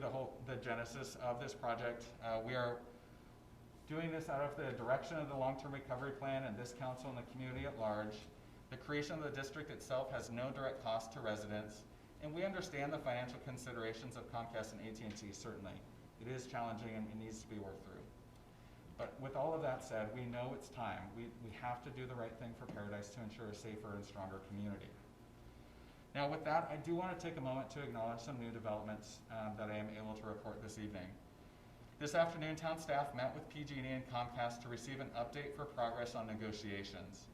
[SPEAKER 7] the genesis of this project. We are doing this out of the direction of the long-term recovery plan and this council and the community at large. The creation of the district itself has no direct cost to residents, and we understand the financial considerations of Comcast and AT&T, certainly. It is challenging and it needs to be worked through. But with all of that said, we know it's time. We have to do the right thing for Paradise to ensure a safer and stronger community. Now with that, I do want to take a moment to acknowledge some new developments that I am able to report this evening. This afternoon, town staff met with PG&E and Comcast to receive an update for progress on negotiations.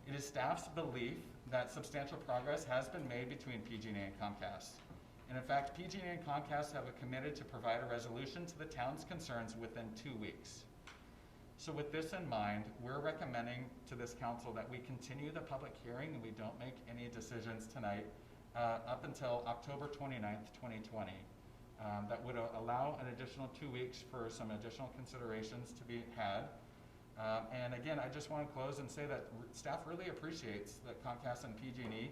[SPEAKER 7] It is staff's belief that substantial progress has been made between PG&E and Comcast. And in fact, PG&E and Comcast have committed to provide a resolution to the town's concerns within 2 weeks. So with this in mind, we're recommending to this council that we continue the public hearing and we don't make any decisions tonight up until October 29th, 2020. That would allow an additional 2 weeks for some additional considerations to be had. And again, I just want to close and say that staff really appreciates that Comcast and PG&E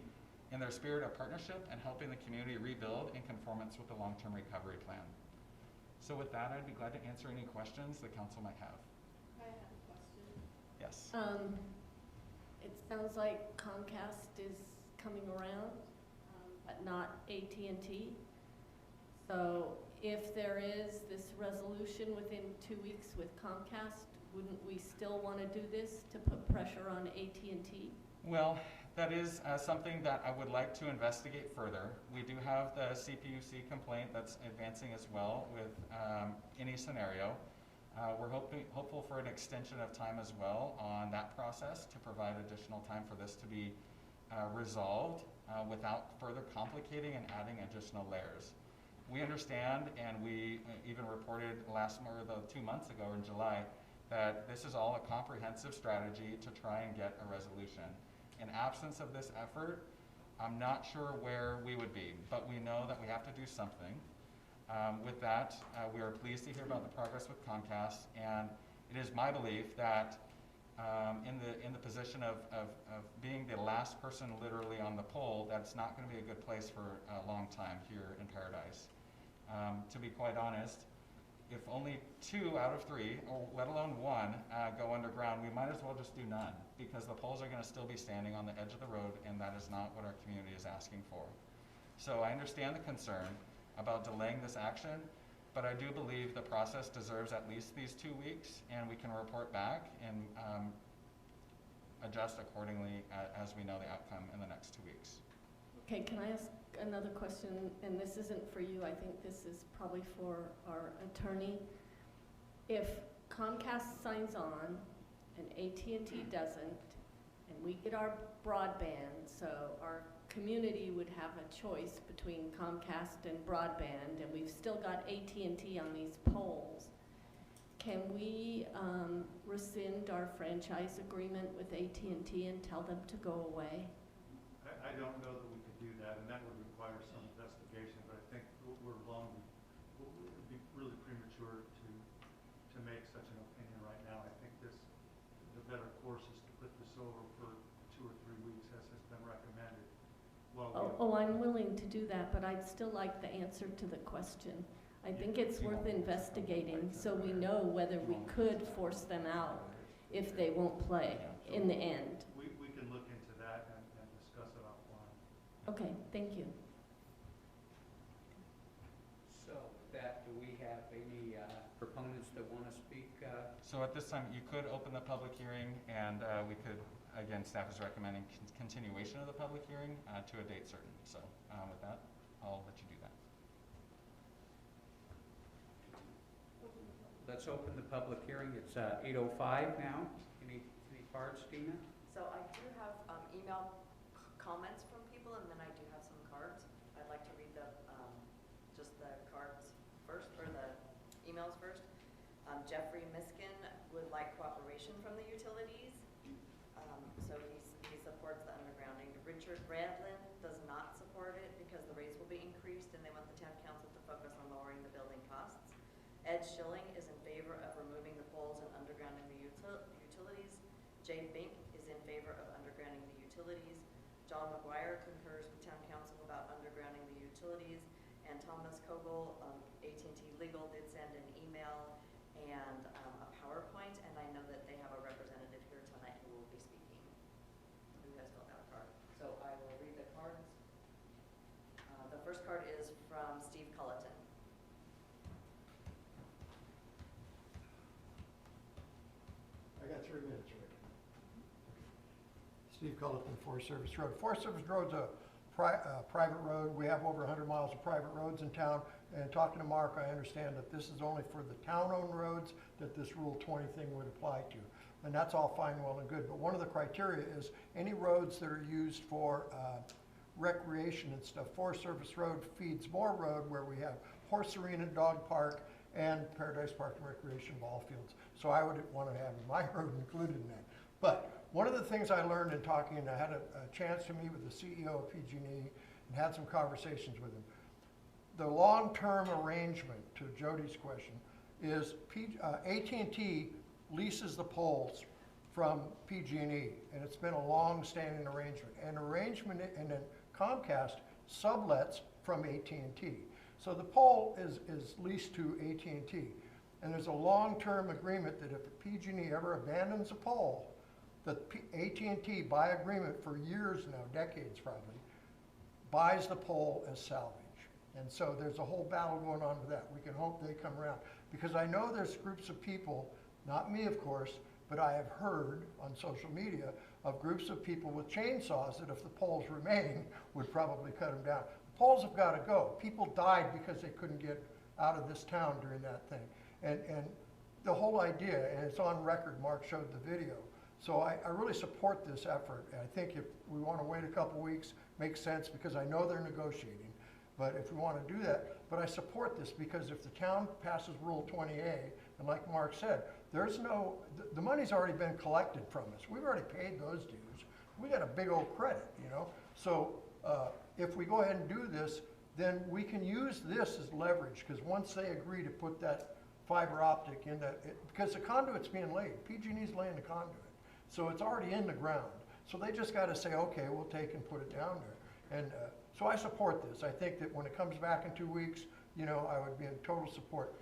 [SPEAKER 7] in their spirit of partnership and helping the community rebuild in conformance with the long-term recovery plan. So with that, I'd be glad to answer any questions the council might have.
[SPEAKER 3] I have a question.
[SPEAKER 7] Yes.
[SPEAKER 3] It sounds like Comcast is coming around, but not AT&T. So if there is this resolution within 2 weeks with Comcast, wouldn't we still want to do this to put pressure on AT&T?
[SPEAKER 7] Well, that is something that I would like to investigate further. We do have the CPUC complaint that's advancing as well with any scenario. We're hopeful for an extension of time as well on that process to provide additional time for this to be resolved without further complicating and adding additional layers. We understand, and we even reported 2 months ago in July, that this is all a comprehensive strategy to try and get a resolution. In absence of this effort, I'm not sure where we would be, but we know that we have to do something. With that, we are pleased to hear about the progress with Comcast, and it is my belief that in the position of being the last person literally on the pole, that's not going to be a good place for a long time here in Paradise. To be quite honest, if only 2 out of 3, or let alone 1, go underground, we might as well just do none, because the poles are going to still be standing on the edge of the road, and that is not what our community is asking for. So I understand the concern about delaying this action, but I do believe the process deserves at least these 2 weeks, and we can report back and adjust accordingly as we know the outcome in the next 2 weeks.
[SPEAKER 3] Okay, can I ask another question? And this isn't for you, I think this is probably for our attorney. If Comcast signs on and AT&T doesn't, and we get our broadband, so our community would have a choice between Comcast and broadband, and we've still got AT&T on these poles, can we rescind our franchise agreement with AT&T and tell them to go away?
[SPEAKER 2] I don't know that we could do that, and that would require some investigation, but I think it would be really premature to make such an opinion right now. I think the better course is to put this over for 2 or 3 weeks, as has been recommended.
[SPEAKER 3] I'm willing to do that, but I'd still like the answer to the question. I think it's worth investigating so we know whether we could force them out if they won't play in the end.
[SPEAKER 2] We can look into that and discuss it offline.
[SPEAKER 3] Okay, thank you.
[SPEAKER 13] So with that, do we have any proponents that want to speak?
[SPEAKER 7] So at this time, you could open the public hearing, and we could, again, staff is recommending continuation of the public hearing to a date certain. So with that, I'll let you do that.
[SPEAKER 13] Let's open the public hearing. It's 8:05 now. Any cards, Tina?
[SPEAKER 4] So I do have email comments from people, and then I do have some cards. I'd like to read just the cards first, or the emails first. Jeffrey Miskin would like cooperation from the utilities. So he supports the undergrounding. Richard Bradlin does not support it because the rates will be increased and they want the town council to focus on lowering the building costs. Ed Schilling is in favor of removing the poles and undergrounding the utilities. Jay Bink is in favor of undergrounding the utilities. John McGuire concurs with town council about undergrounding the utilities. And Thomas Kogel, AT&T Legal, did send an email and a PowerPoint, and I know that they have a representative here tonight who will be speaking, who has filled out a card. So I will read the cards. The first card is from Steve Culleton.
[SPEAKER 20] I got 3 minutes, Rick. Steve Culleton, Forest Service Road. Forest Service Road's a private road. We have over 100 miles of private roads in town. And talking to Mark, I understand that this is only for the town-owned roads that this Rule 20 thing would apply to. And that's all fine, well, and good. But one of the criteria is any roads that are used for recreation and stuff. Forest Service Road feeds more road where we have horse arena, dog park, and Paradise Park and Recreation ball fields. So I would want to have my road included in that. But one of the things I learned in talking, and I had a chance to meet with the CEO of PG&E and had some conversations with him. The long-term arrangement, to Jody's question, is AT&T leases the poles from PG&E, and it's been a long-standing arrangement. And then Comcast sublets from AT&T. So the pole is leased to AT&T. And there's a long-term agreement that if PG&E ever abandons a pole, that AT&T, by agreement for years now, decades probably, buys the pole as salvage. And so there's a whole battle going on with that. We can hope they come around. Because I know there's groups of people, not me of course, but I have heard on social media of groups of people with chainsaws that if the poles remain, would probably cut them down. The poles have got to go. People died because they couldn't get out of this town during that thing. And the whole idea, and it's on record, Mark showed the video. So I really support this effort. And I think if we want to wait a couple weeks, makes sense because I know they're negotiating. But if we want to do that, but I support this because if the town passes Rule 20A, and like Mark said, there's no, the money's already been collected from us. We've already paid those dues. We got a big old credit, you know? So if we go ahead and do this, then we can use this as leverage because once they agree to put that fiber optic in that, because the conduit's being laid, PG&E's laying the conduit. So it's already in the ground. So they just got to say, okay, we'll take and put it down there. And so I support this. I think that when it comes back in 2 weeks, you know, I would be in total support.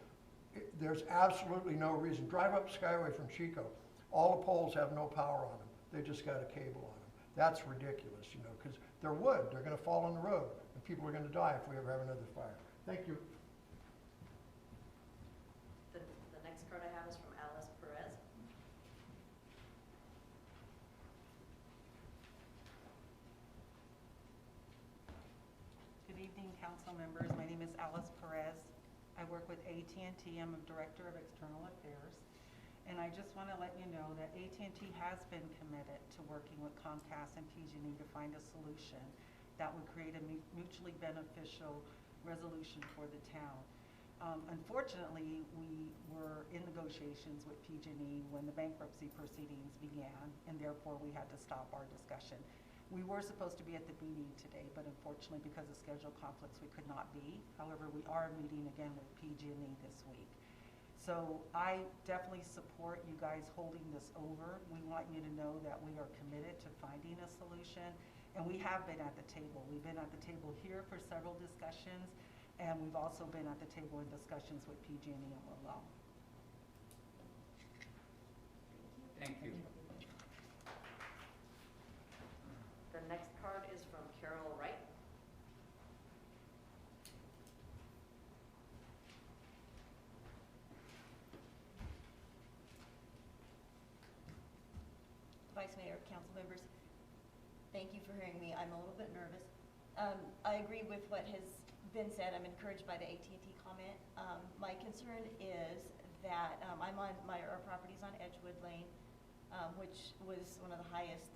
[SPEAKER 20] There's absolutely no reason. Drive up Skyway from Chico. All the poles have no power on them. They just got a cable on them. That's ridiculous, you know, because they're wood. They're going to fall on the road, and people are going to die if we ever have another fire. Thank you.
[SPEAKER 4] The next card I have is from Alice Perez.
[SPEAKER 6] Good evening, council members. My name is Alice Perez. I work with AT&T. I'm a Director of External Affairs. And I just want to let you know that AT&T has been committed to working with Comcast and PG&E to find a solution that would create a mutually beneficial resolution for the town. Unfortunately, we were in negotiations with PG&E when the bankruptcy proceedings began, and therefore we had to stop our discussion. We were supposed to be at the meeting today, but unfortunately because of schedule conflicts we could not be. However, we are meeting again with PG&E this week. So I definitely support you guys holding this over. We want you to know that we are committed to finding a solution, and we have been at the table. We've been at the table here for several discussions, and we've also been at the table in discussions with PG&E and Willow.
[SPEAKER 13] Thank you.
[SPEAKER 4] The next card is from Carol Wright.
[SPEAKER 22] Vice Mayor, council members, thank you for hearing me. I'm a little bit nervous. I agree with what has been said. I'm encouraged by the AT&T comment. My concern is that our property's on Edgewood Lane, which was one of the highest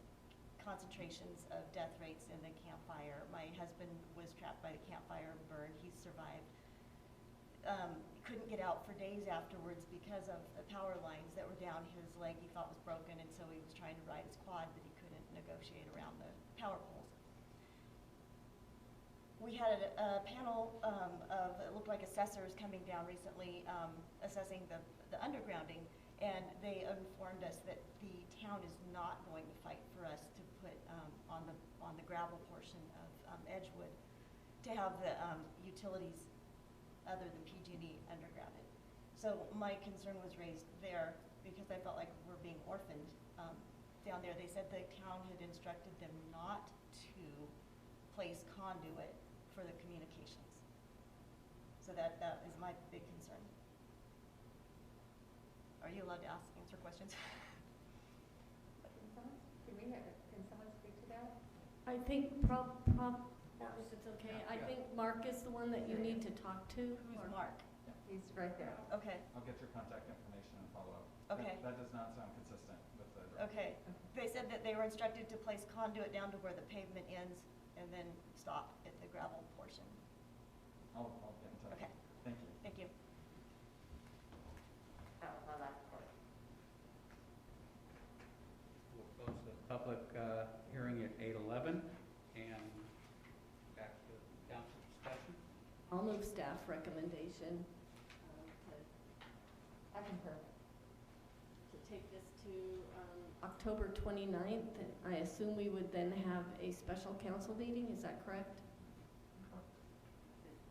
[SPEAKER 22] concentrations of death rates in the Camp Fire. My husband was trapped by the Camp Fire and burned. He survived. Couldn't get out for days afterwards because of the power lines that were down. His leg he thought was broken, and so he was trying to ride his quad, but he couldn't negotiate around the power poles. We had a panel of, it looked like assessors coming down recently, assessing the undergrounding, and they informed us that the town is not going to fight for us to put on the gravel portion of Edgewood to have the utilities other than PG&E undergrounded. So my concern was raised there because I felt like we're being orphaned down there. They said the town had instructed them not to place conduit for the communications. So that is my big concern. Are you allowed to answer questions?
[SPEAKER 14] Can someone speak to that?
[SPEAKER 3] I think if it's okay, I think Mark is the one that you need to talk to.
[SPEAKER 22] Who's Mark?
[SPEAKER 14] He's right there.
[SPEAKER 22] Okay.
[SPEAKER 7] I'll get your contact information and follow up.
[SPEAKER 22] Okay.
[SPEAKER 7] That does not sound consistent with the.
[SPEAKER 22] Okay. They said that they were instructed to place conduit down to where the pavement ends and then stop at the gravel portion.
[SPEAKER 7] I'll get in touch.
[SPEAKER 22] Okay.
[SPEAKER 7] Thank you.
[SPEAKER 22] Thank you.
[SPEAKER 4] That was my last card.
[SPEAKER 13] We'll close the public hearing at 8:11 and back to council discussion.
[SPEAKER 3] I'll move staff recommendation
[SPEAKER 14] I concur.
[SPEAKER 3] to take this to October 29th. I assume we would then have a special council meeting, is that correct?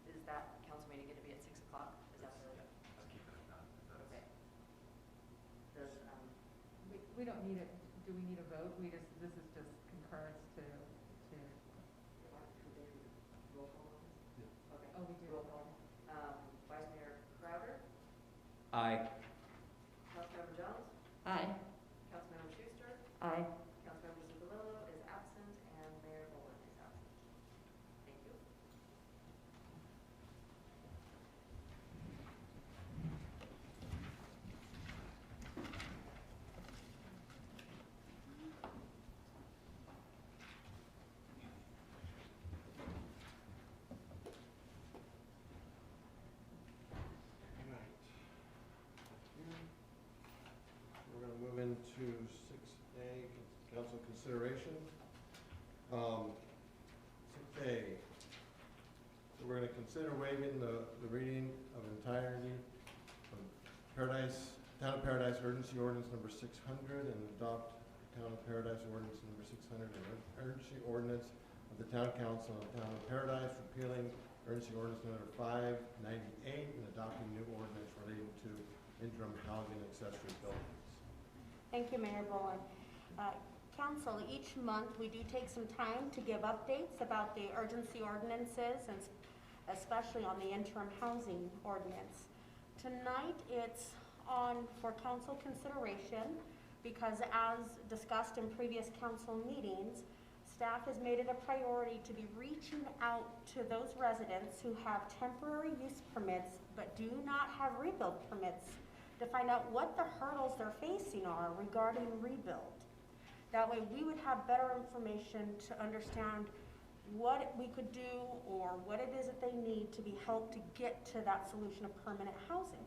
[SPEAKER 4] Is that council meeting going to be at 6 o'clock? Is that what?
[SPEAKER 9] Let's keep it at that.
[SPEAKER 4] Okay. Does,
[SPEAKER 14] We don't need it, do we need a vote? This is just concurrence to.
[SPEAKER 4] roll call on this? Okay.
[SPEAKER 14] Oh, we do.
[SPEAKER 4] Roll call. Vice Mayor Crowder,
[SPEAKER 13] Aye.
[SPEAKER 4] Councilmember Jones,
[SPEAKER 3] Aye.
[SPEAKER 4] Councilmember Schuster,
[SPEAKER 3] Aye.
[SPEAKER 4] Councilmember Zuccolillo is absent, and Mayor Boland is absent. Thank you.
[SPEAKER 1] consideration. Okay, so we're gonna consider waiving the reading of entirety of Town of Paradise Urgency Ordinance number 600 and adopt Town of Paradise Ordinance number 600 and urgency ordinance of the Town Council of the Town of Paradise repealing urgency ordinance number 598 and adopting new ordinance relating to interim housing accessory buildings.
[SPEAKER 15] Thank you, Mayor Bowen. Council, each month we do take some time to give updates about the urgency ordinances and especially on the interim housing ordinance. Tonight it's on for council consideration because as discussed in previous council meetings, staff has made it a priority to be reaching out to those residents who have temporary use permits but do not have rebuild permits to find out what the hurdles they're facing are regarding rebuild. That way we would have better information to understand what we could do or what it is that they need to be helped to get to that solution of permanent housing.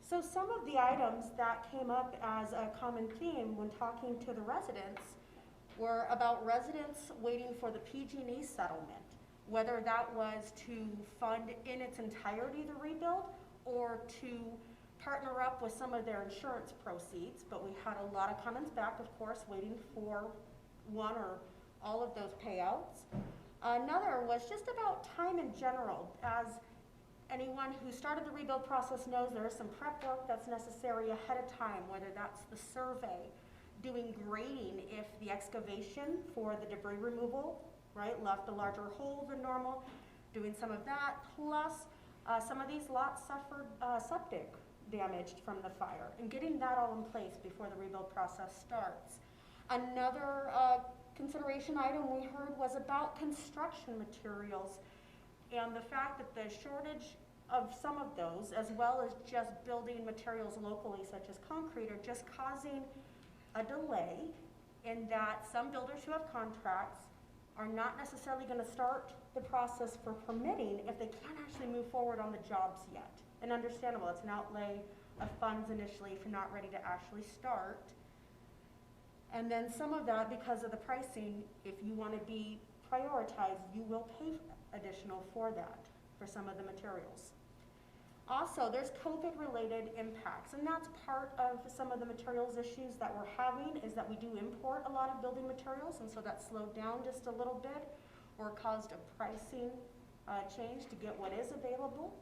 [SPEAKER 15] So some of the items that came up as a common theme when talking to the residents were about residents waiting for the PG&E settlement, whether that was to fund in its entirety the rebuild or to partner up with some of their insurance proceeds. But we had a lot of comments back, of course, waiting for one or all of those payouts. Another was just about time in general. As anyone who started the rebuild process knows, there is some prep work that's necessary ahead of time, whether that's the survey, doing grading if the excavation for the debris removal, right, left a larger hole than normal, doing some of that, plus some of these lots suffered septic damaged from the fire, and getting that all in place before the rebuild process starts. Another consideration item we heard was about construction materials and the fact that the shortage of some of those, as well as just building materials locally such as concrete, are just causing a delay in that some builders who have contracts are not necessarily going to start the process for permitting if they can't actually move forward on the jobs yet. And understandable, it's an outlay of funds initially if you're not ready to actually start. And then some of that, because of the pricing, if you want to be prioritized, you will pay additional for that, for some of the materials. Also, there's COVID-related impacts, and that's part of some of the materials issues that we're having, is that we do import a lot of building materials, and so that slowed down just a little bit, or caused a pricing change to get what is available.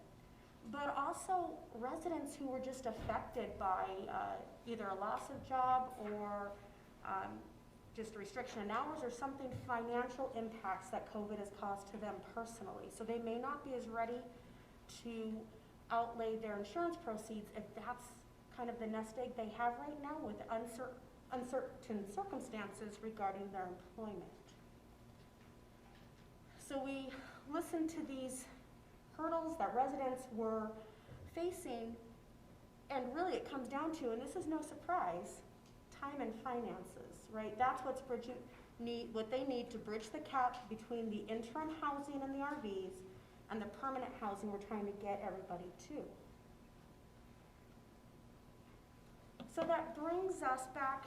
[SPEAKER 15] But also residents who were just affected by either a loss of job or just a restriction in hours or something, financial impacts that COVID has caused to them personally. So they may not be as ready to outlay their insurance proceeds if that's kind of the nest egg they have right now with uncertain circumstances regarding their employment. So we listened to these hurdles that residents were facing, and really it comes down to, and this is no surprise, time and finances, right? That's what they need to bridge the gap between the interim housing and the RVs and the permanent housing we're trying to get everybody to. So that brings us back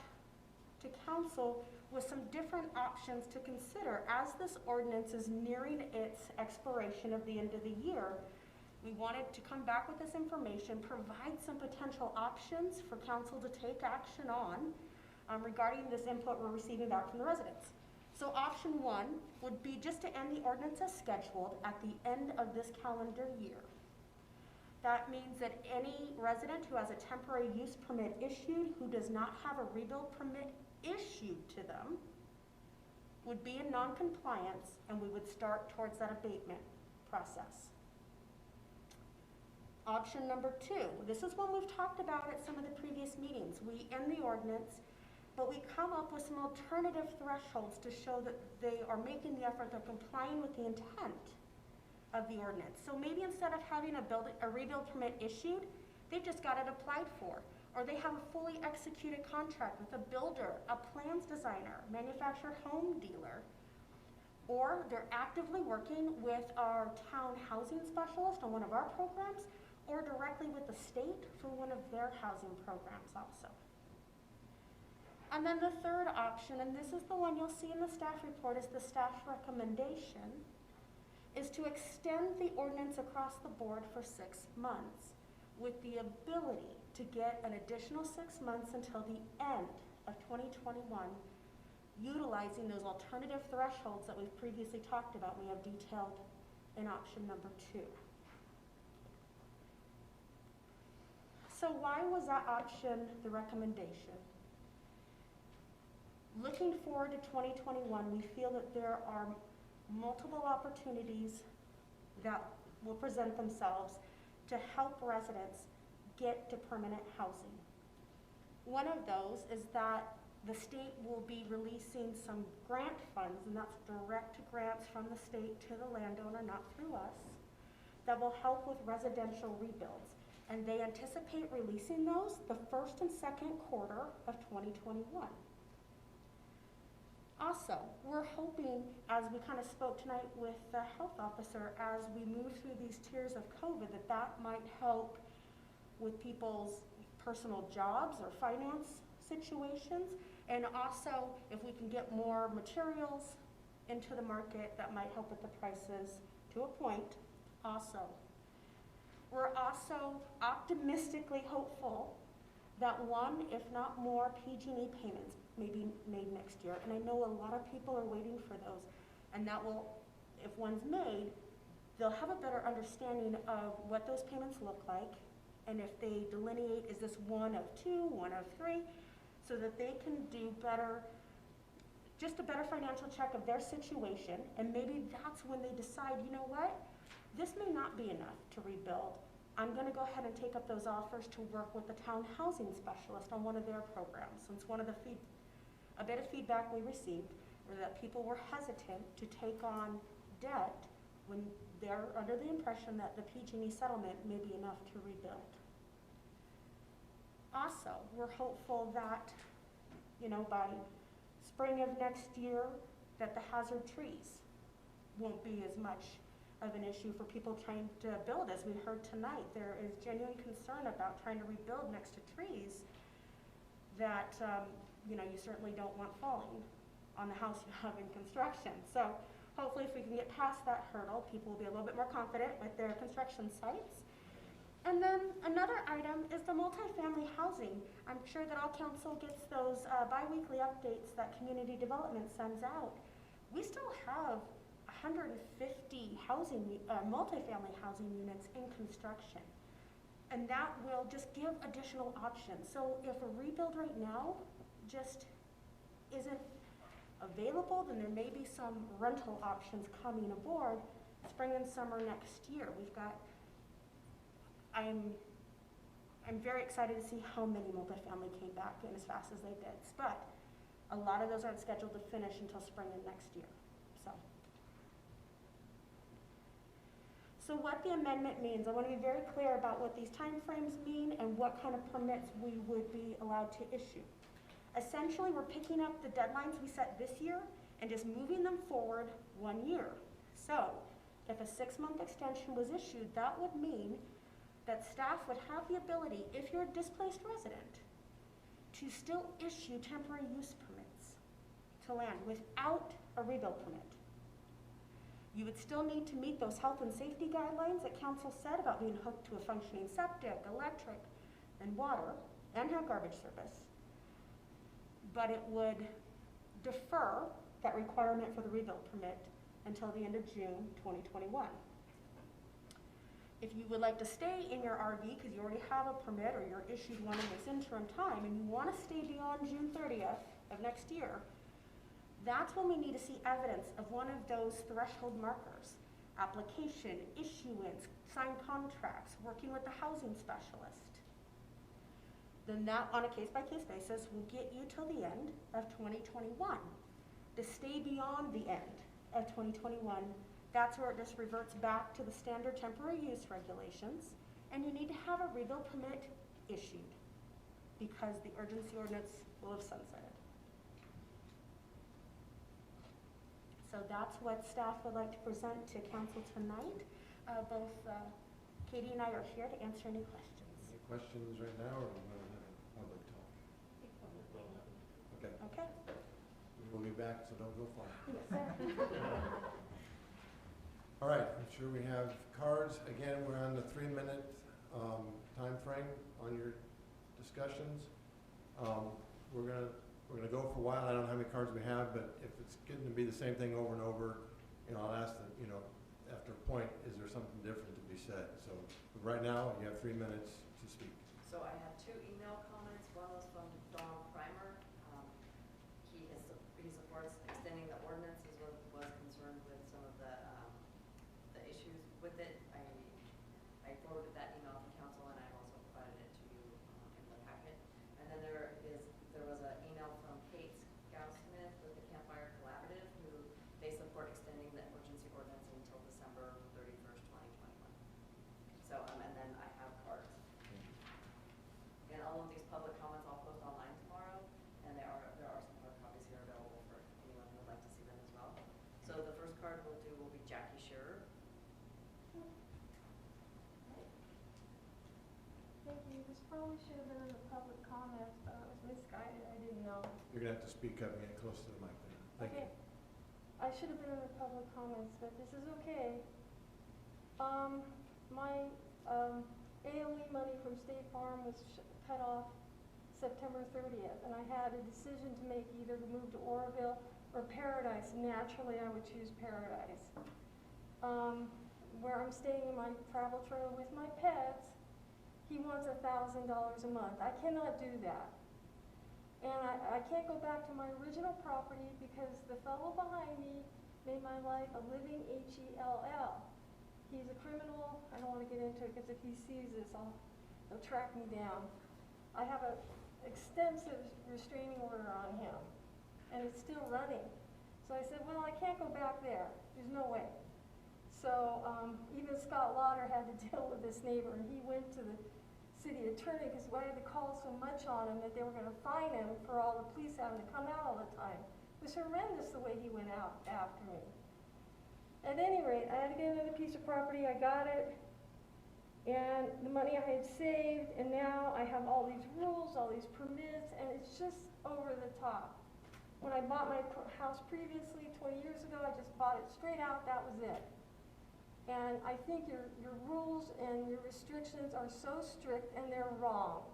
[SPEAKER 15] to council with some different options to consider. As this ordinance is nearing its expiration of the end of the year, we wanted to come back with this information, provide some potential options for council to take action on regarding this input we're receiving back from the residents. So option one would be just to end the ordinance as scheduled at the end of this calendar year. That means that any resident who has a temporary use permit issued who does not have a rebuild permit issued to them would be in non-compliance, and we would start towards that abatement process. Option number two, this is one we've talked about at some of the previous meetings. We end the ordinance, but we come up with some alternative thresholds to show that they are making the effort, they're complying with the intent of the ordinance. So maybe instead of having a rebuild permit issued, they've just got it applied for. Or they have a fully executed contract with a builder, a plans designer, manufactured home dealer, or they're actively working with our town housing specialist on one of our programs, or directly with the state for one of their housing programs also. And then the third option, and this is the one you'll see in the staff report, is the staff recommendation, is to extend the ordinance across the board for 6 months with the ability to get an additional 6 months until the end of 2021, utilizing those alternative thresholds that we've previously talked about. We have detailed in option number 2. So why was that option the recommendation? Looking forward to 2021, we feel that there are multiple opportunities that will present themselves to help residents get to permanent housing. One of those is that the state will be releasing some grant funds, and that's direct grants from the state to the landowner, not through us, that will help with residential rebuilds. And they anticipate releasing those the first and second quarter of 2021. Also, we're hoping, as we kind of spoke tonight with the health officer, as we move through these tiers of COVID, that might help with people's personal jobs or finance situations. And also, if we can get more materials into the market, that might help with the prices to a point also. We're also optimistically hopeful that one, if not more, PG&E payments may be made next year. And I know a lot of people are waiting for those. And that will, if one's made, they'll have a better understanding of what those payments look like. And if they delineate, is this one of 2, one of 3, so that they can do better, just a better financial check of their situation. And maybe that's when they decide, you know what? This may not be enough to rebuild. I'm going to go ahead and take up those offers to work with the town housing specialist on one of their programs. Since one of the a bit of feedback we received was that people were hesitant to take on debt when they're under the impression that the PG&E settlement may be enough to rebuild. Also, we're hopeful that, by spring of next year, that the hazard trees won't be as much of an issue for people trying to build. As we heard tonight, there is genuine concern about trying to rebuild next to trees that you certainly don't want falling on the house you have in construction. So hopefully if we can get past that hurdle, people will be a little bit more confident with their construction sites. And then another item is the multifamily housing. I'm sure that all council gets those bi-weekly updates that community development sends out. We still have 150 multifamily housing units in construction. And that will just give additional options. So if a rebuild right now just isn't available, then there may be some rental options coming aboard spring and summer next year. I'm very excited to see how many multifamily came back in as fast as they did. But a lot of those aren't scheduled to finish until spring of next year. So what the amendment means, I want to be very clear about what these timeframes mean and what kind of permits we would be allowed to issue. Essentially, we're picking up the deadlines we set this year and just moving them forward 1 year. So if a 6-month extension was issued, that would mean that staff would have the ability, if you're a displaced resident, to still issue temporary use permits to land without a rebuild permit. You would still need to meet those health and safety guidelines that council said about being hooked to a functioning septic, electric, and water, and have garbage service. But it would defer that requirement for the rebuild permit until the end of June 2021. If you would like to stay in your RV because you already have a permit or you're issued one in this interim time and you want to stay beyond June 30th of next year, that's when we need to see evidence of one of those threshold markers: application, issuance, signed contracts, working with the housing specialist. Then that, on a case-by-case basis, will get you till the end of 2021. To stay beyond the end of 2021, that's where it just reverts back to the standard temporary use regulations, and you need to have a rebuild permit issued because the urgency ordinance will have sunsetted. So that's what staff would like to present to council tonight. Both Katie and I are here to answer any questions.
[SPEAKER 1] Any questions right now, or do we want to have public talk? Okay. We'll be back, so don't go far. All right, I'm sure we have cards. Again, we're on the 3-minute time frame on your discussions. We're gonna go for a while. I don't know how many cards we have, but if it's getting to be the same thing over and over, I'll ask that, after a point, is there something different to be said? So right now, you have 3 minutes to speak.
[SPEAKER 4] So I have 2 email comments. One was from Donald Primer. He supports extending the ordinance, as well was concerned with some of the issues with it. I forwarded that email to council, and I've also provided it to you in the packet. And then there was an email from Kate Gaussmith with the Campfire Collaborative, who they support extending the emergency ordinance until December 31st, 2021. So, and then I have cards. And all of these public comments I'll post online tomorrow, and there are some hard copies here available for anyone who would like to see them as well. So the first card we'll do will be Jackie Shearer.
[SPEAKER 15] Thank you. This probably should have been in the public comments, but I was misguided. I didn't know.
[SPEAKER 1] You're gonna have to speak up and get close to the mic there. Thank you.
[SPEAKER 15] I should have been in the public comments, but this is okay. My AOE money from State Farm was cut off September 30th, and I had a decision to make, either to move to Oroville or Paradise. Naturally, I would choose Paradise. Where I'm staying in my travel trailer with my pets, he wants $1,000 a month. I cannot do that. And I can't go back to my original property because the fellow behind me made my life a living HELL. He's a criminal. I don't want to get into it because if he sees this, he'll track me down. I have an extensive restraining order on him, and it's still running. So I said, well, I can't go back there. There's no way. So even Scott Lauder had to deal with this neighbor, and he went to the city attorney because I had to call so much on him that they were going to fine him for all the police having to come out all the time. It was horrendous the way he went out after me. At any rate, I had to get another piece of property. I got it, and the money I had saved, and now I have all these rules, all these permits, and it's just over the top. When I bought my house previously, 20 years ago, I just bought it straight out. That was it. And I think your rules and your restrictions are so strict, and they're wrong.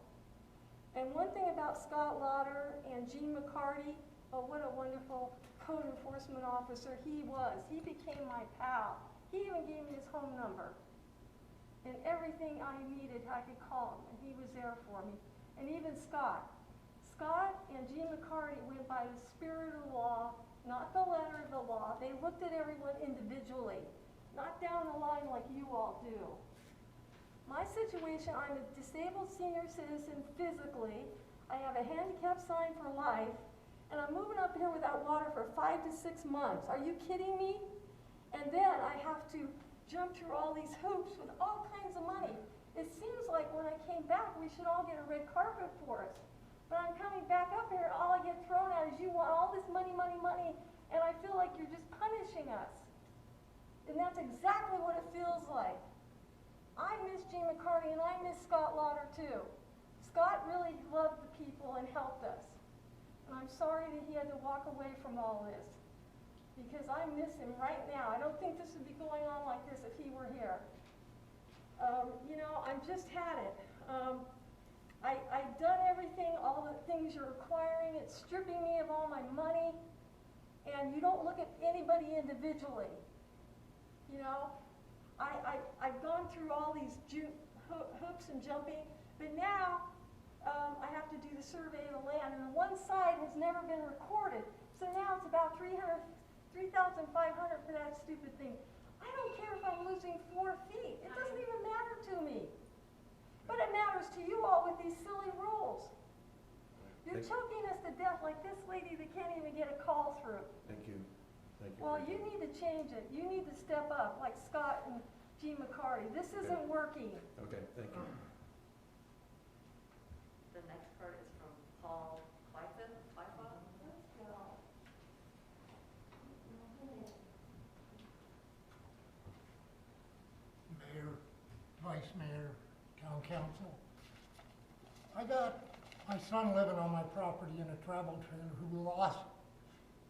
[SPEAKER 15] And one thing about Scott Lauder and Gene McCarty, oh, what a wonderful code enforcement officer he was. He became my pal. He even gave me his home number. And everything I needed, I could call him, and he was there for me. And even Scott. Scott and Gene McCarty went by the spirit of the law, not the letter of the law. They looked at everyone individually, not down the line like you all do. My situation, I'm a disabled senior citizen physically. I have a handicap sign for life, and I'm moving up here without water for 5 to 6 months. Are you kidding me? And then I have to jump through all these hoops with all kinds of money. It seems like when I came back, we should all get a red carpet for us. But I'm coming back up here, and all I get thrown at is you want all this money, money, money, and I feel like you're just punishing us. And that's exactly what it feels like. I miss Gene McCarty, and I miss Scott Lauder too. Scott really loved the people and helped us. And I'm sorry that he had to walk away from all this, because I miss him right now. I don't think this would be going on like this if he were here. I've just had it. I've done everything, all the things you're requiring. It's stripping me of all my money, and you don't look at anybody individually. I've gone through all these hoops and jumping, but now I have to do the survey of the land, and the one side has never been recorded. So now it's about $3,500 for that stupid thing. I don't care if I'm losing 4 feet. It doesn't even matter to me. But it matters to you all with these silly rules. You're choking us to death like this lady that can't even get a call through.
[SPEAKER 1] Thank you. Thank you.
[SPEAKER 15] Well, you need to change it. You need to step up like Scott and Gene McCarty. This isn't working.
[SPEAKER 1] Okay, thank you.
[SPEAKER 4] The next card is from Paul Clyffa.
[SPEAKER 15] Let's go.
[SPEAKER 5] Mayor, Vice Mayor, Town Council. I got my son living on my property in a travel trailer who lost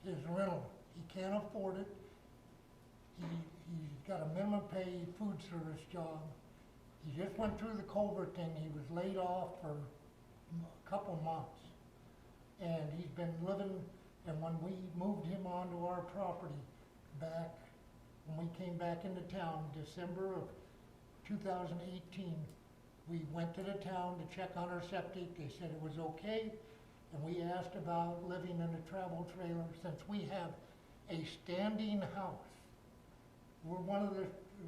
[SPEAKER 5] his rental. He can't afford it. He's got a minimum pay food service job. He just went through the COVID thing. He was laid off for a couple months. And he's been living, and when we moved him onto our property back, when we came back into town, December of 2018, we went to the town to check on our septic. They said it was okay. And we asked about living in a travel trailer since we have a standing house. We're one of the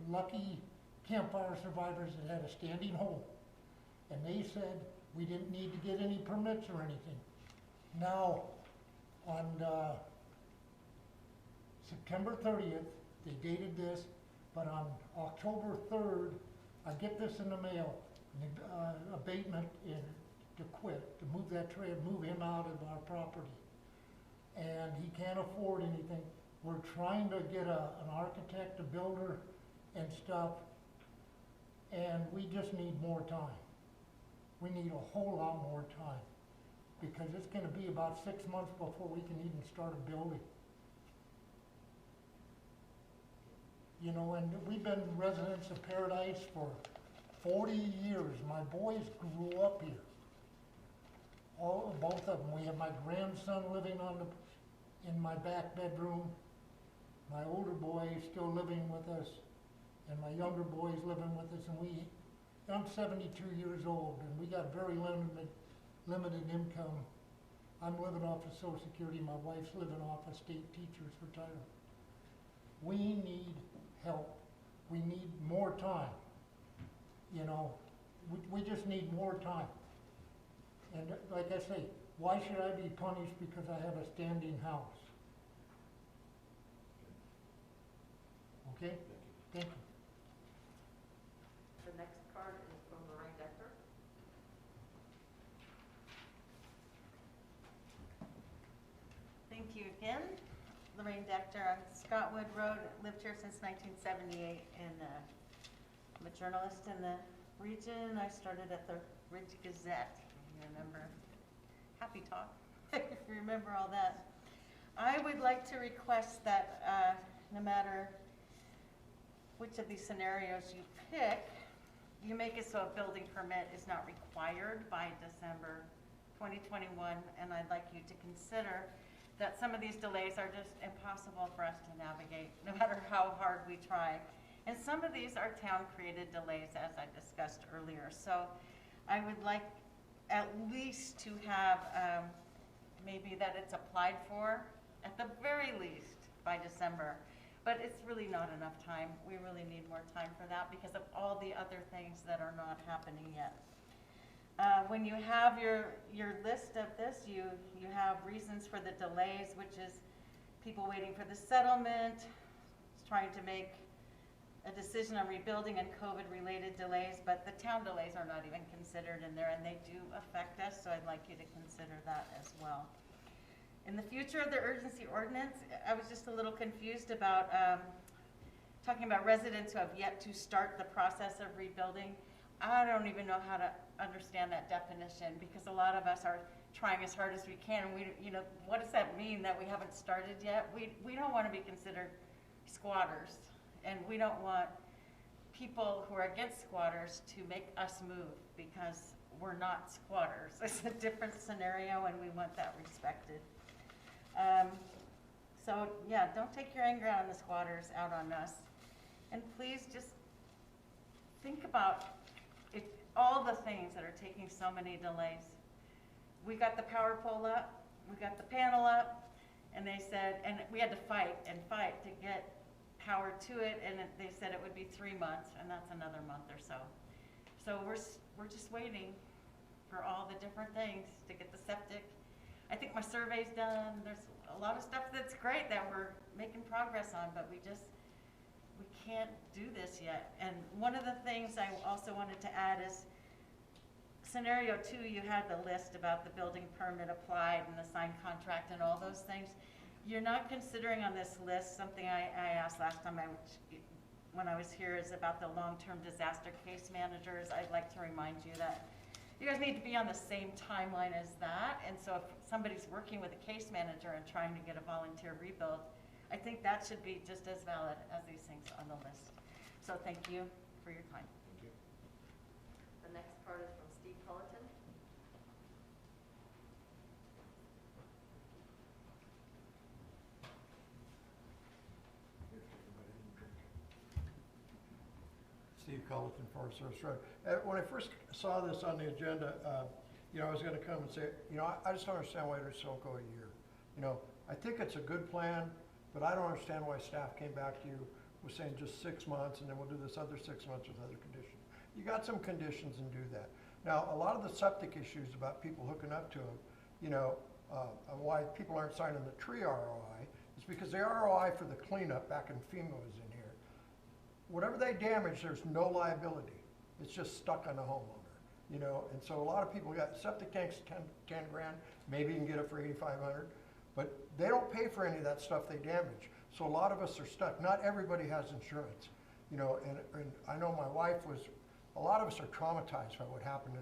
[SPEAKER 5] lucky campfire survivors that had a standing home. And they said we didn't need to get any permits or anything. Now, on September 30th, they dated this, but on October 3rd, I get this in the mail, an abatement to quit, to move that trailer, move him out of our property. And he can't afford anything. We're trying to get an architect, a builder, and stuff, and we just need more time. We need a whole lot more time, because it's gonna be about 6 months before we can even start a building. You know, and we've been residents of Paradise for 40 years. My boys grew up here. Both of them. We have my grandson living in my back bedroom. My older boy is still living with us, and my younger boy is living with us. And I'm 72 years old, and we got very limited income. I'm living off of Social Security. My wife's living off of state teacher's retirement. We need help. We need more time. You know, we just need more time. And like I say, why should I be punished because I have a standing house? Okay? Thank you.
[SPEAKER 4] The next card is from Lorraine Dector.
[SPEAKER 17] Thank you again. Lorraine Dector on Scottwood Road, lived here since 1978, and I'm a journalist in the region. I started at the Ridge Gazette, if you remember. Happy Talk, if you remember all that. I would like to request that no matter which of these scenarios you pick, you make it so a building permit is not required by December 2021, and I'd like you to consider that some of these delays are just impossible for us to navigate, no matter how hard we try. And some of these are town-created delays, as I discussed earlier. So I would like at least to have maybe that it's applied for, at the very least, by December. But it's really not enough time. We really need more time for that because of all the other things that are not happening yet. When you have your list of this, you have reasons for the delays, which is people waiting for the settlement, trying to make a decision on rebuilding and COVID-related delays, but the town delays are not even considered in there, and they do affect us, so I'd like you to consider that as well. In the future of the urgency ordinance, I was just a little confused about talking about residents who have yet to start the process of rebuilding. I don't even know how to understand that definition because a lot of us are trying as hard as we can. And what does that mean that we haven't started yet? We don't want to be considered squatters, and we don't want people who are against squatters to make us move because we're not squatters. It's a different scenario, and we want that respected. So yeah, don't take your anger out on the squatters out on us, and please just think about all the things that are taking so many delays. We got the power pole up, we got the panel up, and they said, and we had to fight to get power to it, and they said it would be 3 months, and that's another month or so. So we're just waiting for all the different things to get the septic. I think my survey's done. There's a lot of stuff that's great that we're making progress on, but we can't do this yet. And one of the things I also wanted to add is scenario 2, you had the list about the building permit applied and the signed contract and all those things. You're not considering on this list something I asked last time when I was here is about the long-term disaster case managers. I'd like to remind you that you guys need to be on the same timeline as that. And so if somebody's working with a case manager and trying to get a volunteer rebuild, I think that should be just as valid as these things on the list. So thank you for your time.
[SPEAKER 1] Thank you.
[SPEAKER 4] The next card is from Steve Culleton.
[SPEAKER 20] Steve Culleton, Forest Service Road. When I first saw this on the agenda, you know, I was gonna come and say, you know, I just don't understand why they just don't go a year. You know, I think it's a good plan, but I don't understand why staff came back to you with saying just 6 months, and then we'll do this other 6 months with other conditions. You got some conditions and do that. Now, a lot of the septic issues about people hooking up to them, you know, why people aren't signing the tree ROI is because the ROI for the cleanup back in FEMA was in here. Whatever they damage, there's no liability. It's just stuck on the homeowner, you know? And so a lot of people got septic tanks, 10 grand, maybe you can get it for 8,500, but they don't pay for any of that stuff they damage. So a lot of us are stuck. Not everybody has insurance, you know, and I know my wife was, a lot of us are traumatized by what happened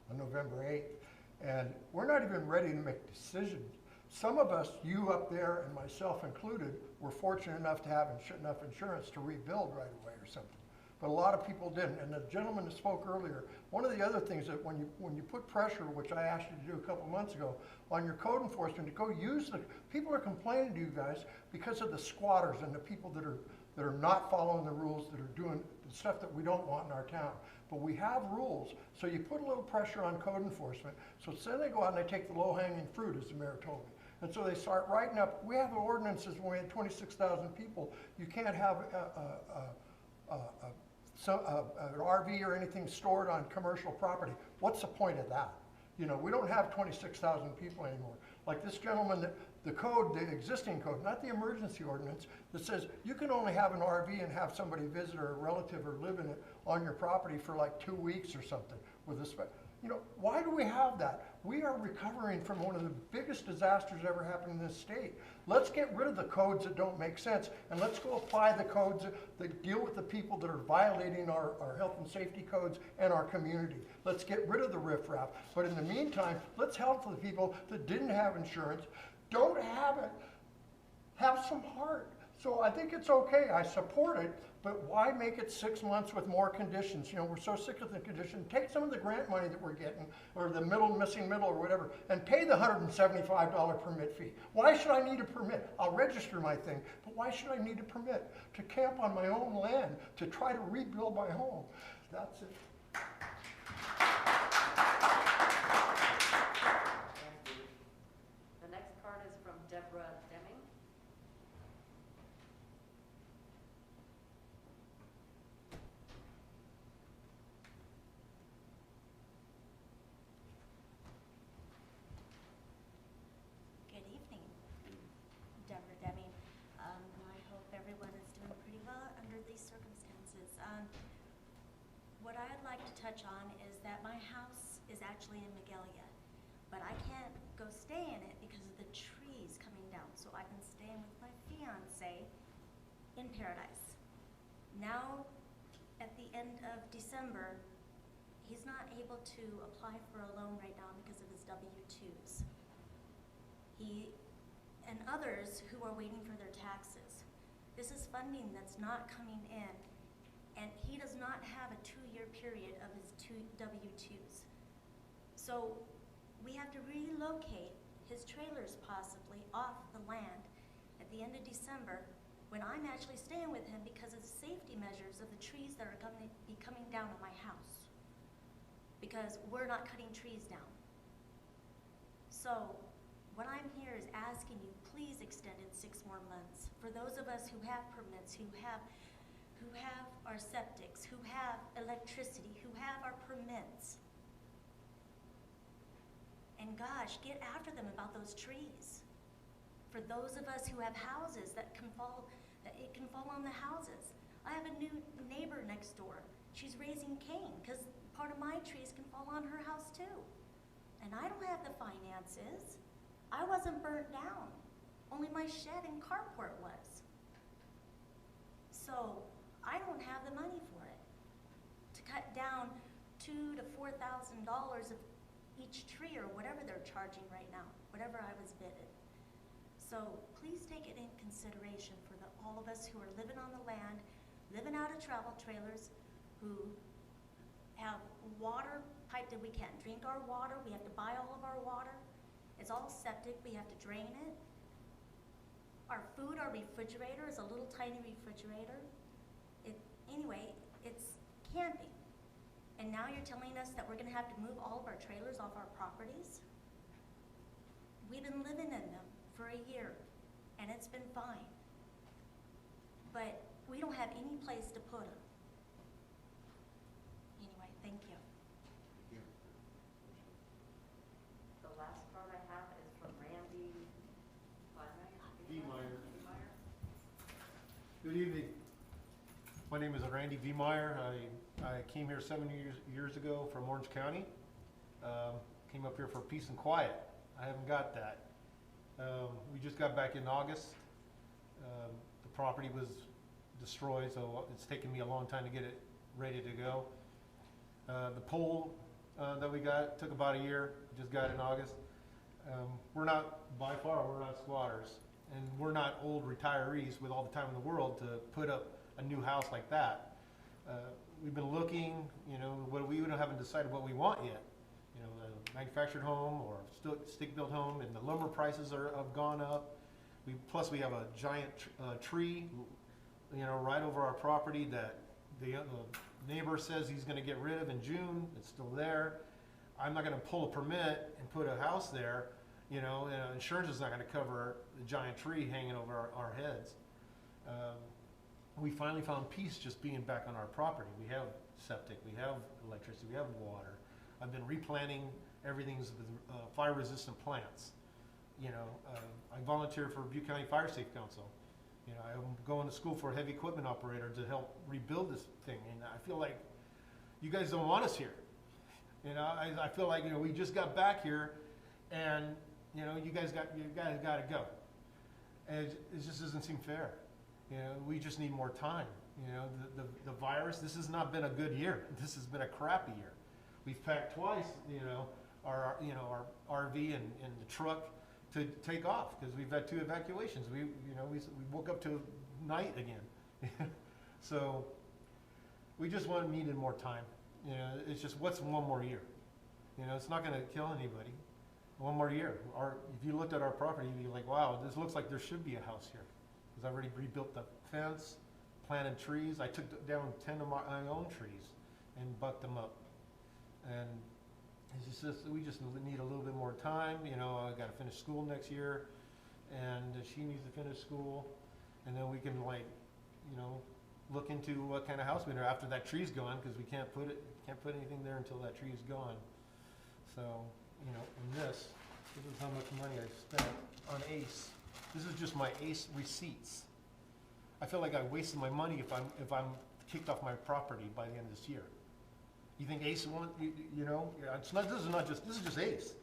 [SPEAKER 20] on November 8th. And we're not even ready to make decisions. Some of us, you up there and myself included, were fortunate enough to have enough insurance to rebuild right away or something. But a lot of people didn't. And the gentleman that spoke earlier, one of the other things that when you put pressure, which I asked you to do a couple months ago, on your code enforcement to go use the, people are complaining to you guys because of the squatters and the people that are not following the rules, that are doing the stuff that we don't want in our town. But we have rules, so you put a little pressure on code enforcement. So then they go out and they take the low-hanging fruit, as the mayor told me. And so they start writing up, we have ordinances when we had 26,000 people, you can't have an RV or anything stored on commercial property. What's the point of that? You know, we don't have 26,000 people anymore. Like this gentleman, the code, the existing code, not the emergency ordinance, that says you can only have an RV and have somebody visit or a relative or live in it on your property for like 2 weeks or something with a you know, why do we have that? We are recovering from one of the biggest disasters ever happened in this state. Let's get rid of the codes that don't make sense, and let's go apply the codes that deal with the people that are violating our health and safety codes and our community. Let's get rid of the riffraff. But in the meantime, let's help the people that didn't have insurance, don't have it, have some heart. So I think it's okay, I support it, but why make it 6 months with more conditions? You know, we're so sick of the condition. Take some of the grant money that we're getting, or the missing middle or whatever, and pay the $175 permit fee. Why should I need a permit? I'll register my thing, but why should I need a permit to camp on my own land, to try to rebuild my home? That's it.
[SPEAKER 4] The next card is from Deborah Deming.
[SPEAKER 10] Good evening, Deborah Deming. I hope everyone is doing pretty well under these circumstances. What I'd like to touch on is that my house is actually in Magalia, but I can't go stay in it because of the trees coming down. So I've been staying with my fiance in Paradise. Now, at the end of December, he's not able to apply for a loan right now because of his W-2s. He and others who are waiting for their taxes. This is funding that's not coming in, and he does not have a 2-year period of his W-2s. So we have to relocate his trailers possibly off the land at the end of December, when I'm actually staying with him because of safety measures of the trees that are going to be coming down on my house, because we're not cutting trees down. So what I'm here is asking you, please extend it 6 more months for those of us who have permits, who have our septics, who have electricity, who have our permits. And gosh, get after them about those trees. For those of us who have houses that it can fall on the houses. I have a new neighbor next door. She's raising cane because part of my trees can fall on her house too. And I don't have the finances. I wasn't burnt down. Only my shed and carport was. So I don't have the money for it. To cut down $2,000 to $4,000 of each tree or whatever they're charging right now, whatever I was bidded. So please take it in consideration for all of us who are living on the land, living out of travel trailers, who have water pipe that we can't drink our water. We have to buy all of our water. It's all septic. We have to drain it. Our food, our refrigerator is a little tiny refrigerator. Anyway, it's camping. And now you're telling us that we're gonna have to move all of our trailers off our properties? We've been living in them for a year, and it's been fine. But we don't have any place to put them. Anyway, thank you.
[SPEAKER 4] The last part I have is from Randy
[SPEAKER 8] Viemeyer. Good evening. My name is Randy Viemeyer. I came here 7 years ago from Orange County. Came up here for peace and quiet. I haven't got that. We just got back in August. The property was destroyed, so it's taken me a long time to get it ready to go. The pole that we got took about a year. Just got it in August. We're not squatters, and we're not old retirees with all the time in the world to put up a new house like that. We've been looking, we haven't decided what we want yet. A manufactured home or stick-built home, and the lumber prices have gone up. Plus we have a giant tree, right over our property that the neighbor says he's going to get rid of in June. It's still there. I'm not going to pull a permit and put a house there, and insurance is not going to cover the giant tree hanging over our heads. We finally found peace just being back on our property. We have septic, we have electricity, we have water. I've been replanting everything with fire-resistant plants. I volunteer for Butte County Fire Safe Council. I'm going to school for a heavy equipment operator to help rebuild this thing, and I feel like you guys don't want us here. I feel like we just got back here, and you guys got to go, and it just doesn't seem fair. We just need more time. The virus. This has not been a good year. This has been a crappy year. We've packed twice. Our RV and the truck to take off because we've had 2 evacuations. We woke up to night again. So we just needed more time. It's just what's one more year? It's not going to kill anybody. One more year. If you looked at our property, you'd be like, wow, this looks like there should be a house here. Because I already rebuilt the fence, planted trees. I took down 10 of my own trees and bucked them up. And it's just we just need a little bit more time. I got to finish school next year, and she needs to finish school, and then we can look into what kind of house we need after that tree's gone, because we can't put anything there until that tree is gone. So and this is how much money I spent on ACE. This is just my ACE receipts. I feel like I wasted my money if I'm kicked off my property by the end of this year. You think ACE this is just ACE.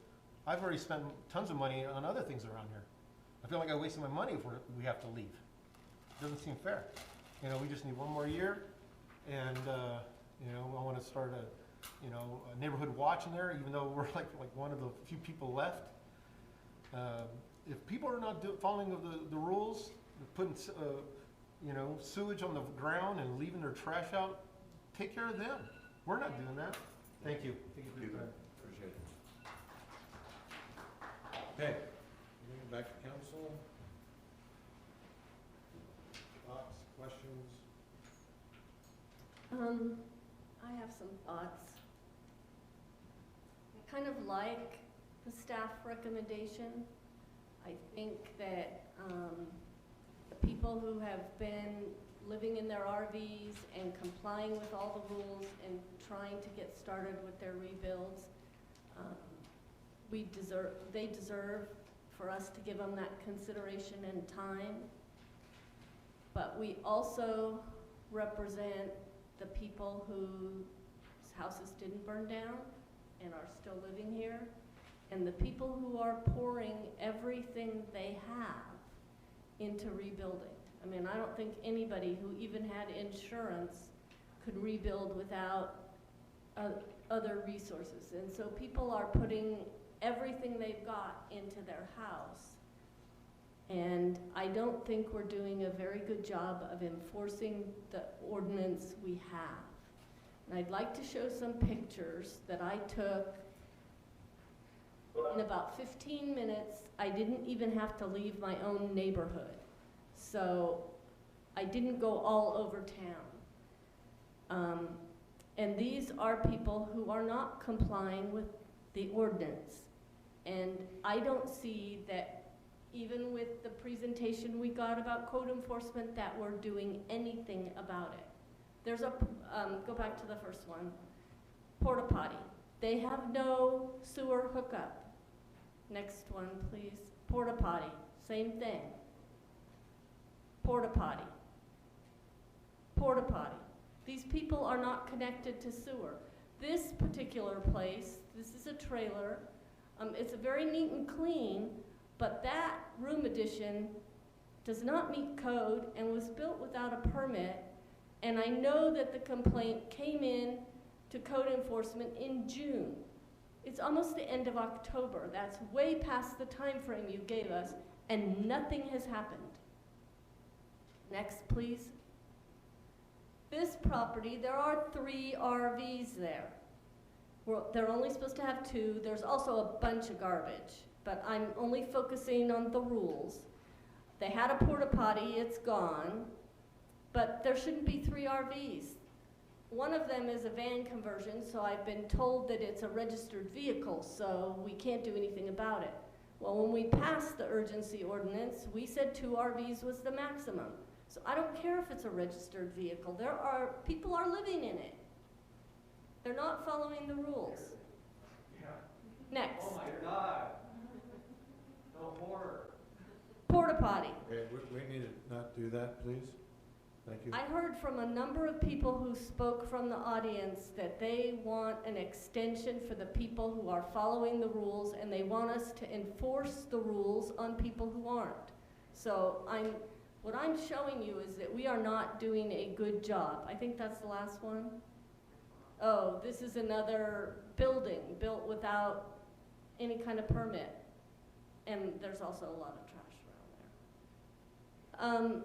[SPEAKER 8] I've already spent tons of money on other things around here. I feel like I wasted my money if we have to leave. It doesn't seem fair. We just need one more year, and I want to start a neighborhood watch in there, even though we're like one of the few people left. If people are not following the rules, putting sewage on the ground and leaving their trash out, take care of them. We're not doing that. Thank you. Thank you for your time.
[SPEAKER 1] Appreciate it. Okay, back to council. Thoughts, questions?
[SPEAKER 3] I have some thoughts. I kind of like the staff recommendation. I think that the people who have been living in their RVs and complying with all the rules and trying to get started with their rebuilds, they deserve for us to give them that consideration and time. But we also represent the people whose houses didn't burn down and are still living here, and the people who are pouring everything they have into rebuilding. I don't think anybody who even had insurance could rebuild without other resources. And so people are putting everything they've got into their house. And I don't think we're doing a very good job of enforcing the ordinance we have. And I'd like to show some pictures that I took in about 15 minutes. I didn't even have to leave my own neighborhood. So I didn't go all over town. And these are people who are not complying with the ordinance. And I don't see that even with the presentation we got about code enforcement that we're doing anything about it. There's a, go back to the first one, porta potty. They have no sewer hookup. Next one, please. Porta potty, same thing. Porta potty. Porta potty. These people are not connected to sewer. This particular place, this is a trailer. It's a very neat and clean, but that room addition does not meet code and was built without a permit. And I know that the complaint came in to code enforcement in June. It's almost the end of October. That's way past the time frame you gave us, and nothing has happened. Next, please. This property, there are 3 RVs there. They're only supposed to have 2. There's also a bunch of garbage, but I'm only focusing on the rules. They had a porta potty, it's gone, but there shouldn't be 3 RVs. One of them is a van conversion, so I've been told that it's a registered vehicle, so we can't do anything about it. Well, when we passed the urgency ordinance, we said 2 RVs was the maximum. So I don't care if it's a registered vehicle. People are living in it. They're not following the rules.
[SPEAKER 2] Yeah.
[SPEAKER 3] Next.
[SPEAKER 2] Oh my God. No more.
[SPEAKER 3] Porta potty.
[SPEAKER 1] Okay, we need to not do that, please. Thank you.
[SPEAKER 3] I heard from a number of people who spoke from the audience that they want an extension for the people who are following the rules, and they want us to enforce the rules on people who aren't. So what I'm showing you is that we are not doing a good job. I think that's the last one. Oh, this is another building built without any kind of permit. And there's also a lot of trash around there.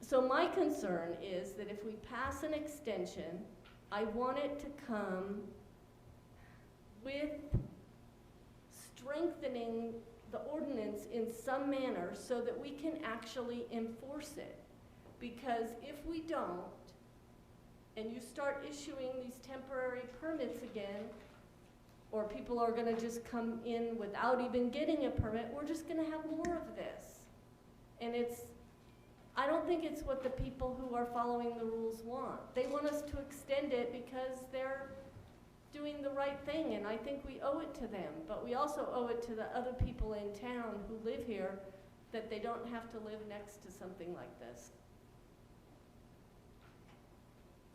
[SPEAKER 3] So my concern is that if we pass an extension, I want it to come with strengthening the ordinance in some manner so that we can actually enforce it. Because if we don't, and you start issuing these temporary permits again, or people are gonna just come in without even getting a permit, we're just gonna have more of this. And I don't think it's what the people who are following the rules want. They want us to extend it because they're doing the right thing, and I think we owe it to them. But we also owe it to the other people in town who live here that they don't have to live next to something like this.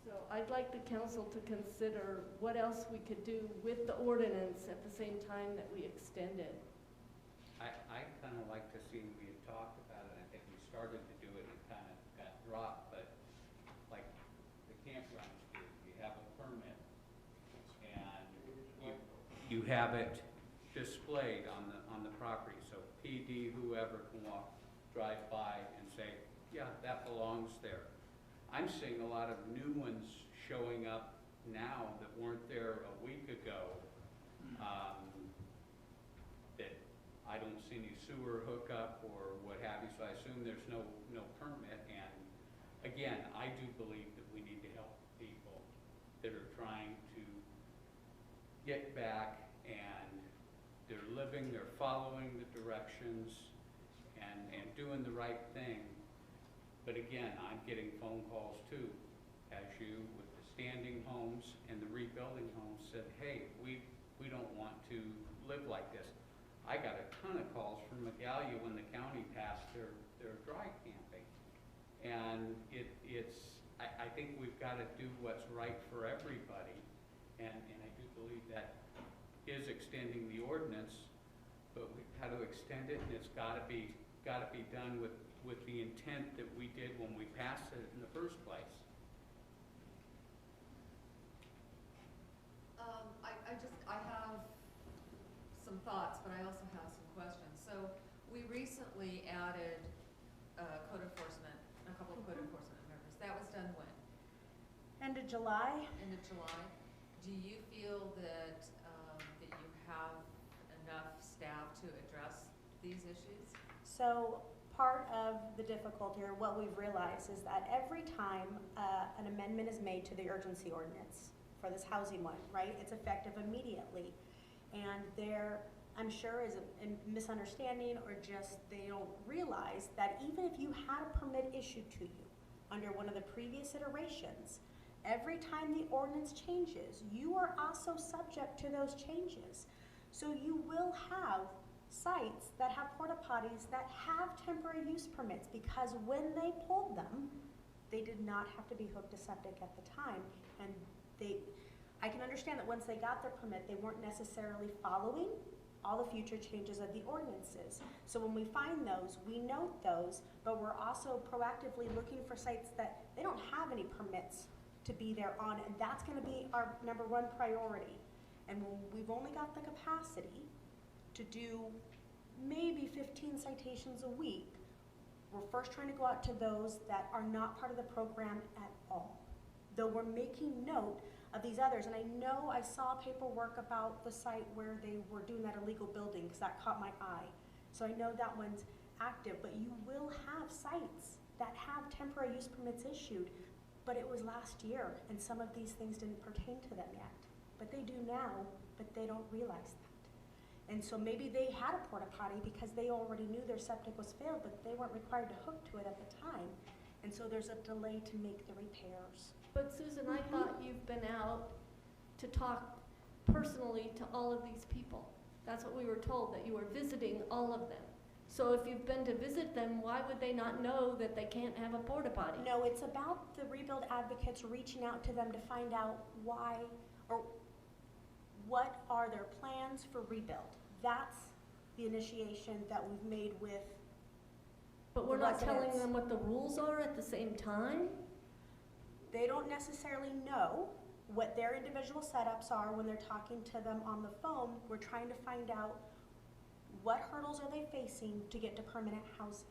[SPEAKER 3] So I'd like the council to consider what else we could do with the ordinance at the same time that we extend it.
[SPEAKER 13] I kind of like to see, we had talked about it, I think we started to do it and kind of got dropped, but like the campgrounds do, you have a permit and you have it displayed on the property, so PD, whoever can drive by and say, yeah, that belongs there. I'm seeing a lot of new ones showing up now that weren't there a week ago. That I don't see any sewer hookup or what have you, so I assume there's no permit. And again, I do believe that we need to help people that are trying to get back and they're living, they're following the directions and doing the right thing. But again, I'm getting phone calls too, as you, with the standing homes and the rebuilding homes said, hey, we don't want to live like this. I got a ton of calls from Magalia when the county passed their dry camping. And I think we've got to do what's right for everybody. And I do believe that is extending the ordinance, but we've got to extend it, and it's got to be done with the intent that we did when we passed it in the first place.
[SPEAKER 14] thoughts, but I also have some questions. So we recently added code enforcement, a couple of code enforcement members. That was done when?
[SPEAKER 15] End of July.
[SPEAKER 14] End of July. Do you feel that, that you have enough staff to address these issues?
[SPEAKER 15] So part of the difficulty, or what we've realized, is that every time an amendment is made to the urgency ordinance for this housing one, right, it's effective immediately. And there, I'm sure, is a misunderstanding, or just they don't realize that even if you had a permit issued to you under one of the previous iterations, every time the ordinance changes, you are also subject to those changes. So you will have sites that have porta potties that have temporary use permits, because when they pulled them, they did not have to be hooked to septic at the time. And I can understand that once they got their permit, they weren't necessarily following all the future changes of the ordinances. So when we find those, we note those, but we're also proactively looking for sites that they don't have any permits to be there on, and that's gonna be our #1 priority. And when we've only got the capacity to do maybe 15 citations a week, we're first trying to go out to those that are not part of the program at all. Though we're making note of these others, and I know I saw paperwork about the site where they were doing that illegal building, because that caught my eye. So I know that one's active, but you will have sites that have temporary use permits issued, but it was last year, and some of these things didn't pertain to them yet. But they do now, but they don't realize that. And so maybe they had a porta potty because they already knew their septic was failed, but they weren't required to hook to it at the time. And so there's a delay to make the repairs.
[SPEAKER 3] But Susan, I thought you've been out to talk personally to all of these people. That's what we were told, that you were visiting all of them. So if you've been to visit them, why would they not know that they can't have a porta potty?
[SPEAKER 15] No, it's about the Rebuild advocates reaching out to them to find out why, or what are their plans for rebuild. That's the initiation that we've made with
[SPEAKER 3] But we're
[SPEAKER 15] the
[SPEAKER 3] not telling
[SPEAKER 15] residents.
[SPEAKER 3] them what the rules are at the same time?
[SPEAKER 15] They don't necessarily know what their individual setups are when they're talking to them on the phone. We're trying to find out what hurdles are they facing to get to permanent housing.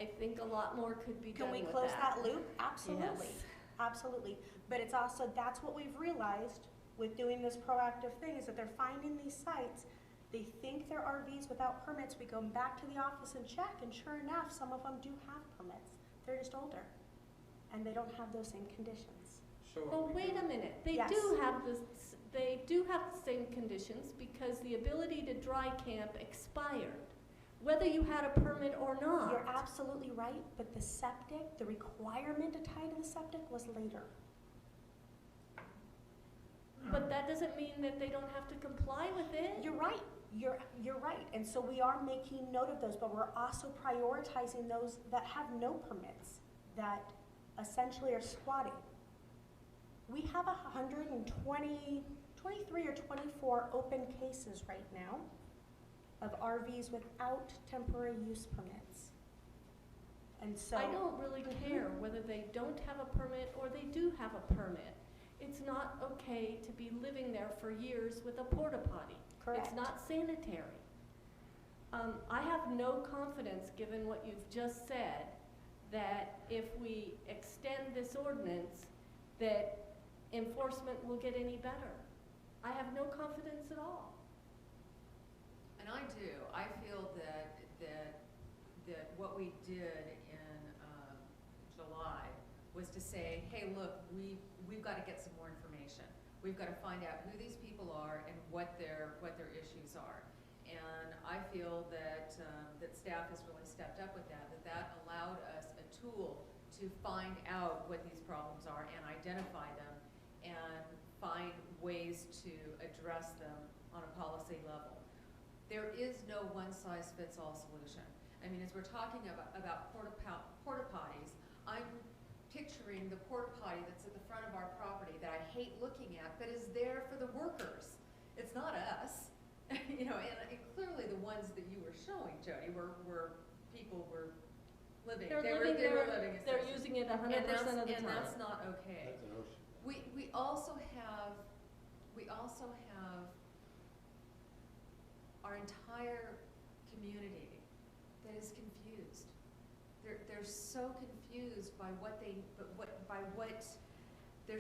[SPEAKER 3] I think a lot more could be done
[SPEAKER 15] Can we
[SPEAKER 3] with
[SPEAKER 15] close
[SPEAKER 3] that.
[SPEAKER 15] that loop? Absolutely.
[SPEAKER 3] Yes.
[SPEAKER 15] Absolutely. But it's also, that's what we've realized with doing this proactive thing, is that they're finding these sites, they think they're RVs without permits. We go back to the office and check, and sure enough, some of them do have permits. They're just older, and they don't have those same conditions.
[SPEAKER 3] Well, wait a minute, they
[SPEAKER 15] Yes.
[SPEAKER 3] do have the same conditions, because the ability to dry camp expired, whether you had a permit or not.
[SPEAKER 15] You're absolutely right, but the septic, the requirement to tie to the septic was later.
[SPEAKER 3] But that doesn't mean that they don't have to comply with it.
[SPEAKER 15] You're right, you're right, and so we are making note of those, but we're also prioritizing those that have no permits, that essentially are squatting. We have 23 or 24 open cases right now of RVs without temporary use permits. And so.
[SPEAKER 3] I don't really care whether they don't have a permit or they do have a permit. It's not okay to be living there for years with a porta potty.
[SPEAKER 15] Correct.
[SPEAKER 3] It's not sanitary. I have no confidence, given what you've just said, that if we extend this ordinance, that enforcement will get any better. I have no confidence at all.
[SPEAKER 14] And I do. I feel that what we did in July was to say, hey, look, we've got to get some more information. We've got to find out who these people are and what their issues are. And I feel that that staff has really stepped up with that allowed us a tool to find out what these problems are and identify them and find ways to address them on a policy level. There is no one-size-fits-all solution. I mean, as we're talking about porta potties, I'm picturing the porta potty that's at the front of our property that I hate looking at, but is there for the workers. It's not us. You know, and clearly the ones that you were showing, Jody, were people were living.
[SPEAKER 3] They're using it 100% of the time.
[SPEAKER 14] And that's not okay.
[SPEAKER 1] That's an ocean.
[SPEAKER 14] We also have our entire community that is confused. They're so confused by what they're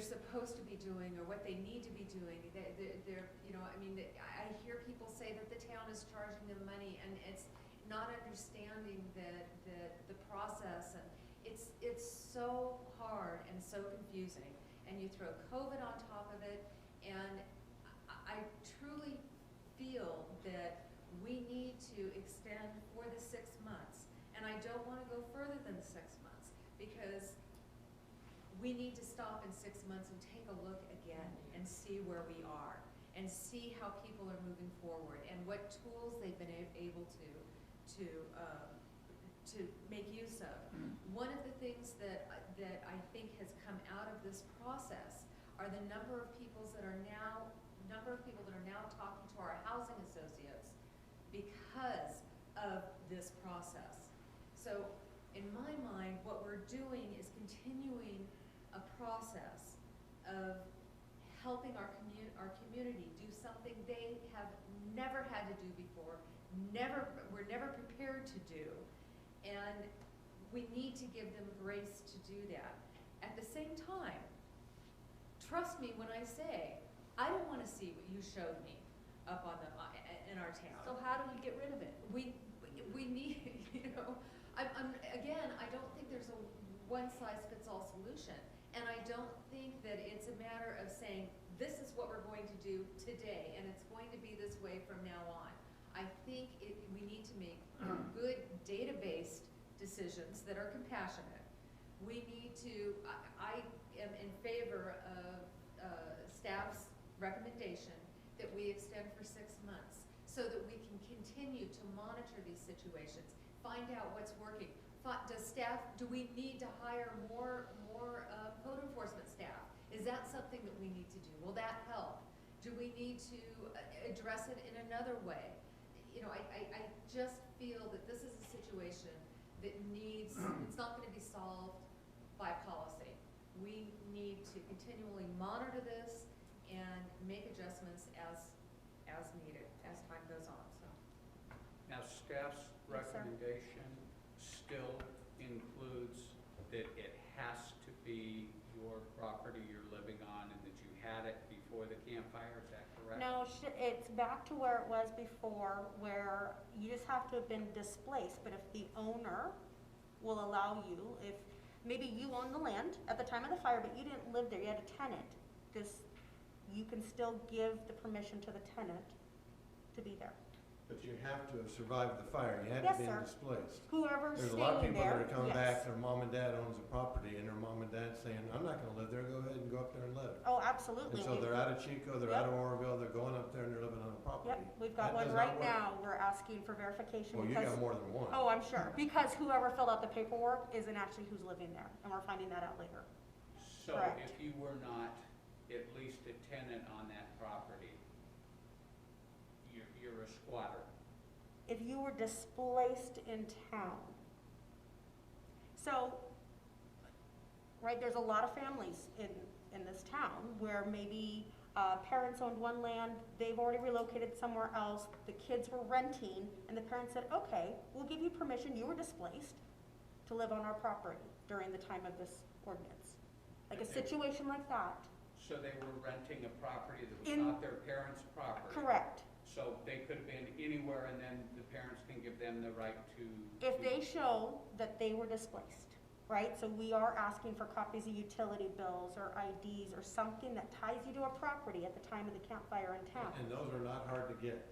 [SPEAKER 14] supposed to be doing or what they need to be doing. They're you know, I mean, I hear people say that the town is charging them money, and it's not understanding the process, and it's so hard and so confusing. And you throw COVID on top of it, and I truly feel that we need to extend for the 6 months. And I don't want to go further than 6 months, because we need to stop in 6 months and take a look again and see where we are and see how people are moving forward and what tools they've been able to make use of. One of the things that I think has come out of this process are the number of people that are now talking to our housing associates because of this process. So in my mind, what we're doing is continuing a process of helping our community do something they have never had to do before, were never prepared to do, and we need to give them grace to do that. At the same time, trust me when I say, I don't want to see what you showed me up on in our town.
[SPEAKER 3] So how do we get rid of it?
[SPEAKER 14] We need, you know, again, I don't think there's a one-size-fits-all solution. And I don't think that it's a matter of saying, this is what we're going to do today, and it's going to be this way from now on. I think we need to make good data-based decisions that are compassionate. We need to, I am in favor of staff's recommendation that we extend for 6 months so that we can continue to monitor these situations, find out what's working. Do we need to hire more code enforcement staff? Is that something that we need to do? Will that help? Do we need to address it in another way? You know, I just feel that this is a situation that needs, it's not going to be solved by policy. We need to continually monitor this and make adjustments as needed as time goes on. So.
[SPEAKER 13] Now, staff's recommendation still includes that it has to be your property you're living on and that you had it before the campfire, is that correct?
[SPEAKER 15] No, it's back to where it was before, where you just have to have been displaced. But if the owner will allow you, if maybe you own the land at the time of the fire, but you didn't live there, you had a tenant, you can still give the permission to the tenant to be there.
[SPEAKER 1] But you have to have survived the fire. You had
[SPEAKER 15] Yes,
[SPEAKER 1] to be
[SPEAKER 15] sir.
[SPEAKER 1] displaced.
[SPEAKER 15] Whoever's
[SPEAKER 1] There's a lot of
[SPEAKER 15] staying
[SPEAKER 1] people
[SPEAKER 15] there,
[SPEAKER 1] that are coming
[SPEAKER 15] yes.
[SPEAKER 1] back, their mom and dad owns a property, and their mom and dad's saying, I'm not gonna live there, go ahead and go up there and live.
[SPEAKER 15] Oh, absolutely.
[SPEAKER 1] And so they're out of Chico, they're out of Oroville, they're going up there and they're living on a property.
[SPEAKER 15] Yep, we've got
[SPEAKER 1] That
[SPEAKER 15] one
[SPEAKER 1] does
[SPEAKER 15] right
[SPEAKER 1] not work.
[SPEAKER 15] now, we're asking for verification.
[SPEAKER 1] Well, you
[SPEAKER 15] because-
[SPEAKER 1] got more than one.
[SPEAKER 15] Oh, I'm sure, because whoever filled out the paperwork isn't actually who's living there, and we're finding that out later.
[SPEAKER 13] So
[SPEAKER 15] Correct.
[SPEAKER 13] if you were not at least a tenant on that property, you're a squatter.
[SPEAKER 15] If you were displaced in town. So, right, there's a lot of families in this town where maybe parents owned one land, they've already relocated somewhere else, the kids were renting, and the parents said, okay, we'll give you permission, you were displaced, to live on our property during the time of this ordinance. Like a situation like that.
[SPEAKER 13] So they were renting a property that was
[SPEAKER 15] In-
[SPEAKER 13] not their parents' property?
[SPEAKER 15] Correct.
[SPEAKER 13] So they could have been anywhere, and then the parents can give them the right to...
[SPEAKER 15] If they show that they were displaced, right? So we are asking for copies of utility bills or IDs or something that ties you to a property at the time of the campfire in town.
[SPEAKER 1] And those are not hard to get.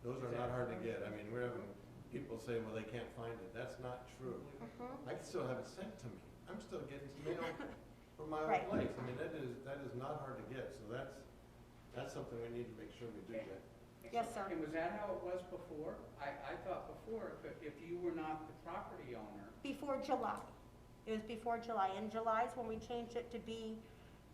[SPEAKER 1] Those are not hard to get. I mean, we're having people say, well, they can't find it. That's not true. I can still have it sent to me. I'm still getting mail from my own
[SPEAKER 15] Right.
[SPEAKER 1] place. I mean, that is not hard to get. So that's something we need to make sure we do get.
[SPEAKER 15] Yes, sir.
[SPEAKER 13] And was that how it was before? I thought before, if you were not the property owner...
[SPEAKER 15] Before July. It was before July. In July is when we changed it to be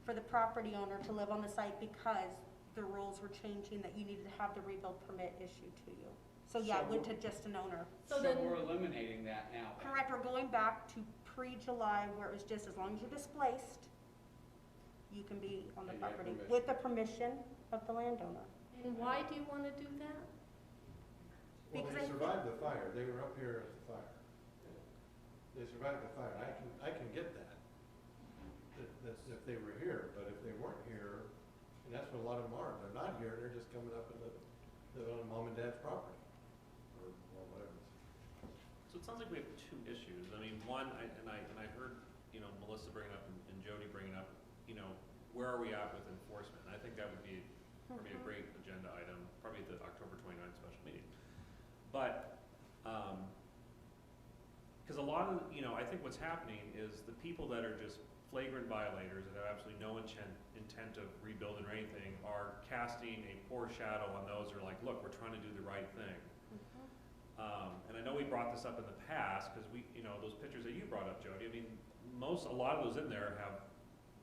[SPEAKER 15] for the property owner to live on the site because the rules were changing that you needed to have the rebuild permit issued to you. So yeah, it went to just an owner.
[SPEAKER 13] So we're eliminating that now?
[SPEAKER 15] Correct, we're going back to pre-July where it was just as long as you're displaced, you can be on the
[SPEAKER 1] And you have
[SPEAKER 15] property
[SPEAKER 1] permission.
[SPEAKER 15] with the permission of the landowner.
[SPEAKER 3] And why do you want to do that?
[SPEAKER 1] Well,
[SPEAKER 15] Because
[SPEAKER 1] they
[SPEAKER 15] I thi-
[SPEAKER 1] survived the fire, they were up here at the fire. They survived the fire, I can get that. That's if they were here, but if they weren't here, and that's what a lot of them are, they're not here, they're just coming up and live on mom and dad's property, or whatever.
[SPEAKER 2] So it sounds like we have two issues. I mean, one, I heard, you know, Melissa bring it up and Jody bring it up, you know, where are we at with enforcement? And I think that would be probably a great agenda item, probably at the October 29th special meeting. But, because a lot of, you know, I think what's happening is the people that are just flagrant violators that have absolutely no intent of rebuilding or anything are casting a poor shadow on those who are like, look, we're trying to do the right thing. And I know we brought this up in the past because we, you know, those pictures that you brought up, Jody, I mean, a lot of those in there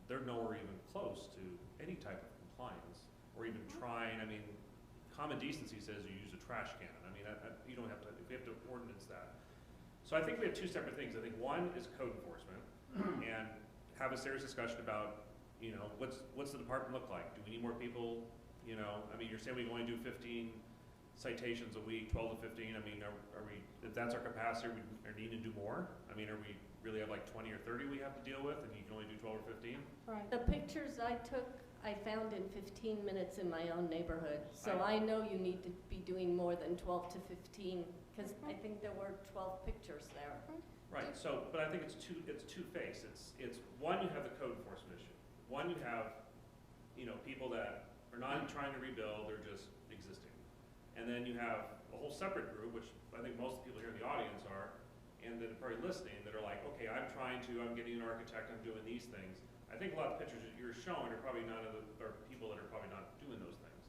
[SPEAKER 2] they're nowhere even close to any type of compliance or even trying. I mean, common decency says you use a trash can. I mean, you don't have to, if you have to ordinance that. So I think we have two separate things. I think one is code enforcement and have a serious discussion about, you know, what's the department look like? Do we need more people? You know, I mean, you're saying we only do 15 citations a week, 12 to 15. I mean, are we, if that's our capacity, we need to do more? I mean, are we really have like 20 or 30 we have to deal with and you can only do 12 or 15?
[SPEAKER 15] Right.
[SPEAKER 3] The pictures I took, I found in 15 minutes in my own neighborhood. So I know you need to be doing more than 12 to 15, because I think there were 12 pictures there.
[SPEAKER 2] Right, so, but I think it's two-faced. It's one, you have the code enforcement issue. One, you have, you know, people that are not trying to rebuild, they're just existing. And then you have a whole separate group, which I think most people here in the audience are, and that are probably listening, that are like, okay, I'm getting an architect, I'm doing these things. I think a lot of the pictures that you're showing are probably are people that are probably not doing those things.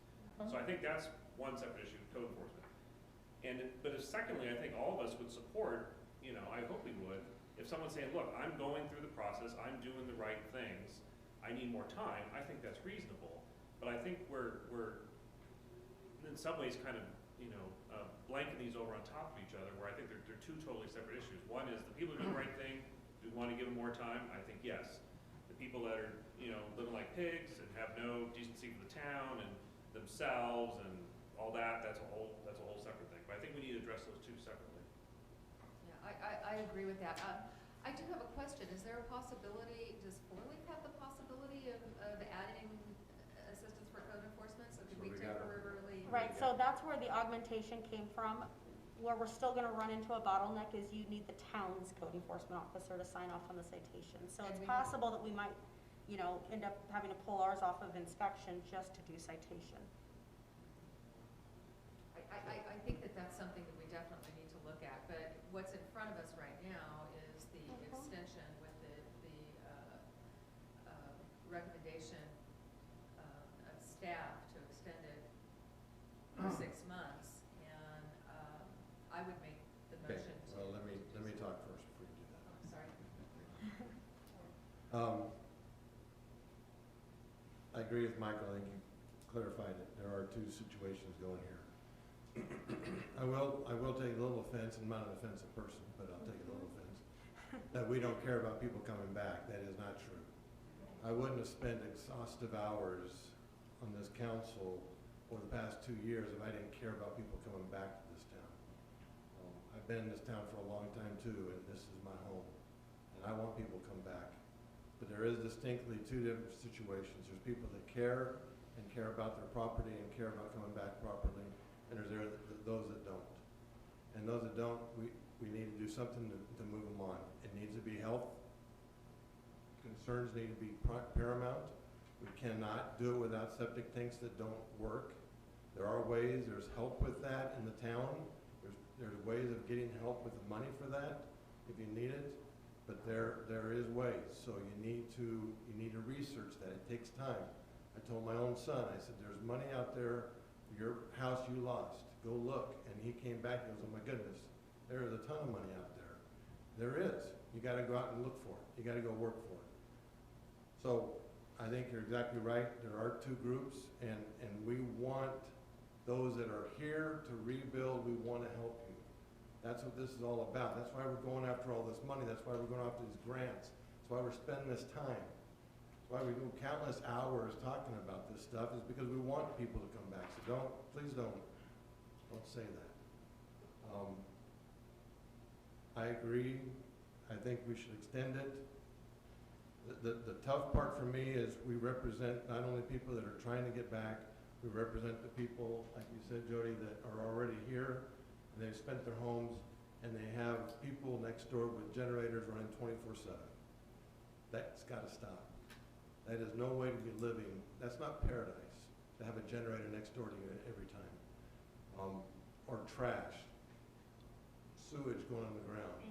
[SPEAKER 2] So I think that's one separate issue, code enforcement. But secondly, I think all of us would support, you know, I hope we would, if someone's saying, look, I'm going through the process, I'm doing the right things, I need more time, I think that's reasonable. But I think we're in some ways kind of, you know, blanking these over on top of each other, where I think they're two totally separate issues. One is the people who do the right thing, do we want to give them more time? I think yes. The people that are, you know, living like pigs and have no decency for the town and themselves and all that, that's a whole separate thing. But I think we need to address those two separately.
[SPEAKER 14] Yeah, I agree with that. I do have a question. Is there a possibility, does Four Leaf have the possibility of adding assistance for code enforcement? So could we temporarily?
[SPEAKER 15] Right, so that's where the augmentation came from. Where we're still gonna run into a bottleneck is you need the town's code enforcement officer to sign off on the citation. So it's possible that we might, you know, end up having to pull ours off of inspection just to do citation.
[SPEAKER 14] I think that that's something that we definitely need to look at, but what's in front of us right now is the extension with the recommendation of staff to extend it for 6 months, and I would make the
[SPEAKER 1] Okay,
[SPEAKER 14] motion to.
[SPEAKER 1] well, let me talk first before you do that.
[SPEAKER 14] Oh, sorry.
[SPEAKER 1] I agree with Michael. I think you clarified it. There are two situations going here. I will take a little offense, and I'm not an offensive person, but I'll take a little offense, that we don't care about people coming back. That is not true. I wouldn't have spent exhaustive hours on this council over the past 2 years if I didn't care about people coming back to this town. I've been in this town for a long time too, and this is my home, and I want people to come back. But there is distinctly two different situations. There's people that care and care about their property and care about coming back properly, and there's those that don't. And those that don't, we need to do something to move them on. It needs to be health. Concerns need to be paramount. We cannot do it without septic tanks that don't work. There are ways, there's help with that in the town. There's ways of getting help with the money for that if you need it. But there is ways. So you need to research that. It takes time. I told my own son, I said, there's money out there for your house you lost. Go look. And he came back and goes, oh my goodness, there is a ton of money out there. There is. You got to go out and look for it. You got to go work for it. So I think you're exactly right. There are two groups, and we want those that are here to rebuild. We want to help you. That's what this is all about. That's why we're going after all this money. That's why we're going after these grants. That's why we're spending this time. That's why we do countless hours talking about this stuff, is because we want people to come back. So please don't say that. I agree. I think we should extend it. The tough part for me is we represent not only people that are trying to get back, we represent the people, like you said, Jody, that are already here, and they've spent their homes, and they have people next door with generators running 24/7. That's gotta stop. That is no way to be living. That's not paradise, to have a generator next door to you every time. Or trash, sewage going on the ground.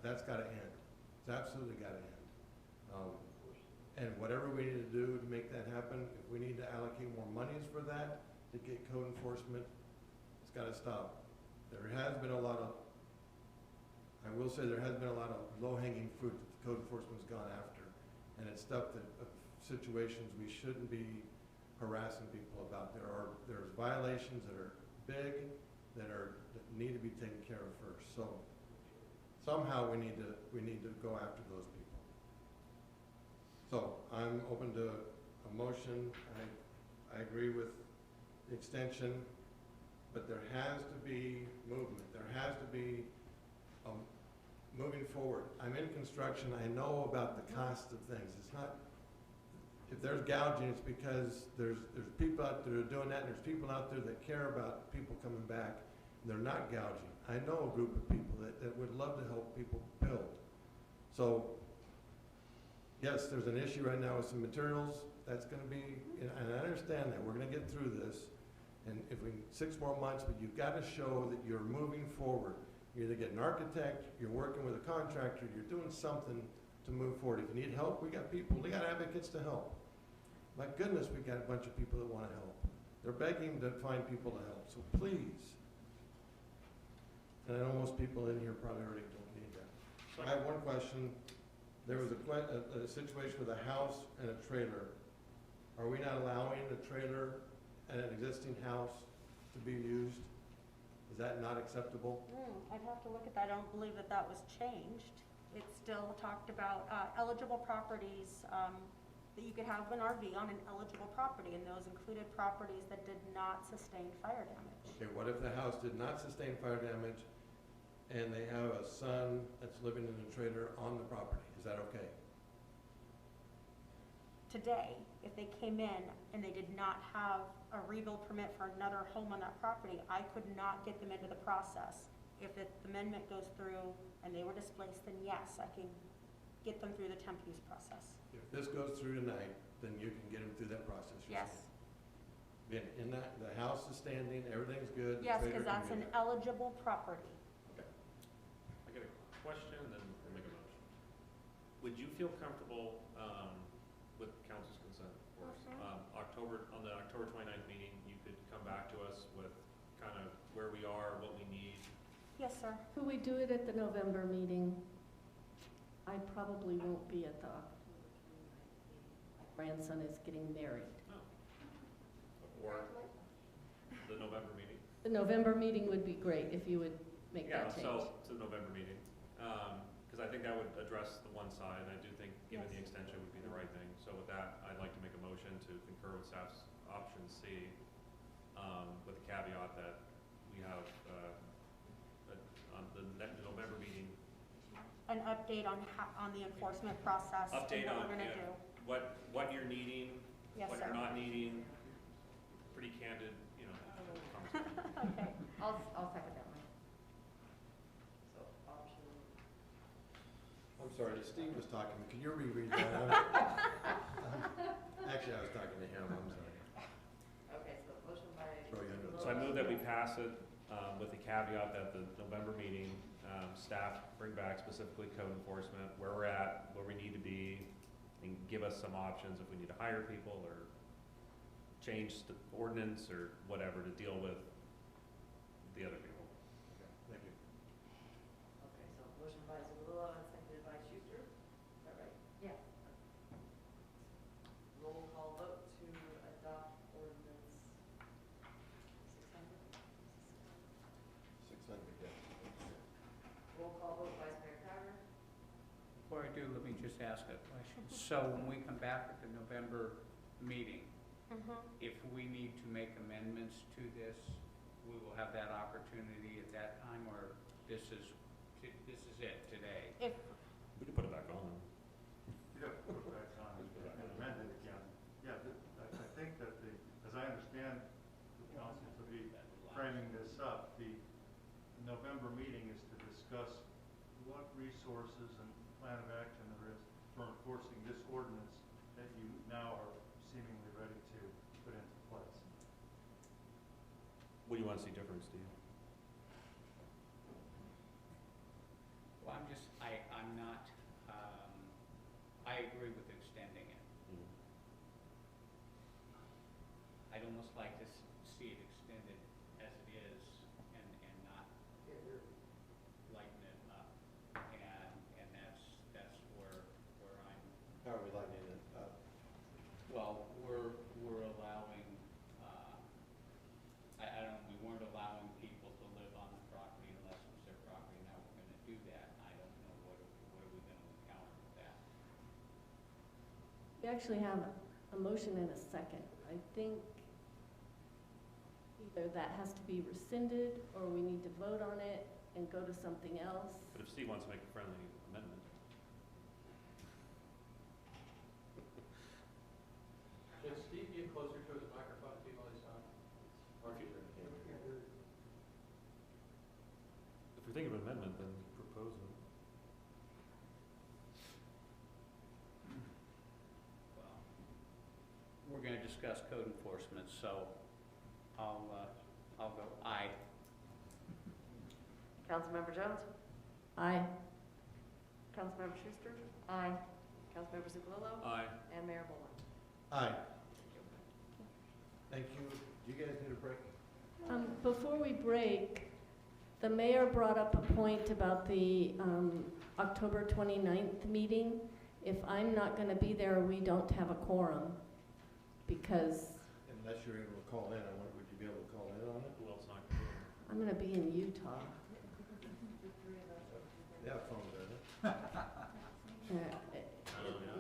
[SPEAKER 1] That's gotta end. It's absolutely gotta end. And whatever we need to do to make that happen, if we need to allocate more monies for that, to get code enforcement, it's gotta stop. There has been a lot of, I will say there has been a lot of low-hanging fruit that the code enforcement's gone after. And it's stuff that, situations we shouldn't be harassing people about. There's violations that are big, that need to be taken care of first. So somehow we need to go after those people. So I'm open to a motion. I agree with the extension, but there has to be movement. There has to be moving forward. I'm in construction. I know about the cost of things. It's not, if there's gouging, it's because there's people out there that are doing that, and there's people out there that care about people coming back, and they're not gouging. I know a group of people that would love to help people build. So, yes, there's an issue right now with some materials. That's gonna be, and I understand that. We're gonna get through this. And if we, 6 more months, but you've gotta show that you're moving forward. You either get an architect, you're working with a contractor, you're doing something to move forward. If you need help, we got people, we got advocates to help. My goodness, we got a bunch of people that want to help. They're begging to find people to help, so please. And I know most people in here probably already don't need that. So I have one question. There was a situation with a house and a trailer. Are we not allowing a trailer and an existing house to be used? Is that not acceptable?
[SPEAKER 15] I'd have to look at that. I don't believe that was changed. It still talked about eligible properties, that you could have an RV on an eligible property, and those included properties that did not sustain fire damage.
[SPEAKER 1] Okay, what if the house did not sustain fire damage and they have a son that's living in a trailer on the property? Is that okay?
[SPEAKER 15] Today, if they came in and they did not have a rebuild permit for another home on that property, I could not get them into the process. If the amendment goes through and they were displaced, then yes, I can get them through the temp use process.
[SPEAKER 1] If this goes through tonight, then you can get them through that process.
[SPEAKER 15] Yes.
[SPEAKER 1] Then in that, the house is standing, everything's good. the
[SPEAKER 15] Yes,
[SPEAKER 1] trailer
[SPEAKER 15] because
[SPEAKER 1] can
[SPEAKER 15] that's
[SPEAKER 1] be
[SPEAKER 15] an
[SPEAKER 1] there.
[SPEAKER 15] eligible property.
[SPEAKER 1] Okay.
[SPEAKER 2] I get a question and then we'll make a motion. Would you feel comfortable, with council's consent, of course, on the October 29th meeting, you could come back to us with kind of where we are, what we need?
[SPEAKER 15] Yes, sir.
[SPEAKER 3] Could we do it at the November meeting? I probably won't be at the, my grandson is getting married.
[SPEAKER 2] Or the November meeting?
[SPEAKER 3] The November meeting would be great if you would make that change.
[SPEAKER 2] Yeah, so to the November meeting, because I think that would address the one side, and I do think giving the extension would be the right thing. So with that, I'd like to make a motion to concur with staff's option C, with the caveat that we have, on the November meeting.
[SPEAKER 15] An update on the enforcement process and
[SPEAKER 2] Update
[SPEAKER 15] what
[SPEAKER 2] on,
[SPEAKER 15] we're gonna do.
[SPEAKER 2] what you're needing,
[SPEAKER 15] Yes,
[SPEAKER 2] what
[SPEAKER 15] sir.
[SPEAKER 2] you're not needing, pretty candid, conversation.
[SPEAKER 15] Okay.
[SPEAKER 4] I'll second that one. So option.
[SPEAKER 1] I'm sorry, Steve was talking. Can you reread that? Actually, I was talking to him. I'm sorry.
[SPEAKER 4] Okay, so motion by.
[SPEAKER 1] Throw you under the
[SPEAKER 2] So I move that we pass it, with the caveat that the November meeting, staff bring back specifically code enforcement, where we're at, where we need to be, and give us some options if we need to hire people or change the ordinance or whatever to deal with the other people.
[SPEAKER 1] Okay, thank you.
[SPEAKER 4] Okay, so motion by Zulula and seconded by Schuster, is that right? Yeah. Roll call vote to adopt ordinance 600?
[SPEAKER 1] 600, yeah.
[SPEAKER 4] Roll call vote, Vice Mayor Crowder?
[SPEAKER 13] Before I do, let me just ask a question. So when we come back at the November meeting, if we need to make amendments to this, we will have that opportunity at that time, or this is it today?
[SPEAKER 15] If,
[SPEAKER 2] We can put it back on.
[SPEAKER 11] Yeah, put it back on, and amend it again. Yeah, I think that as I understand the council to be framing this up, the November meeting is to discuss what resources and plan of action there is for enforcing this ordinance that you now are seemingly ready to put into place.
[SPEAKER 2] What do you want to see different, Steve?
[SPEAKER 13] Well, I'm not, I agree with extending it. I'd almost like to see it extended as it is and not lighten it up. And that's where I'm.
[SPEAKER 1] How are we lightening it up?
[SPEAKER 13] Well, we're allowing, I don't, we weren't allowing people to live on the property unless it was their property. Now we're gonna do that. I don't know what are we gonna encounter with that.
[SPEAKER 3] We actually have a motion and a second. I think either that has to be rescinded or we need to vote on it and go to something else.
[SPEAKER 2] But if Steve wants to make a friendly amendment.
[SPEAKER 12] Should Steve get closer to his microphone if he while he's talking?
[SPEAKER 2] Or if you're thinking of an amendment, then propose it.
[SPEAKER 13] Well, we're gonna discuss code enforcement, so I'll go aye.
[SPEAKER 4] Councilmember Jones?
[SPEAKER 3] Aye.
[SPEAKER 4] Councilmember Schuster? Aye. Councilmember Zuccolillo?
[SPEAKER 2] Aye.
[SPEAKER 4] And Mayor Bowman?
[SPEAKER 1] Aye. Thank you. Do you guys need a break?
[SPEAKER 3] Before we break, the mayor brought up a point about the October 29th meeting. If I'm not going to be there, we don't have a quorum because
[SPEAKER 1] Unless you're able to call in, I wonder, would you be able to call in on it?
[SPEAKER 2] Who else not going to
[SPEAKER 3] I'm going to be in Utah.
[SPEAKER 1] Yeah, phone does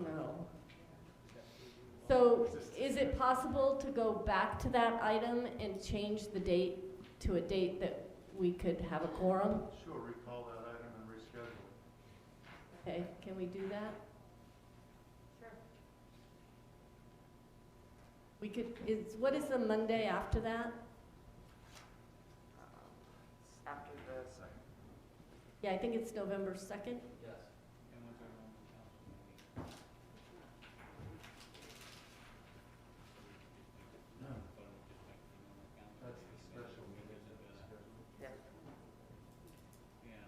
[SPEAKER 3] No. So is it possible to go back to that item and change the date to a date that we could have a quorum?
[SPEAKER 11] Sure, recall that item and reschedule.
[SPEAKER 3] Okay, can we do that?
[SPEAKER 4] Sure.
[SPEAKER 3] We could, what is the Monday after that?
[SPEAKER 4] After the.
[SPEAKER 3] Yeah, I think it's November 2nd.
[SPEAKER 13] Yes. And when's our normal council meeting?
[SPEAKER 11] That's the special meeting that was scheduled.
[SPEAKER 4] Yeah.
[SPEAKER 13] Yeah.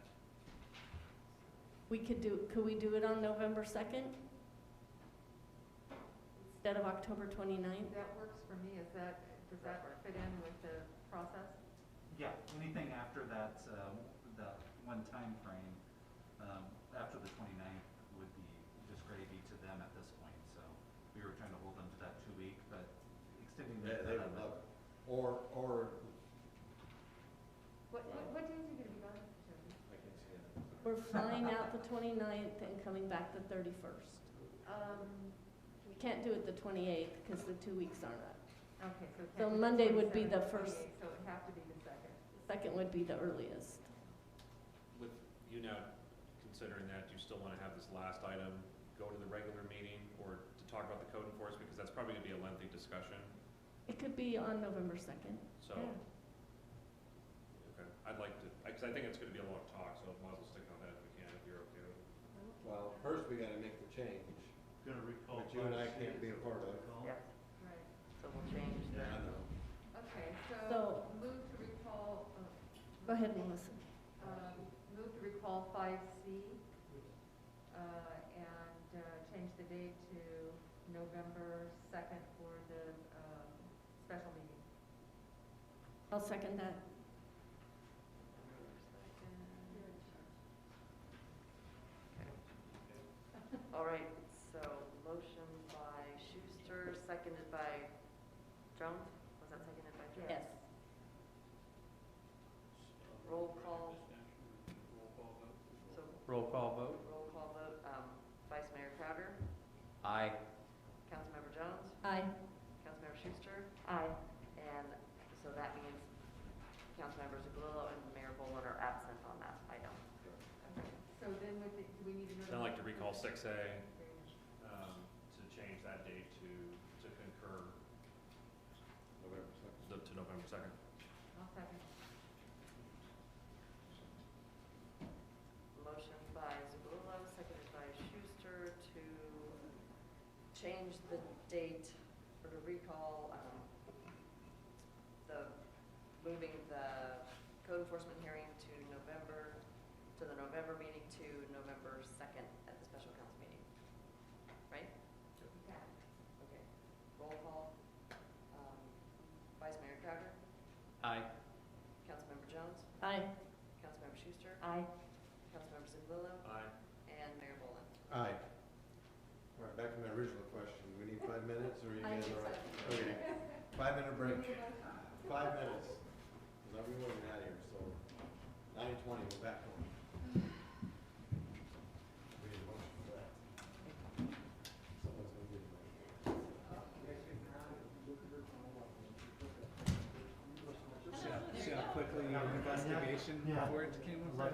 [SPEAKER 3] Could we do it on November 2nd? Instead of October 29th?
[SPEAKER 14] That works for me. Does that fit in with the process?
[SPEAKER 9] Yeah, anything after that, that one time frame, after the 29th would be just gravy to them at this point. So we were trying to hold them to that 2 week, but extending
[SPEAKER 1] it?
[SPEAKER 9] that.
[SPEAKER 1] They would love it. Or
[SPEAKER 14] What days are you gonna be gone?
[SPEAKER 2] I can't see it.
[SPEAKER 3] We're flying out the 29th and coming back the 31st. We can't do it the 28th because the 2 weeks aren't up.
[SPEAKER 14] Okay, so. it
[SPEAKER 3] So
[SPEAKER 14] can't be the
[SPEAKER 3] Monday would be
[SPEAKER 14] 27th,
[SPEAKER 3] the first.
[SPEAKER 14] 28th, so it would have to be the second.
[SPEAKER 3] Second would be the earliest.
[SPEAKER 2] With you now considering that, do you still want to have this last item go to the regular meeting or to talk about the code enforcement? Because that's probably going to be a lengthy discussion.
[SPEAKER 3] It could be on November 2nd.
[SPEAKER 2] So, okay, I'd like to, because I think it's going to be a long talk, so might as well stick on that if we can, if you're okay with it.
[SPEAKER 1] well, first we gotta make the change,
[SPEAKER 11] Gonna recall.
[SPEAKER 1] which you and I
[SPEAKER 11] 5C.
[SPEAKER 1] can't be a part of.
[SPEAKER 4] Yes.
[SPEAKER 14] Right.
[SPEAKER 4] So we'll change
[SPEAKER 1] Yeah,
[SPEAKER 4] that.
[SPEAKER 1] I know.
[SPEAKER 14] Okay, so
[SPEAKER 3] So-
[SPEAKER 14] move to recall,
[SPEAKER 3] Go ahead, Melissa.
[SPEAKER 14] move to recall 5C, and change the date to November 2nd for the special meeting.
[SPEAKER 3] I'll second that.
[SPEAKER 4] All right, so motion by Schuster, seconded by Jones? Was that seconded by Jones?
[SPEAKER 3] Yes.
[SPEAKER 4] Roll call. So
[SPEAKER 13] Roll call vote?
[SPEAKER 4] roll call vote, Vice Mayor Crowder,
[SPEAKER 13] Aye.
[SPEAKER 4] Councilmember Jones,
[SPEAKER 3] Aye.
[SPEAKER 4] Councilmember Schuster. Aye. And so that means Zabullo and Mayor Boland are absent on that item.
[SPEAKER 14] So then do we need to know?
[SPEAKER 2] Then I'd like to recall 6A, to change that date to concur to November 2nd.
[SPEAKER 14] I'll second.
[SPEAKER 4] Motion by Zabullo, seconded by Schuster to change the date or to recall moving the code enforcement hearing to the November meeting to November 2nd at the special council meeting. Right? Okay. Roll call. Vice Mayor Crowder?
[SPEAKER 9] Aye.
[SPEAKER 4] Councilmember Jones?
[SPEAKER 3] Aye.
[SPEAKER 4] Councilmember Schuster?
[SPEAKER 3] Aye.
[SPEAKER 4] Councilmember Zabullo?
[SPEAKER 2] Aye.
[SPEAKER 4] And Mayor Boland.
[SPEAKER 1] Aye. All right, back to my original question. We need 5 minutes, or are you guys all right? Okay. 5-minute break. 5 minutes. Because I'll be moving out of here, so 9:20, we're back home. We need a motion for that. Someone's gonna give me.
[SPEAKER 9] See how quickly investigation before it came over?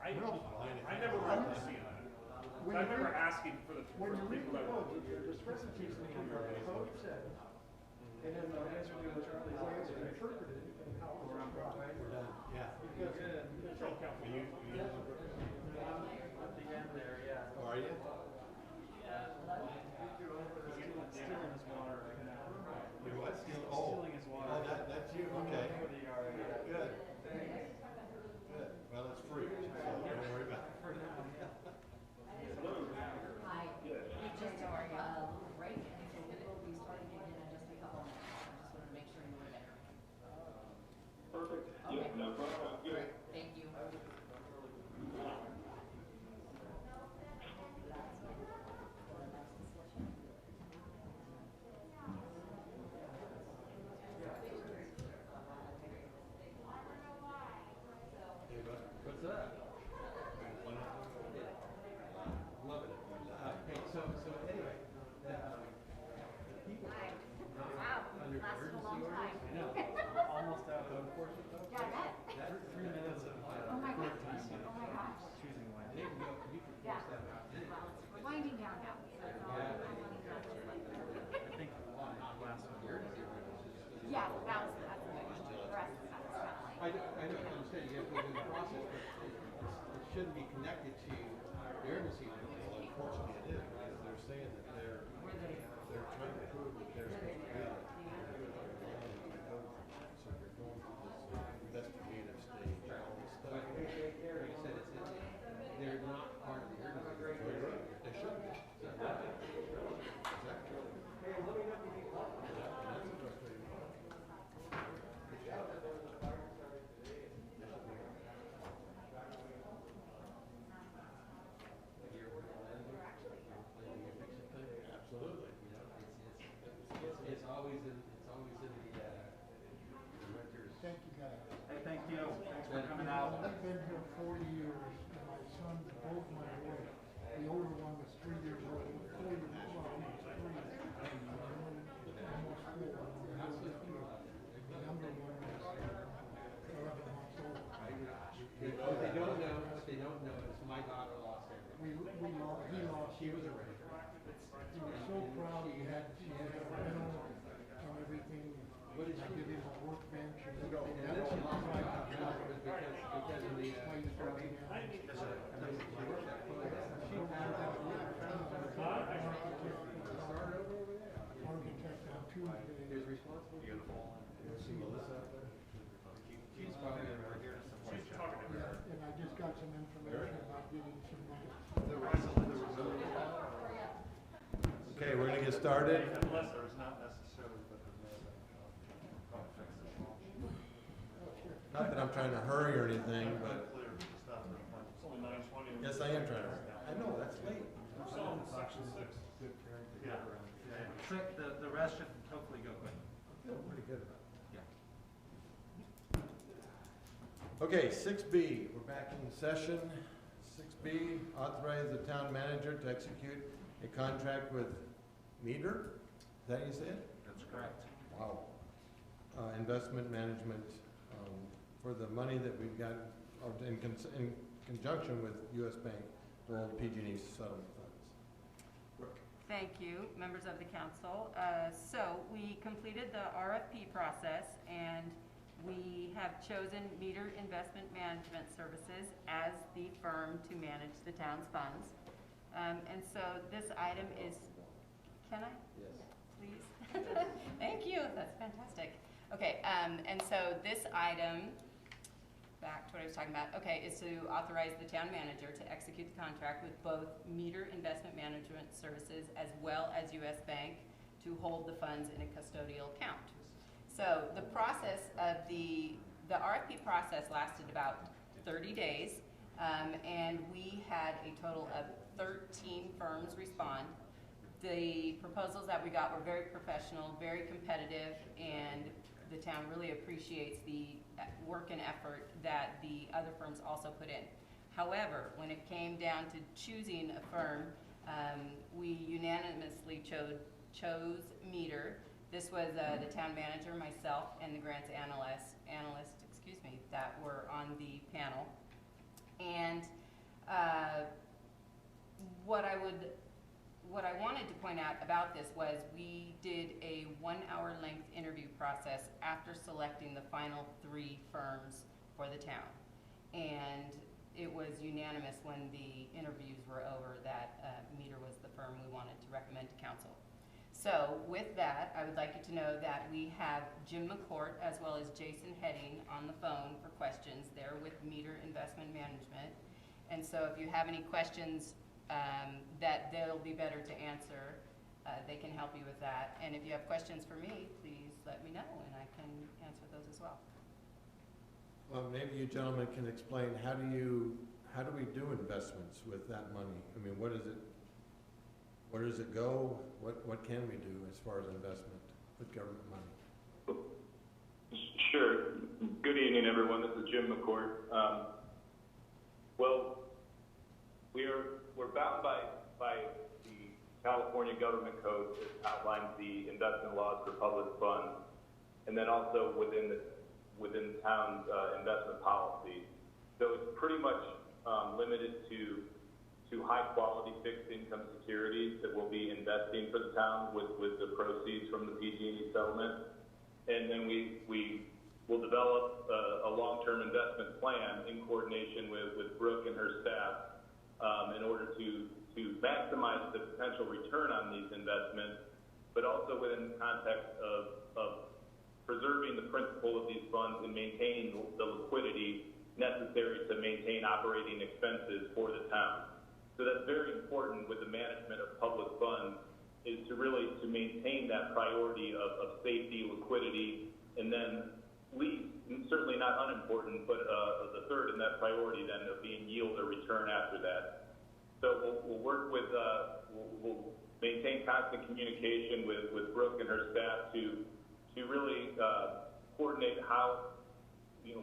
[SPEAKER 2] I never remember seeing that. I remember asking for the
[SPEAKER 20] When you read
[SPEAKER 2] people
[SPEAKER 20] the
[SPEAKER 2] that
[SPEAKER 20] code, the discrepancies between what the code says and then the way it's interpreted and how it's described.
[SPEAKER 1] We're done, yeah.
[SPEAKER 20] Because,
[SPEAKER 1] Are you
[SPEAKER 12] At the end there, yeah.
[SPEAKER 1] Oh, are you?
[SPEAKER 12] Stealing his water right now.
[SPEAKER 1] You're what?
[SPEAKER 12] Stealing his water.
[SPEAKER 1] Oh, that's you, okay.
[SPEAKER 5] Architect on Tuesday.
[SPEAKER 1] See Melissa out there?
[SPEAKER 7] She's probably over here to support you.
[SPEAKER 5] Yeah, and I just got some information about getting some money.
[SPEAKER 1] Okay, we're gonna get started.
[SPEAKER 11] Unless there's not necessarily, but there's
[SPEAKER 1] Not that I'm trying to hurry or anything, but
[SPEAKER 11] clear, it's not the point. It's only 9:20.
[SPEAKER 1] yes, I am trying to hurry. I know, that's late.
[SPEAKER 11] Section 6. Yeah.
[SPEAKER 7] The rest should hopefully go quick.
[SPEAKER 1] I feel pretty good about
[SPEAKER 7] Yeah.
[SPEAKER 1] it. Okay, 6B, we're back in session. 6B, authorize the town manager to execute a contract with Meter. Is that how you say it?
[SPEAKER 7] That's correct.
[SPEAKER 1] Wow. Investment management, for the money that we've got in conjunction with US Bank, the old PG&E settlement funds. Brooke.
[SPEAKER 6] Thank you, members of the council. So we completed the RFP process and we have chosen Meter Investment Management Services as the firm to manage the town's funds. And so this item is, can I?
[SPEAKER 1] Yes.
[SPEAKER 6] Please? Thank you, that's fantastic. Okay, and so this item, back to what I was talking about, okay, is to authorize the town manager to execute the contract with both Meter Investment Management Services as well as US Bank to hold the funds in a custodial account. So the process of the RFP process lasted about 30 days, and we had a total of 13 firms respond. The proposals that we got were very professional, very competitive, and the town really appreciates the work and effort that the other firms also put in. However, when it came down to choosing a firm, we unanimously chose Meter. This was the town manager, myself, and the grants analyst, that were on the panel. And what I wanted to point out about this was we did a 1-hour length interview process after selecting the final 3 firms for the town. And it was unanimous when the interviews were over that Meter was the firm we wanted to recommend to council. So with that, I would like you to know that we have Jim McCourt as well as Jason Heading on the phone for questions. They're with Meter Investment Management. And so if you have any questions that they'll be better to answer, they can help you with that. And if you have questions for me, please let me know and I can answer those as well.
[SPEAKER 1] Well, maybe you gentlemen can explain, how do we do investments with that money? I mean, what is it? Where does it go? What can we do as far as investment with government money?
[SPEAKER 18] Sure. Good evening, everyone. This is Jim McCourt. Well, we're bound by the California Government Code that outlines the investment laws for public funds, and then also within the town's investment policy. So it's pretty much limited to high-quality fixed income securities that we'll be investing for the town with the proceeds from the PG&E settlement. And then we will develop a long-term investment plan in coordination with Brooke and her staff in order to maximize the potential return on these investments, but also within the context of preserving the principle of these funds and maintaining the liquidity necessary to maintain operating expenses for the town. So that's very important with the management of public funds, is to maintain that priority of safety, liquidity, and then least, certainly not unimportant, but the third in that priority then of being yield or return after that. So we'll work with, we'll maintain constant communication with Brooke and her staff to really coordinate how,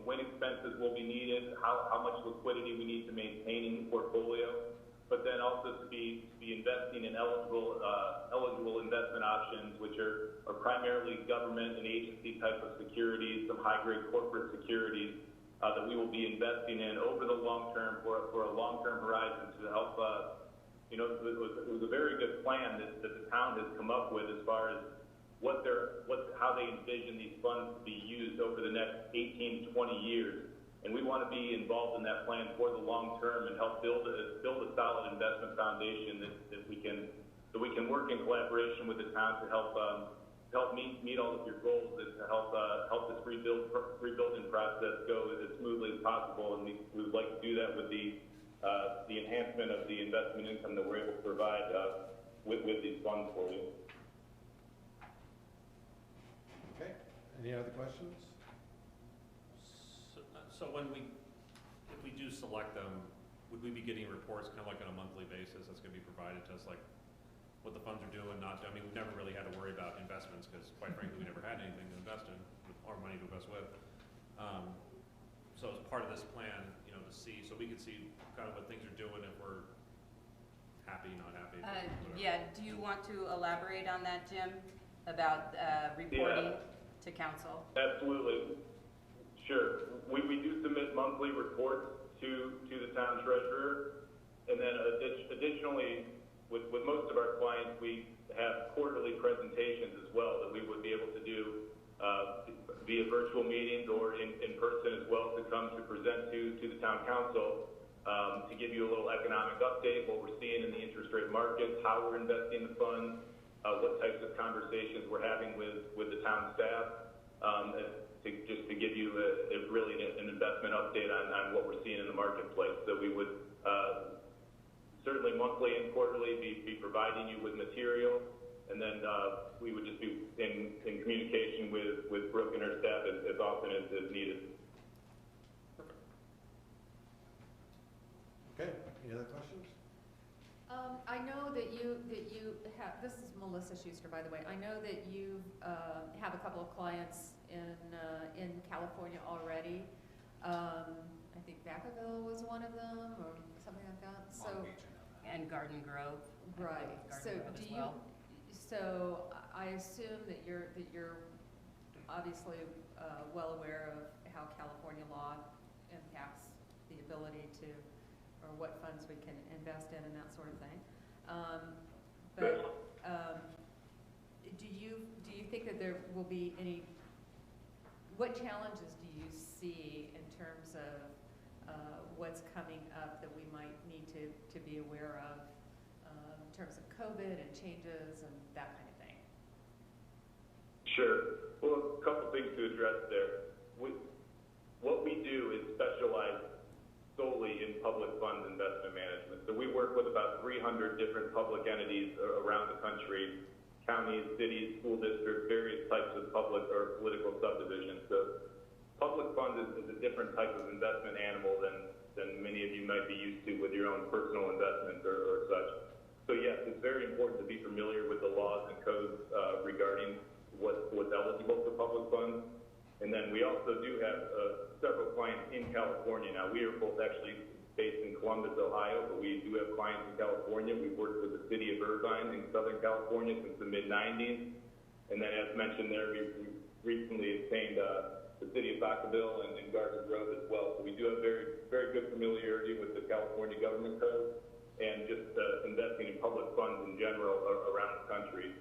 [SPEAKER 18] when expenses will be needed, how much liquidity we need to maintain in the portfolio, but then also to be investing in eligible investment options, which are primarily government and agency type of securities, some high-grade corporate securities that we will be investing in over the long term for a long-term horizon to help. It was a very good plan that the town has come up with as far as how they envision these funds to be used over the next 18 to 20 years. And we want to be involved in that plan for the long term and help build a solid investment foundation that we can work in collaboration with the town to help meet all of your goals and to help this rebuilding process go as smoothly as possible. And we would like to do that with the enhancement of the investment income that we're able to provide with these funds for you.
[SPEAKER 1] Okay, any other questions?
[SPEAKER 2] So if we do select them, would we be getting reports kind of like on a monthly basis that's going to be provided to us, like what the funds are doing, not doing? I mean, we've never really had to worry about investments because, quite frankly, we never had anything to invest in, or money to invest with. So as part of this plan, you know, so we could see kind of what things are doing, if we're happy, not happy.
[SPEAKER 16] Yeah, do you want to elaborate on that, Jim, about reporting to council?
[SPEAKER 18] Absolutely. Sure. We do submit monthly reports to the town treasurer, and then additionally, with most of our clients, we have quarterly presentations as well that we would be able to do via virtual meetings or in person as well, to come to present to the town council to give you a little economic update, what we're seeing in the interest rate markets, how we're investing the funds, what types of conversations we're having with the town staff. Just to give you really an investment update on what we're seeing in the marketplace. So we would certainly monthly and quarterly be providing you with material, and then we would just be in communication with Brooke and her staff as often as needed.
[SPEAKER 1] Okay, any other questions?
[SPEAKER 14] I know that you have, this is Melissa Schuster, by the way. I know that you have a couple of clients in California already. I think Vacaville was one of them, or something like that. So,
[SPEAKER 16] and Garden Grove.
[SPEAKER 14] Right. So
[SPEAKER 16] Garden Grove as well.
[SPEAKER 14] So I assume that you're obviously well aware of how California law impacts the ability to, or what funds we can invest in and that sort of thing. Do you think that there will be any, what challenges do you see in terms of what's coming up that we might need to be aware of in terms of COVID and changes and that kind of thing?
[SPEAKER 18] Sure. Well, a couple things to address there. What we do is specialize solely in public funds investment management. So we work with about 300 different public entities around the country, counties, cities, school districts, various types of public or political subdivisions. So public funds is a different type of investment animal than many of you might be used to with your own personal investments or such. So yes, it's very important to be familiar with the laws and codes regarding what's eligible for public funds. And then we also do have several clients in California now. We are both actually based in Columbus, Ohio, but we do have clients in California. We've worked with the city of Irvine in Southern California since the mid-90s. And then as mentioned there, we recently obtained the city of Vacaville and Garden Grove as well. So we do have very, very good familiarity with the California government code and just investing in public funds in general around the country.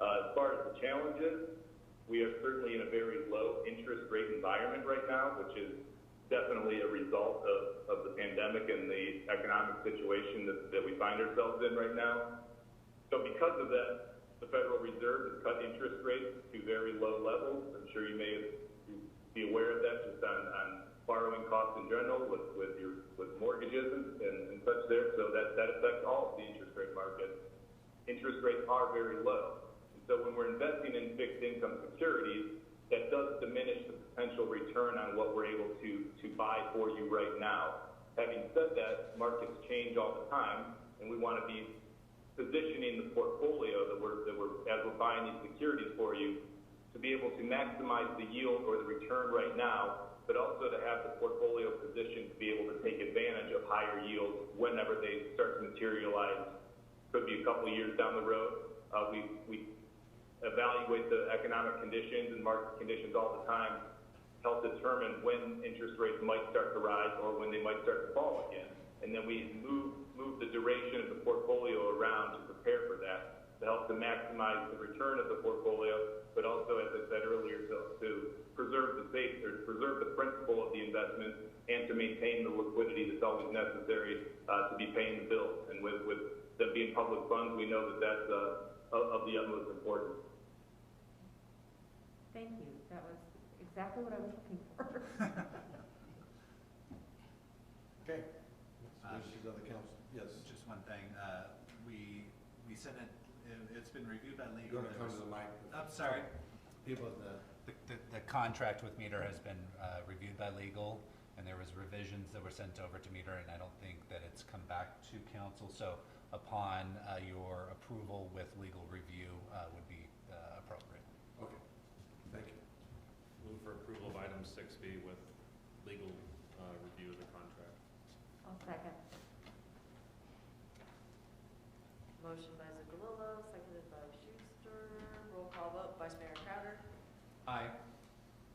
[SPEAKER 18] As far as the challenges, we are certainly in a very low interest rate environment right now, which is definitely a result of the pandemic and the economic situation that we find ourselves in right now. So because of that, the Federal Reserve has cut interest rates to very low levels. I'm sure you may be aware of that just on borrowing costs in general with mortgages and such there. So that affects all of the interest rate markets. Interest rates are very low. So when we're investing in fixed income securities, that does diminish the potential return on what we're able to buy for you right now. Having said that, markets change all the time, and we want to be positioning the portfolio as we're buying these securities for you to be able to maximize the yield or the return right now, but also to have the portfolio positioned to be able to take advantage of higher yields whenever they start to materialize. Could be a couple of years down the road. We evaluate the economic conditions and market conditions all the time, help determine when interest rates might start to rise or when they might start to fall again. And then we move the duration of the portfolio around to prepare for that, to help to to maximize the return of the portfolio, but also, as I said earlier, to preserve the safe, or preserve the principle of the investment and to maintain the liquidity that's always necessary to be paying the bills. And with them being public funds, we know that that's of the utmost importance.
[SPEAKER 14] Thank you. That was exactly what I was looking for.
[SPEAKER 1] Okay. Wishes of the council. Yes.
[SPEAKER 9] Just one thing, we sent it, it's been reviewed by legal.
[SPEAKER 1] You're gonna come to the mic.
[SPEAKER 9] I'm sorry.
[SPEAKER 1] People,
[SPEAKER 9] The contract with Meter has been reviewed by legal, and there was revisions that were sent over to Meter, and I don't think that it's come back to council. So upon your approval with legal review would be appropriate.
[SPEAKER 1] Okay, thank you.
[SPEAKER 2] Move for approval of item 6B with legal review of the contract.
[SPEAKER 14] I'll second.
[SPEAKER 4] Motion by Zuccolillo, seconded by Schuster. Roll call vote, Vice Mayor Crowder.
[SPEAKER 9] Aye.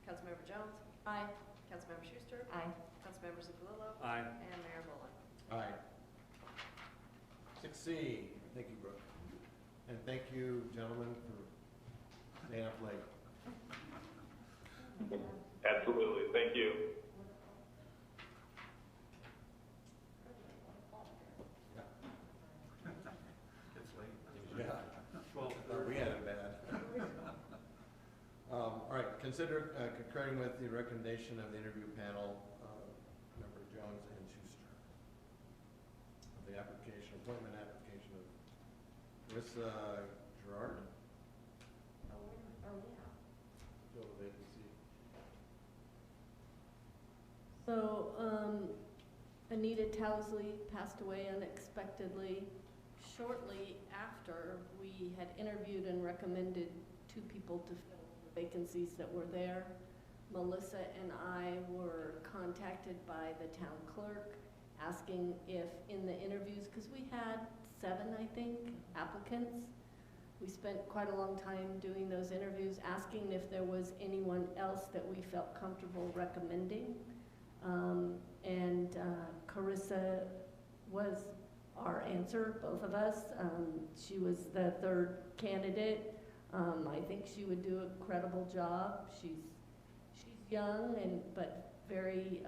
[SPEAKER 4] Councilmember Jones.
[SPEAKER 3] Aye.
[SPEAKER 4] Councilmember Schuster.
[SPEAKER 14] Aye.
[SPEAKER 4] Councilmember Zuccolillo.
[SPEAKER 2] Aye.
[SPEAKER 4] And Mayor Boland.
[SPEAKER 1] Aye. 6C, thank you, Brooke. And thank you, gentlemen, for staying up late.
[SPEAKER 18] Absolutely. Thank you.
[SPEAKER 9] It's late.
[SPEAKER 1] Yeah. Well, we had it bad. All right, consider concurring with the recommendation of the interview panel, member Jones and Schuster. The appointment application of Carissa Gerard.
[SPEAKER 3] Oh, yeah.
[SPEAKER 1] Fill the vacancy.
[SPEAKER 3] So, Anita Towsley passed away unexpectedly shortly after we had interviewed and recommended 2 people to fill the vacancies that were there. Melissa and I were contacted by the town clerk asking if in the interviews, because we had 7, I think, applicants. We spent quite a long time doing those interviews, asking if there was anyone else that we felt comfortable recommending. Carissa was our answer, both of us. She was the 3rd candidate. I think she would do a credible job. She's young but very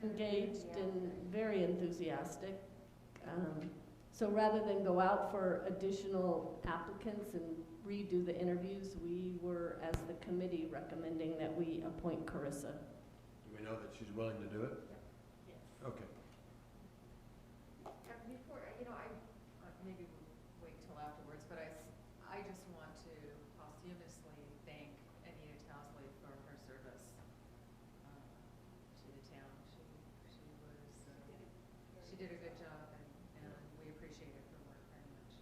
[SPEAKER 3] engaged and very enthusiastic. So rather than go out for additional applicants and redo the interviews, we were, as the committee, recommending that we appoint Carissa.
[SPEAKER 1] Do we know that she's willing to do it?
[SPEAKER 3] Yes.
[SPEAKER 1] Okay.
[SPEAKER 14] And before, I maybe we'll wait till afterwards, but I just want to posthumously thank Anita Towsley for her service to the town. She did a good job, and we appreciated her work very much.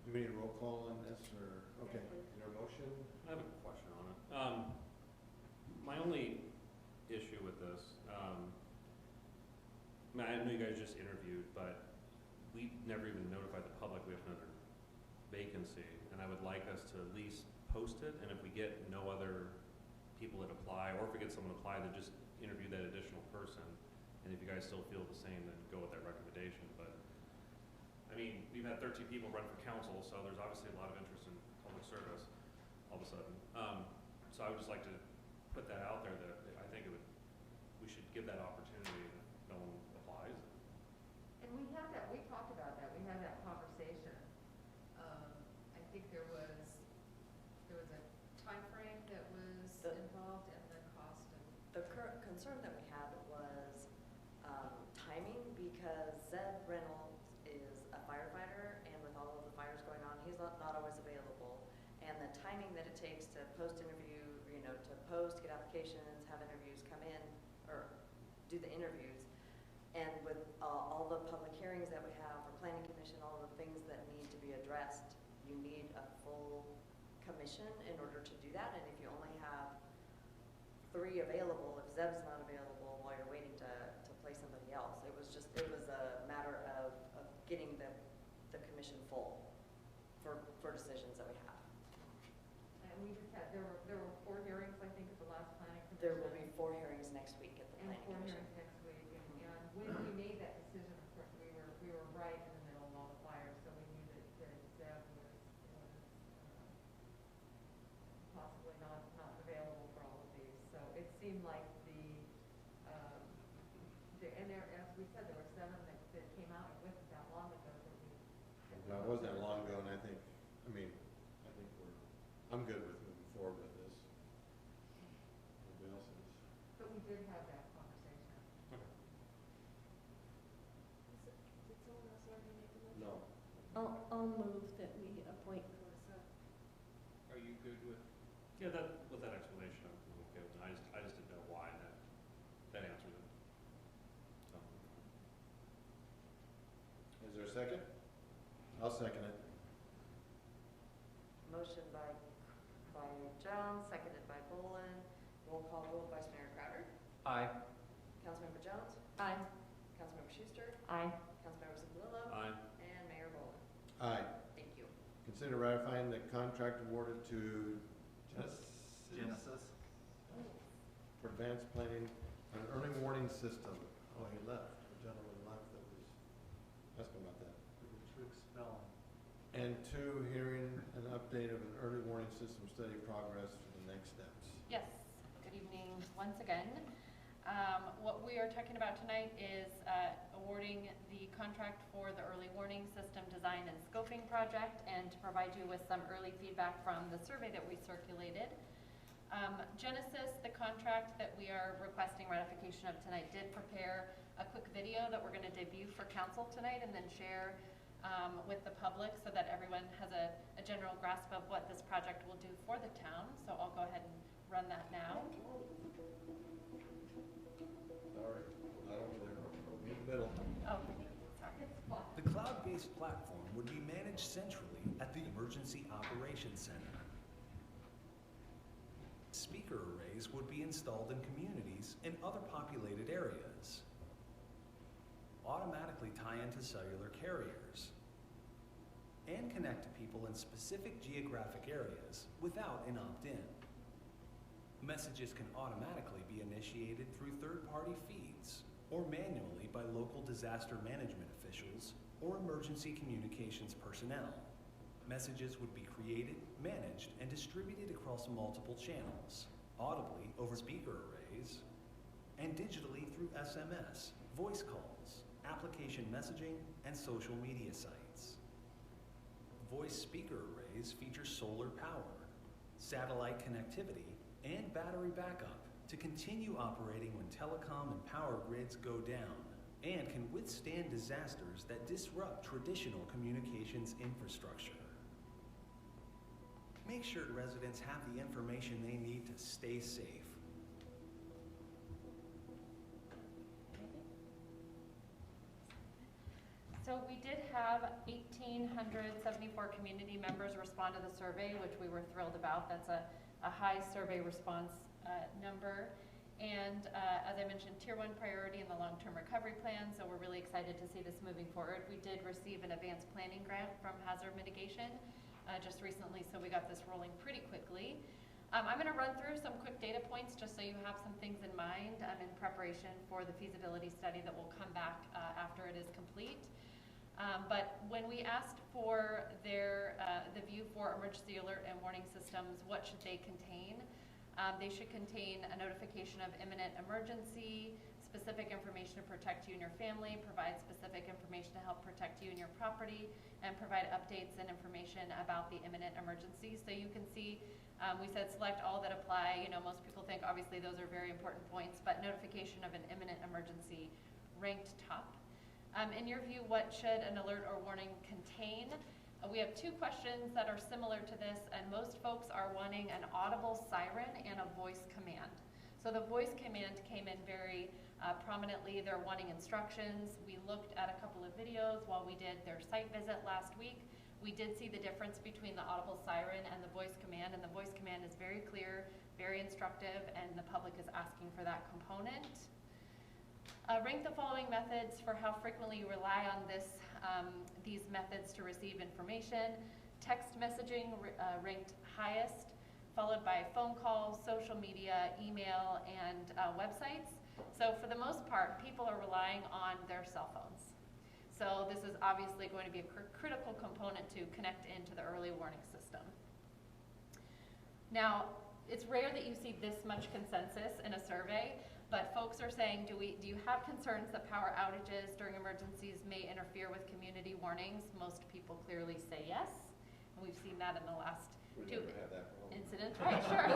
[SPEAKER 1] Do we need a roll call on this, or, okay, is there a motion?
[SPEAKER 2] I have a question on it. My only issue with this, I know you guys just interviewed, but we never even notified the public we have another vacancy, and I would like us to at least post it, and if we get no other people that apply, or if we get someone to apply, then just interview that additional person, and if you guys still feel the same, then go with that recommendation. But I mean, we've had 13 people run for council, so there's obviously a lot of interest in public service all of a sudden. So I would just like to put that out there that I think we should give that opportunity if no one applies.
[SPEAKER 14] And we talked about that, we had that conversation. I think there was a time frame that was involved and the cost of.
[SPEAKER 4] The current concern that we had was timing, because Zeb Reynolds is a firefighter, and with all of the fires going on, he's not always available. And the timing that it takes to post interview, to post, get applications, have interviews come in, or do the interviews. And with all the public hearings that we have for planning commission, all the things that need to be addressed, you need a full commission in order to do that. And if you only have 3 available, if Zeb's not available while you're waiting to place somebody else, it was a matter of getting the commission full for decisions that we have.
[SPEAKER 14] And we just had, there were 4 hearings, I think, at the last planning commission.
[SPEAKER 4] There will be 4 hearings next week at the
[SPEAKER 14] And
[SPEAKER 4] planning
[SPEAKER 14] 4
[SPEAKER 4] commission.
[SPEAKER 14] hearings next week, and when we made that decision, of course, we were
[SPEAKER 1] You know, it wasn't that long ago, and I think I'm good with moving forward with this. Anybody else is?
[SPEAKER 14] But we did have that conversation.
[SPEAKER 3] Did someone else already make a motion?
[SPEAKER 1] No.
[SPEAKER 3] I'll move that we appoint Melissa.
[SPEAKER 2] Are you good with? Yeah, with that explanation, I'm okay with it. I just didn't know why, and that answers it. So.
[SPEAKER 1] Is there a second? I'll second it.
[SPEAKER 4] Motion by Jones, seconded by Boland. Roll call vote, Vice Mayor Crowder.
[SPEAKER 9] Aye.
[SPEAKER 4] Councilmember Jones.
[SPEAKER 3] Aye.
[SPEAKER 4] Councilmember Schuster.
[SPEAKER 3] Aye.
[SPEAKER 4] Councilmember Zambrilla.
[SPEAKER 2] Aye.
[SPEAKER 4] And Mayor Boland.
[SPEAKER 1] Aye.
[SPEAKER 4] Thank you.
[SPEAKER 1] Consider ratifying the contract awarded to
[SPEAKER 9] Genesis.
[SPEAKER 1] for advanced planning on an early warning system. Oh, he left. The gentleman left that was asking about that.
[SPEAKER 8] To expel.
[SPEAKER 1] And two, hearing an update of an early warning system study progress for the next steps.
[SPEAKER 19] Yes, good evening once again. What we are talking about tonight is awarding the contract for the early warning system design and scoping project, and to provide you with some early feedback from the survey that we circulated. Genesis, the contract that we are requesting ratification of tonight, did prepare a quick video that we're going to debut for council tonight and then share with the public so that everyone has a general grasp of what this project will do for the town. So I'll go ahead and run that now.
[SPEAKER 1] Sorry, not over there, in the middle.
[SPEAKER 19] Oh, sorry.
[SPEAKER 21] The cloud-based platform would be managed centrally at the Emergency Operations Center. Speaker arrays would be installed in communities in other populated areas. Automatically tie into cellular carriers. And connect to people in specific geographic areas without an opt-in. Messages can automatically be initiated through third-party feeds or manually by local disaster management officials or emergency communications personnel. Messages would be created, managed, and distributed across multiple channels, audibly over speaker arrays, and digitally through SMS, voice calls, application messaging, and social media sites. Voice speaker arrays feature solar power, satellite connectivity, and battery backup to continue operating when telecom and power grids go down, and can withstand disasters that disrupt traditional communications infrastructure. Make sure residents have the information they need to stay safe.
[SPEAKER 19] So we did have 1,874 community members respond to the survey, which we were thrilled about. That's a high survey response number. And as I mentioned, Tier 1 priority in the long-term recovery plan, so we're really excited to see this moving forward. We did receive an advanced planning grant from Hazard Mitigation just recently, so we got this rolling pretty quickly. I'm going to run through some quick data points just so you have some things in mind in preparation for the feasibility study that will come back after it is complete. But when we asked for the view for emergency alert and warning systems, what should they contain? They should contain a notification of imminent emergency, specific information to protect you and your family, provide specific information to help protect you and your property, and provide updates and information about the imminent emergency. So you can see we said select all that apply. You know, most people think obviously those are very important points, but notification of an imminent emergency ranked top. In your view, what should an alert or warning contain? We have two questions that are similar to this, and most folks are wanting an audible siren and a voice command. So the voice command came in very prominently. They're wanting instructions. We looked at a couple of videos while we did their site visit last week. We did see the difference between the audible siren and the voice command, and the voice command is very clear, very instructive, and the public is asking for that component. Rank the following methods for how frequently you rely on these methods to receive information. Text messaging ranked highest, followed by phone calls, social media, email, and websites. So for the most part, people are relying on their cell phones. So this is obviously going to be a critical component to connect into the early warning system. Now, it's rare that you see this much consensus in a survey. But folks are saying, do you have concerns that power outages during emergencies may interfere with community warnings? Most people clearly say yes, and we've seen that in the last
[SPEAKER 1] We
[SPEAKER 19] two
[SPEAKER 1] never had that problem.
[SPEAKER 19] incidents. Right, sure,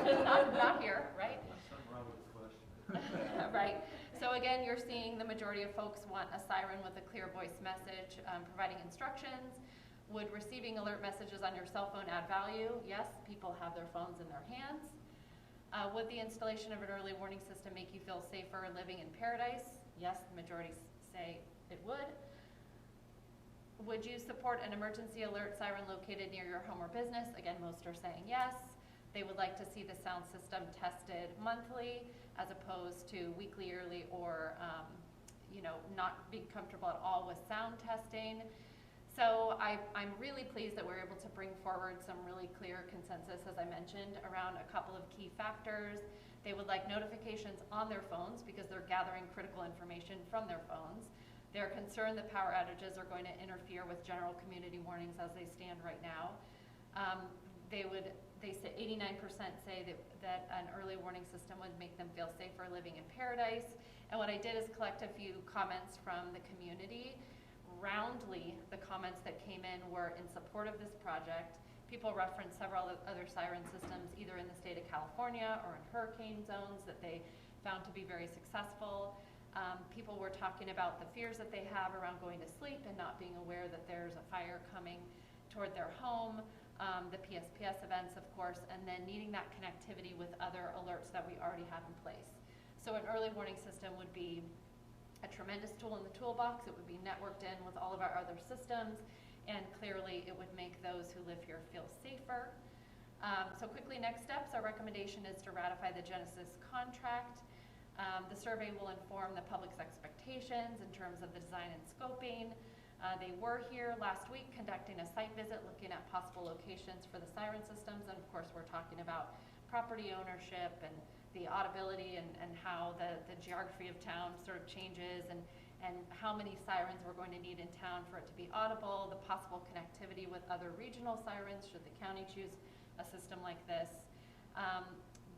[SPEAKER 19] not here, right?
[SPEAKER 11] Something wrong with the question.
[SPEAKER 19] Right. So again, you're seeing the majority of folks want a siren with a clear voice message, providing instructions. Would receiving alert messages on your cell phone add value? Yes, people have their phones in their hands. Would the installation of an early warning system make you feel safer living in paradise? Yes, the majority say it would. Would you support an emergency alert siren located near your home or business? Again, most are saying yes. They would like to see the sound system tested monthly as opposed to weekly, yearly, or not being comfortable at all with sound testing. So I'm really pleased that we're able to bring forward some really clear consensus, as I mentioned, around a couple of key factors. They would like notifications on their phones because they're gathering critical information from their phones. They're concerned that power outages are going to interfere with general community warnings as they stand right now. They say 89% say that an early warning system would make them feel safer living in paradise. And what I did is collect a few comments from the community. Roundly, the comments that came in were in support of this project. People referenced several other siren systems, either in the state of California or in hurricane zones, that they found to be very successful. People were talking about the fears that they have around going to sleep and not being aware that there's a fire coming toward their home. The PSPS events, of course, and then needing that connectivity with other alerts that we already have in place. So an early warning system would be a tremendous tool in the toolbox. It would be networked in with all of our other systems, and clearly it would make those who live here feel safer. So quickly, next steps, our recommendation is to ratify the Genesis contract. The survey will inform the public's expectations in terms of the design and scoping. They were here last week conducting a site visit looking at possible locations for the siren systems, and of course we're talking about property ownership and the audibility and how the geography of town sort of changes, and how many sirens we're going to need in town for it to be audible, the possible connectivity with other regional sirens should the county choose a system like this.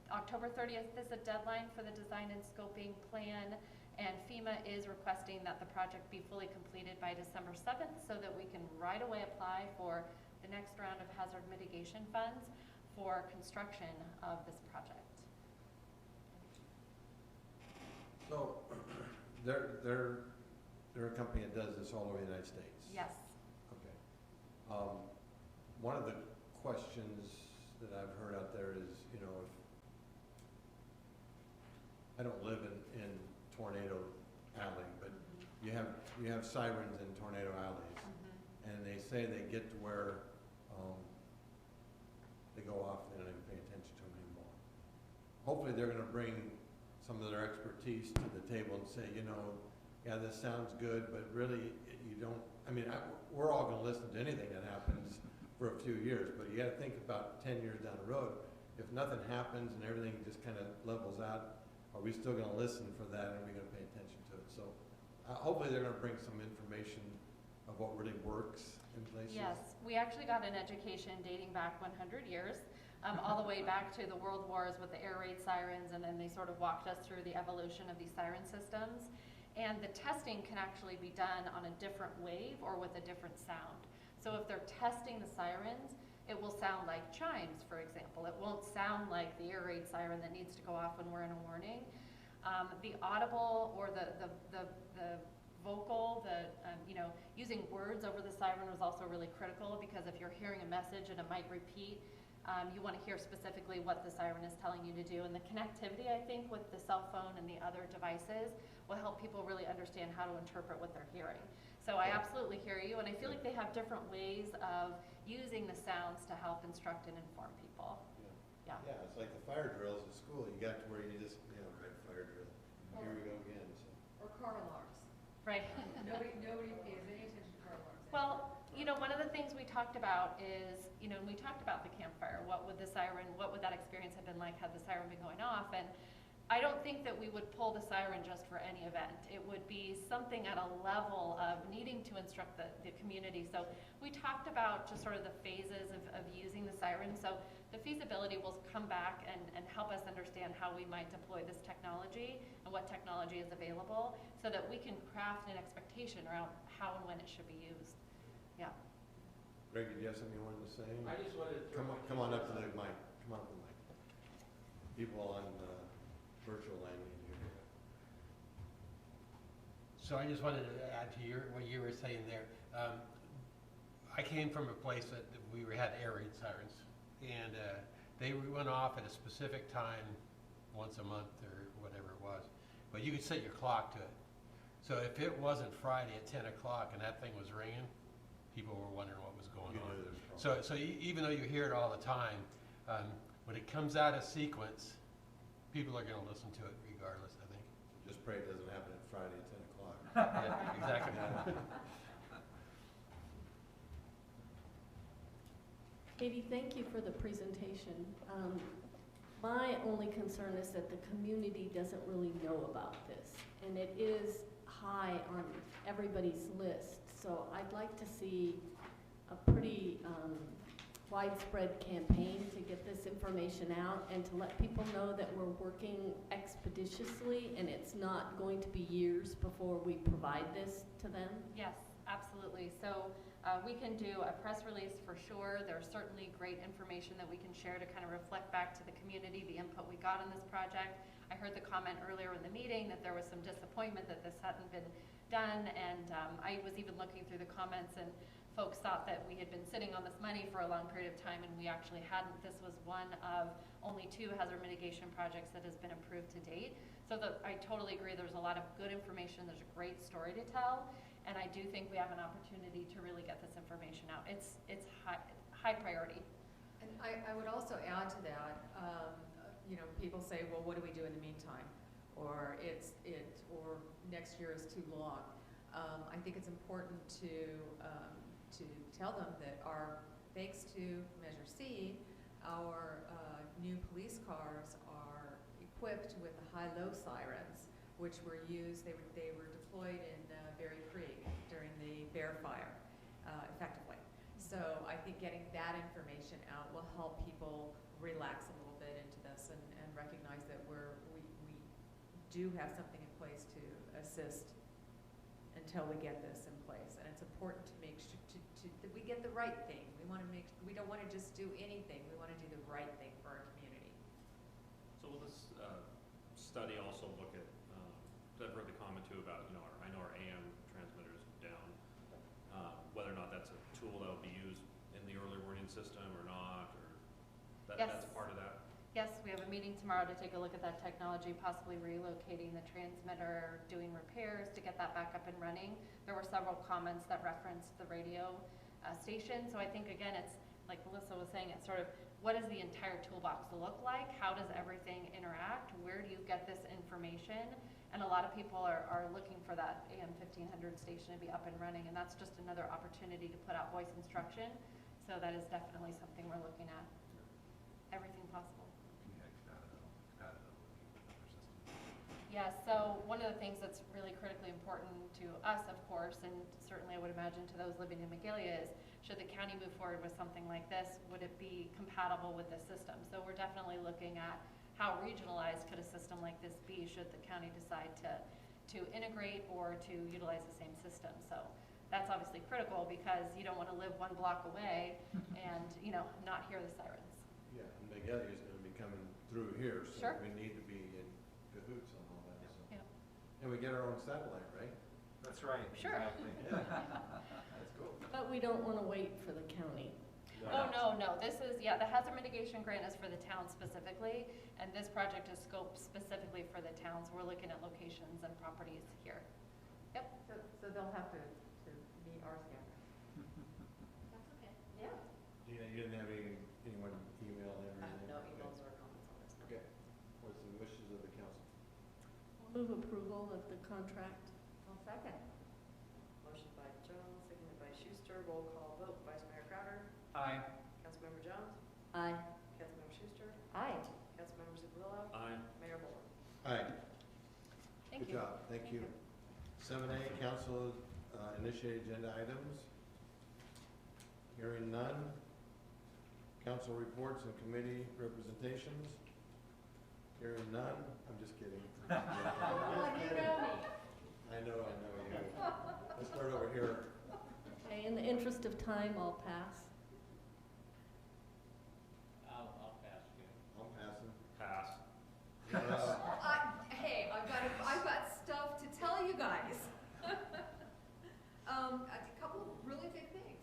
[SPEAKER 19] October 30th is the deadline for the design and scoping plan, and FEMA is requesting that the project be fully completed by December 7th so that we can right away apply for the next round of hazard mitigation funds for construction of this project.
[SPEAKER 1] So, they're a company that does this all over the United States?
[SPEAKER 19] Yes.
[SPEAKER 1] Okay. One of the questions that I've heard out there is, if I don't live in Tornado Alley, but you have sirens in Tornado Alleys, and they say they get to where they go off, they don't even pay attention to them anymore. Hopefully they're going to bring some of their expertise to the table and say, yeah, this sounds good, but really you don't, we're all going to listen to anything that happens for a few years, but you got to think about 10 years down the road. If nothing happens and everything just kind of levels out, are we still going to listen for that, and are we going to pay attention to it? So hopefully they're going to bring some information of what really works in places.
[SPEAKER 19] Yes, we actually got an education dating back 100 years. All the way back to the World Wars with the air raid sirens, and then they sort of walked us through the evolution of these siren systems. And the testing can actually be done on a different wave or with a different sound. So if they're testing the sirens, it will sound like chimes, for example. It won't sound like the air raid siren that needs to go off when we're in a warning. The audible or the vocal, using words over the siren was also really critical, because if you're hearing a message and it might repeat, you want to hear specifically what the siren is telling you to do. And the connectivity, I think, with the cell phone and the other devices will help people really understand how to interpret what they're hearing. So I absolutely hear you, and I feel like they have different ways of using the sounds to help instruct and inform people. Yeah.
[SPEAKER 1] Yeah, it's like the fire drills at school. You got to where you just, right, fire drill. Here we go again. So.
[SPEAKER 14] Or car alarms.
[SPEAKER 19] Right.
[SPEAKER 14] Nobody pays any attention to car alarms.
[SPEAKER 19] Well, one of the things we talked about is, we talked about the campfire. What would that experience have been like had the siren been going off? And I don't think that we would pull the siren just for any event. It would be something at a level of needing to instruct the community. So we talked about just sort of the phases of using the siren. So the feasibility will come back and help us understand how we might deploy this technology and what technology is available so that we can craft an expectation around how and when it should be used. Yeah.
[SPEAKER 1] Greg, do you have something you wanted to say?
[SPEAKER 12] I just wanted to throw
[SPEAKER 1] Come on up to the mic. Come on up to the mic. People on virtual land need you here.
[SPEAKER 17] So I just wanted to add to what you were saying there. I came from a place that we had air raid sirens, and they went off at a specific time once a month or whatever it was. But you could set your clock to it. So if it wasn't Friday at 10 o'clock and that thing was ringing, people were wondering what was going on. So even though you hear it all the time, when it comes out of sequence, people are going to listen to it regardless, I think.
[SPEAKER 1] Just pray it doesn't happen at Friday at 10 o'clock.
[SPEAKER 17] Yeah, exactly.
[SPEAKER 3] Katie, thank you for the presentation. My only concern is that the community doesn't really know about this, and it is high on everybody's list. So I'd like to see a pretty widespread campaign to get this information out and to let people know that we're working expeditiously and it's not going to be years before we provide this to them.
[SPEAKER 19] Yes, absolutely. So we can do a press release for sure. There's certainly great information that we can share to kind of reflect back to the community the input we got on this project. I heard the comment earlier in the meeting that there was some disappointment that this hadn't been done, and I was even looking through the comments, and folks thought that we had been sitting on this money for a long period of time, and we actually hadn't. This was one of only 2 hazard mitigation projects that has been approved to date. So I totally agree, there's a lot of good information, there's a great story to tell, and I do think we have an opportunity to really get this information out. It's high priority.
[SPEAKER 14] And I would also add to that, you know, people say, well, what do we do in the meantime? Or or next year is too long. I think it's important to tell them that thanks to Measure C, our new police cars are equipped with the high-low sirens, which were used, they were deployed in Berry Creek during the Bear Fire effectively. So I think getting that information out will help people relax a little bit into this and recognize that we do have something in place to assist until we get this in place. And it's important to make sure that we get the right thing. We don't want to just do anything. We want to do the right thing for our community.
[SPEAKER 2] So will this study also look at, I've heard the comment too about, you know, I know our AM transmitters down, whether or not that's a tool that will be used in the early warning system or not, or
[SPEAKER 19] Yes.
[SPEAKER 2] That's part of that?
[SPEAKER 19] Yes, we have a meeting tomorrow to take a look at that technology, possibly relocating the transmitter, doing repairs to get that back up and running. There were several comments that referenced the radio station. So I think, again, it's like Melissa was saying, it's sort of, what does the entire toolbox look like? How does everything interact? Where do you get this information? And a lot of people are looking for that AM 1500 station to be up and running, and that's just another opportunity to put out voice instruction. So that is definitely something we're looking at. Everything possible. Yeah, so one of the things that's really critically important to us, of course, and certainly I would imagine to those living in Magalia, is should the county move forward with something like this, would it be compatible with this system? So we're definitely looking at how regionalized could a system like this be should the county decide to integrate or to utilize the same system. So that's obviously critical because you don't want to live 1 block away and, you know, not hear the sirens.
[SPEAKER 1] Yeah, and Magalia is going to be coming through here, so
[SPEAKER 19] Sure.
[SPEAKER 1] we need to be in cahoots on all that. So.
[SPEAKER 19] Yeah.
[SPEAKER 1] And we get our own satellite, right?
[SPEAKER 8] That's right.
[SPEAKER 19] Sure.
[SPEAKER 8] Exactly.
[SPEAKER 1] Yeah. That's cool.
[SPEAKER 3] But we don't want to wait for the county.
[SPEAKER 19] Oh, no, this is, yeah, the hazard mitigation grant is for the town specifically, and this project is scoped specifically for the town, so we're looking at locations and properties here. Yep.
[SPEAKER 14] So they'll have to meet our standards.
[SPEAKER 19] That's okay.
[SPEAKER 14] Yeah.
[SPEAKER 1] Gina, you didn't have anyone email in or anything?
[SPEAKER 4] No emails or comments on this.
[SPEAKER 1] Okay. What's the wishes of the council?
[SPEAKER 3] Move approval of the contract.
[SPEAKER 14] I'll second.
[SPEAKER 4] Motion by Jones, seconded by Schuster. Roll call vote. Vice Mayor Crowder.
[SPEAKER 13] Aye.
[SPEAKER 4] Councilmember Jones.
[SPEAKER 3] Aye.
[SPEAKER 4] Councilmember Schuster.
[SPEAKER 14] Aye.
[SPEAKER 4] Councilmember Zuccarello.
[SPEAKER 2] Aye.
[SPEAKER 4] Mayor Moore.
[SPEAKER 15] you.
[SPEAKER 1] job, thank you. 7A, council initiated agenda items. Hearing none. Council reports and committee representations. Hearing none. I'm just kidding.
[SPEAKER 3] Oh, you know me.
[SPEAKER 1] I know you. Let's start over here.
[SPEAKER 3] Okay, in the interest of time, I'll pass.
[SPEAKER 12] I'll pass you.
[SPEAKER 1] I'm passing.
[SPEAKER 2] Pass.
[SPEAKER 14] Hey, I've got stuff to tell you guys. A couple of really big things.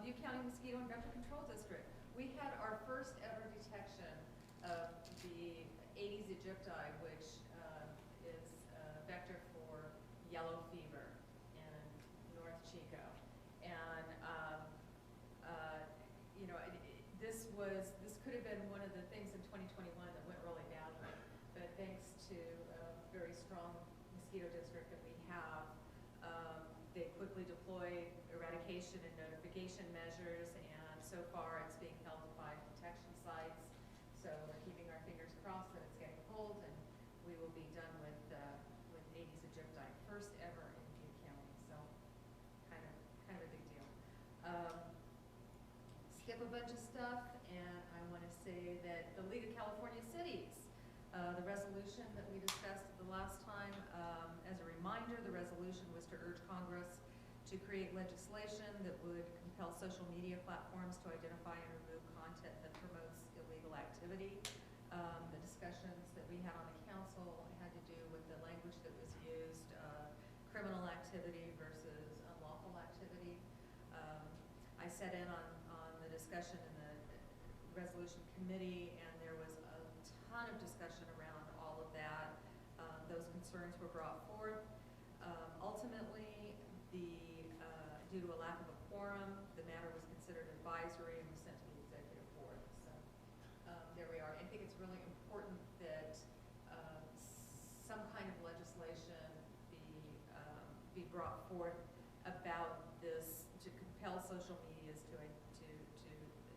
[SPEAKER 14] Butte County Mosquito and Vector Control District. We had our first ever detection of the Aedes aegypti, which is a vector for yellow fever in North Chico. And, you know, this could have been one of the things in 2021 that went really badly. But thanks to a very strong mosquito district that we have, they quickly deployed eradication and notification measures, and so far it's being held by protection sites. So we're keeping our fingers crossed that it's getting cold, and we will be done with Aedes aegypti, first ever in Butte County. So kind of a big deal. Skip a bunch of stuff, and I want to say that the League of California Cities, the resolution that we discussed the last time, as a reminder, the resolution was to urge Congress to create legislation that would compel social media platforms to identify and remove content that promotes illegal activity. The discussions that we had on the council had to do with the language that was used, criminal activity versus unlawful activity. I sat in on the discussion in the resolution committee, and there was a ton of discussion around all of that. Those concerns were brought forth. Ultimately, due to a lack of a quorum, the matter was considered advisory and was sent to the executive board. So there we are. I think it's really important that some kind of legislation be brought forth about this, to compel social medias to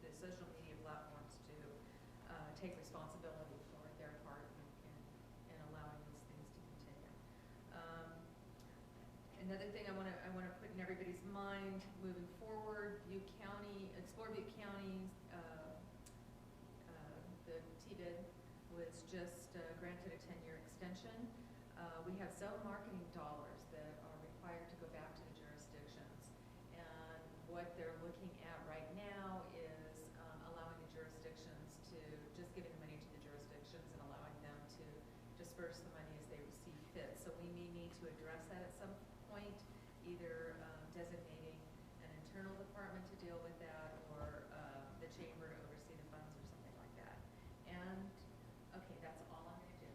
[SPEAKER 14] the social media platforms to take responsibility for their part in allowing these things to continue. Another thing I want to put in everybody's mind moving forward: Butte County, Explore Butte County, the TBID was just granted a 10-year extension. We have zone marketing dollars that are required to go back to the jurisdictions, and what they're looking at right now is allowing the jurisdictions to just giving the money to the jurisdictions and allowing them to disperse the money as they receive fit. So we may need to address that at some point, either designating an internal department to deal with that, or the chamber to oversee the funds, or something like that. And okay, that's all I'm going to do.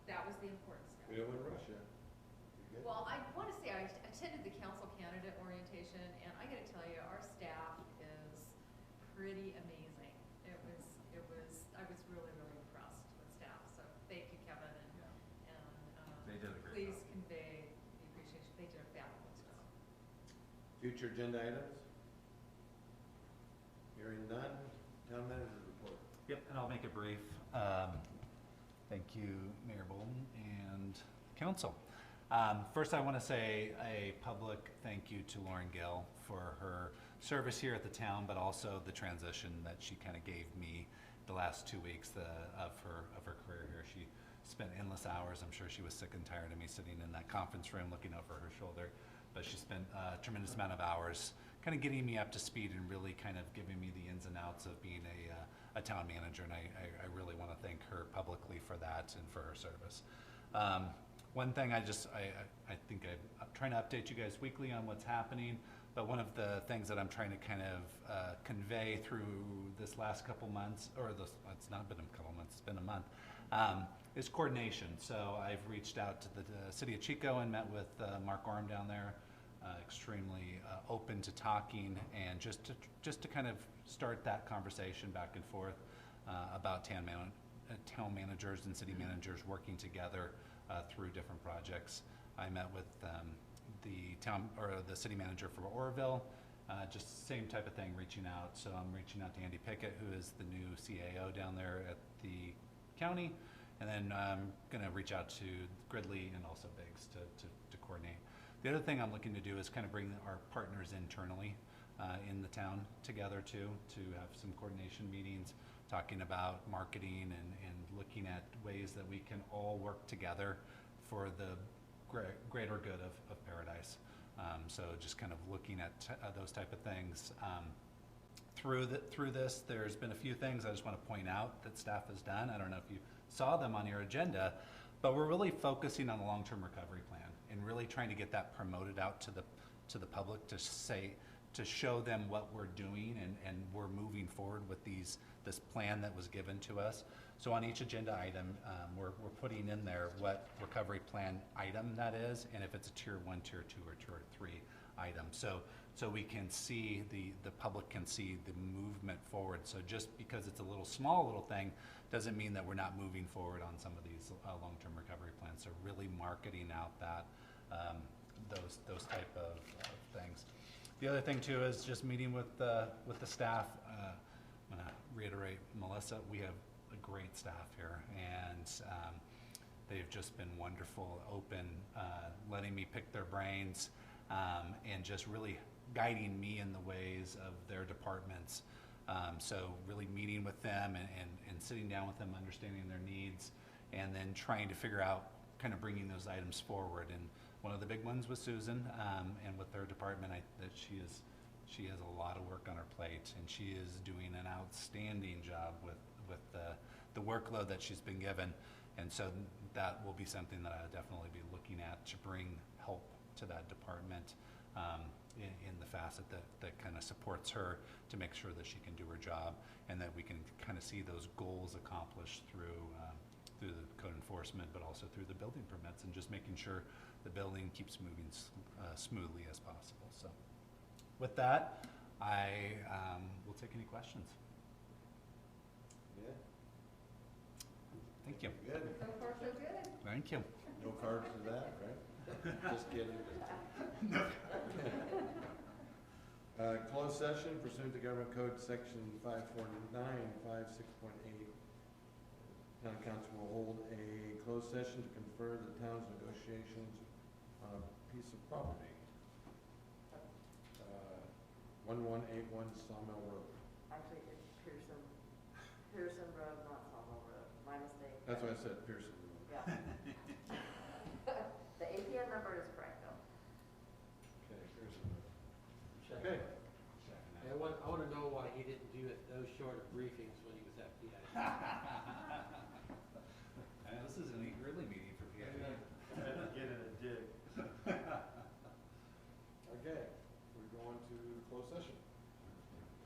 [SPEAKER 14] That was the important stuff.
[SPEAKER 1] We don't want to rush you. You good?
[SPEAKER 14] Well, I want to say I attended the council candidate orientation, and I got to tell you, our staff is pretty amazing. I was really, really impressed with staff. So thank you, Kevin, and
[SPEAKER 7] They did a great
[SPEAKER 14] please
[SPEAKER 7] job.
[SPEAKER 14] convey the appreciation. They did a fabulous job.
[SPEAKER 1] Future agenda items? Hearing none. Town manager report.
[SPEAKER 9] Yep, and I'll make it brief. Thank you, Mayor Bolton and council. First, I want to say a public thank you to Lauren Gill for her service here at the town, but also the transition that she kind of gave me the last 2 weeks of her career here. She spent endless hours. I'm sure she was sick and tired of me sitting in that conference room looking over her shoulder, but she spent a tremendous amount of hours kind of getting me up to speed and really kind of giving me the ins and outs of being a town manager, and I really want to thank her publicly for that and for her service. One thing I think I'm trying to update you guys weekly on what's happening, but one of the things that I'm trying to kind of convey through this last couple months, it's not been a couple months, it's been a month, is coordination. So I've reached out to the city of Chico and met with Mark Orm down there, extremely open to talking, and just to kind of start that conversation back and forth about town managers and city managers working together through different projects. I met with the city manager for Oroville, just same type of thing, reaching out. So I'm reaching out to Andy Pickett, who is the new CAO down there at the county, and then I'm going to reach out to Gridley and also Biggs to coordinate. The other thing I'm looking to do is kind of bring our partners internally in the town together too, to have some coordination meetings, talking about marketing and looking at ways that we can all work together for the greater good of Paradise. So just kind of looking at those type of things. Through this, there's been a few things I just want to point out that staff has done. I don't know if you saw them on your agenda, but we're really focusing on the long-term recovery plan and really trying to get that promoted out to the public to show them what we're doing and we're moving forward with this plan that was given to us. So on each agenda item, we're putting in there what recovery plan item that is, and if it's a tier 1, tier 2, or tier 3 item. So we can see, the public can see the movement forward. So just because it's a small little thing doesn't mean that we're not moving forward on some of these long-term recovery plans. So really marketing out that those type of things. The other thing too is just meeting with the staff. I'm gonna reiterate, Melissa, we have a great staff here, and they've just been wonderful, open, letting me pick their brains, and just really guiding me in the ways of their departments. So really meeting with them and sitting down with them, understanding their needs, and then trying to figure out kind of bringing those items forward. And one of the big ones was Susan, and with their department, that she has a lot of work on her plate, and she is doing an outstanding job with the workload that she's been given. And so that will be something that I'll definitely be looking at to bring help to that department in the facet that kind of supports her to make sure that she can do her job, and that we can kind of see those goals accomplished through the code enforcement, but also through the building permits, and just making sure the building keeps moving smoothly as possible. So with that, I will take any questions.
[SPEAKER 1] Yeah.
[SPEAKER 9] Thank you.
[SPEAKER 1] Good.
[SPEAKER 14] So far, so good.
[SPEAKER 9] Thank you.
[SPEAKER 1] No cards for that, right? Just kidding. Closed session pursuant to Government Code Section 54956.8. Town Council will hold a closed session to confer the town's negotiations on a piece of property. 1181 Sawmill Road.
[SPEAKER 4] Actually, it's Pearson Road, not Sawmill Road. My mistake.
[SPEAKER 1] That's why I said Pearson Road.
[SPEAKER 4] Yeah. The APN number is correct though.
[SPEAKER 1] Okay, Pearson Road. Okay.
[SPEAKER 12] I want to know why he didn't do it those short of briefings when he was at PIC.
[SPEAKER 9] This is an early meeting for PIC.
[SPEAKER 11] I had to get in a dig.
[SPEAKER 1] Okay, we're going to closed session.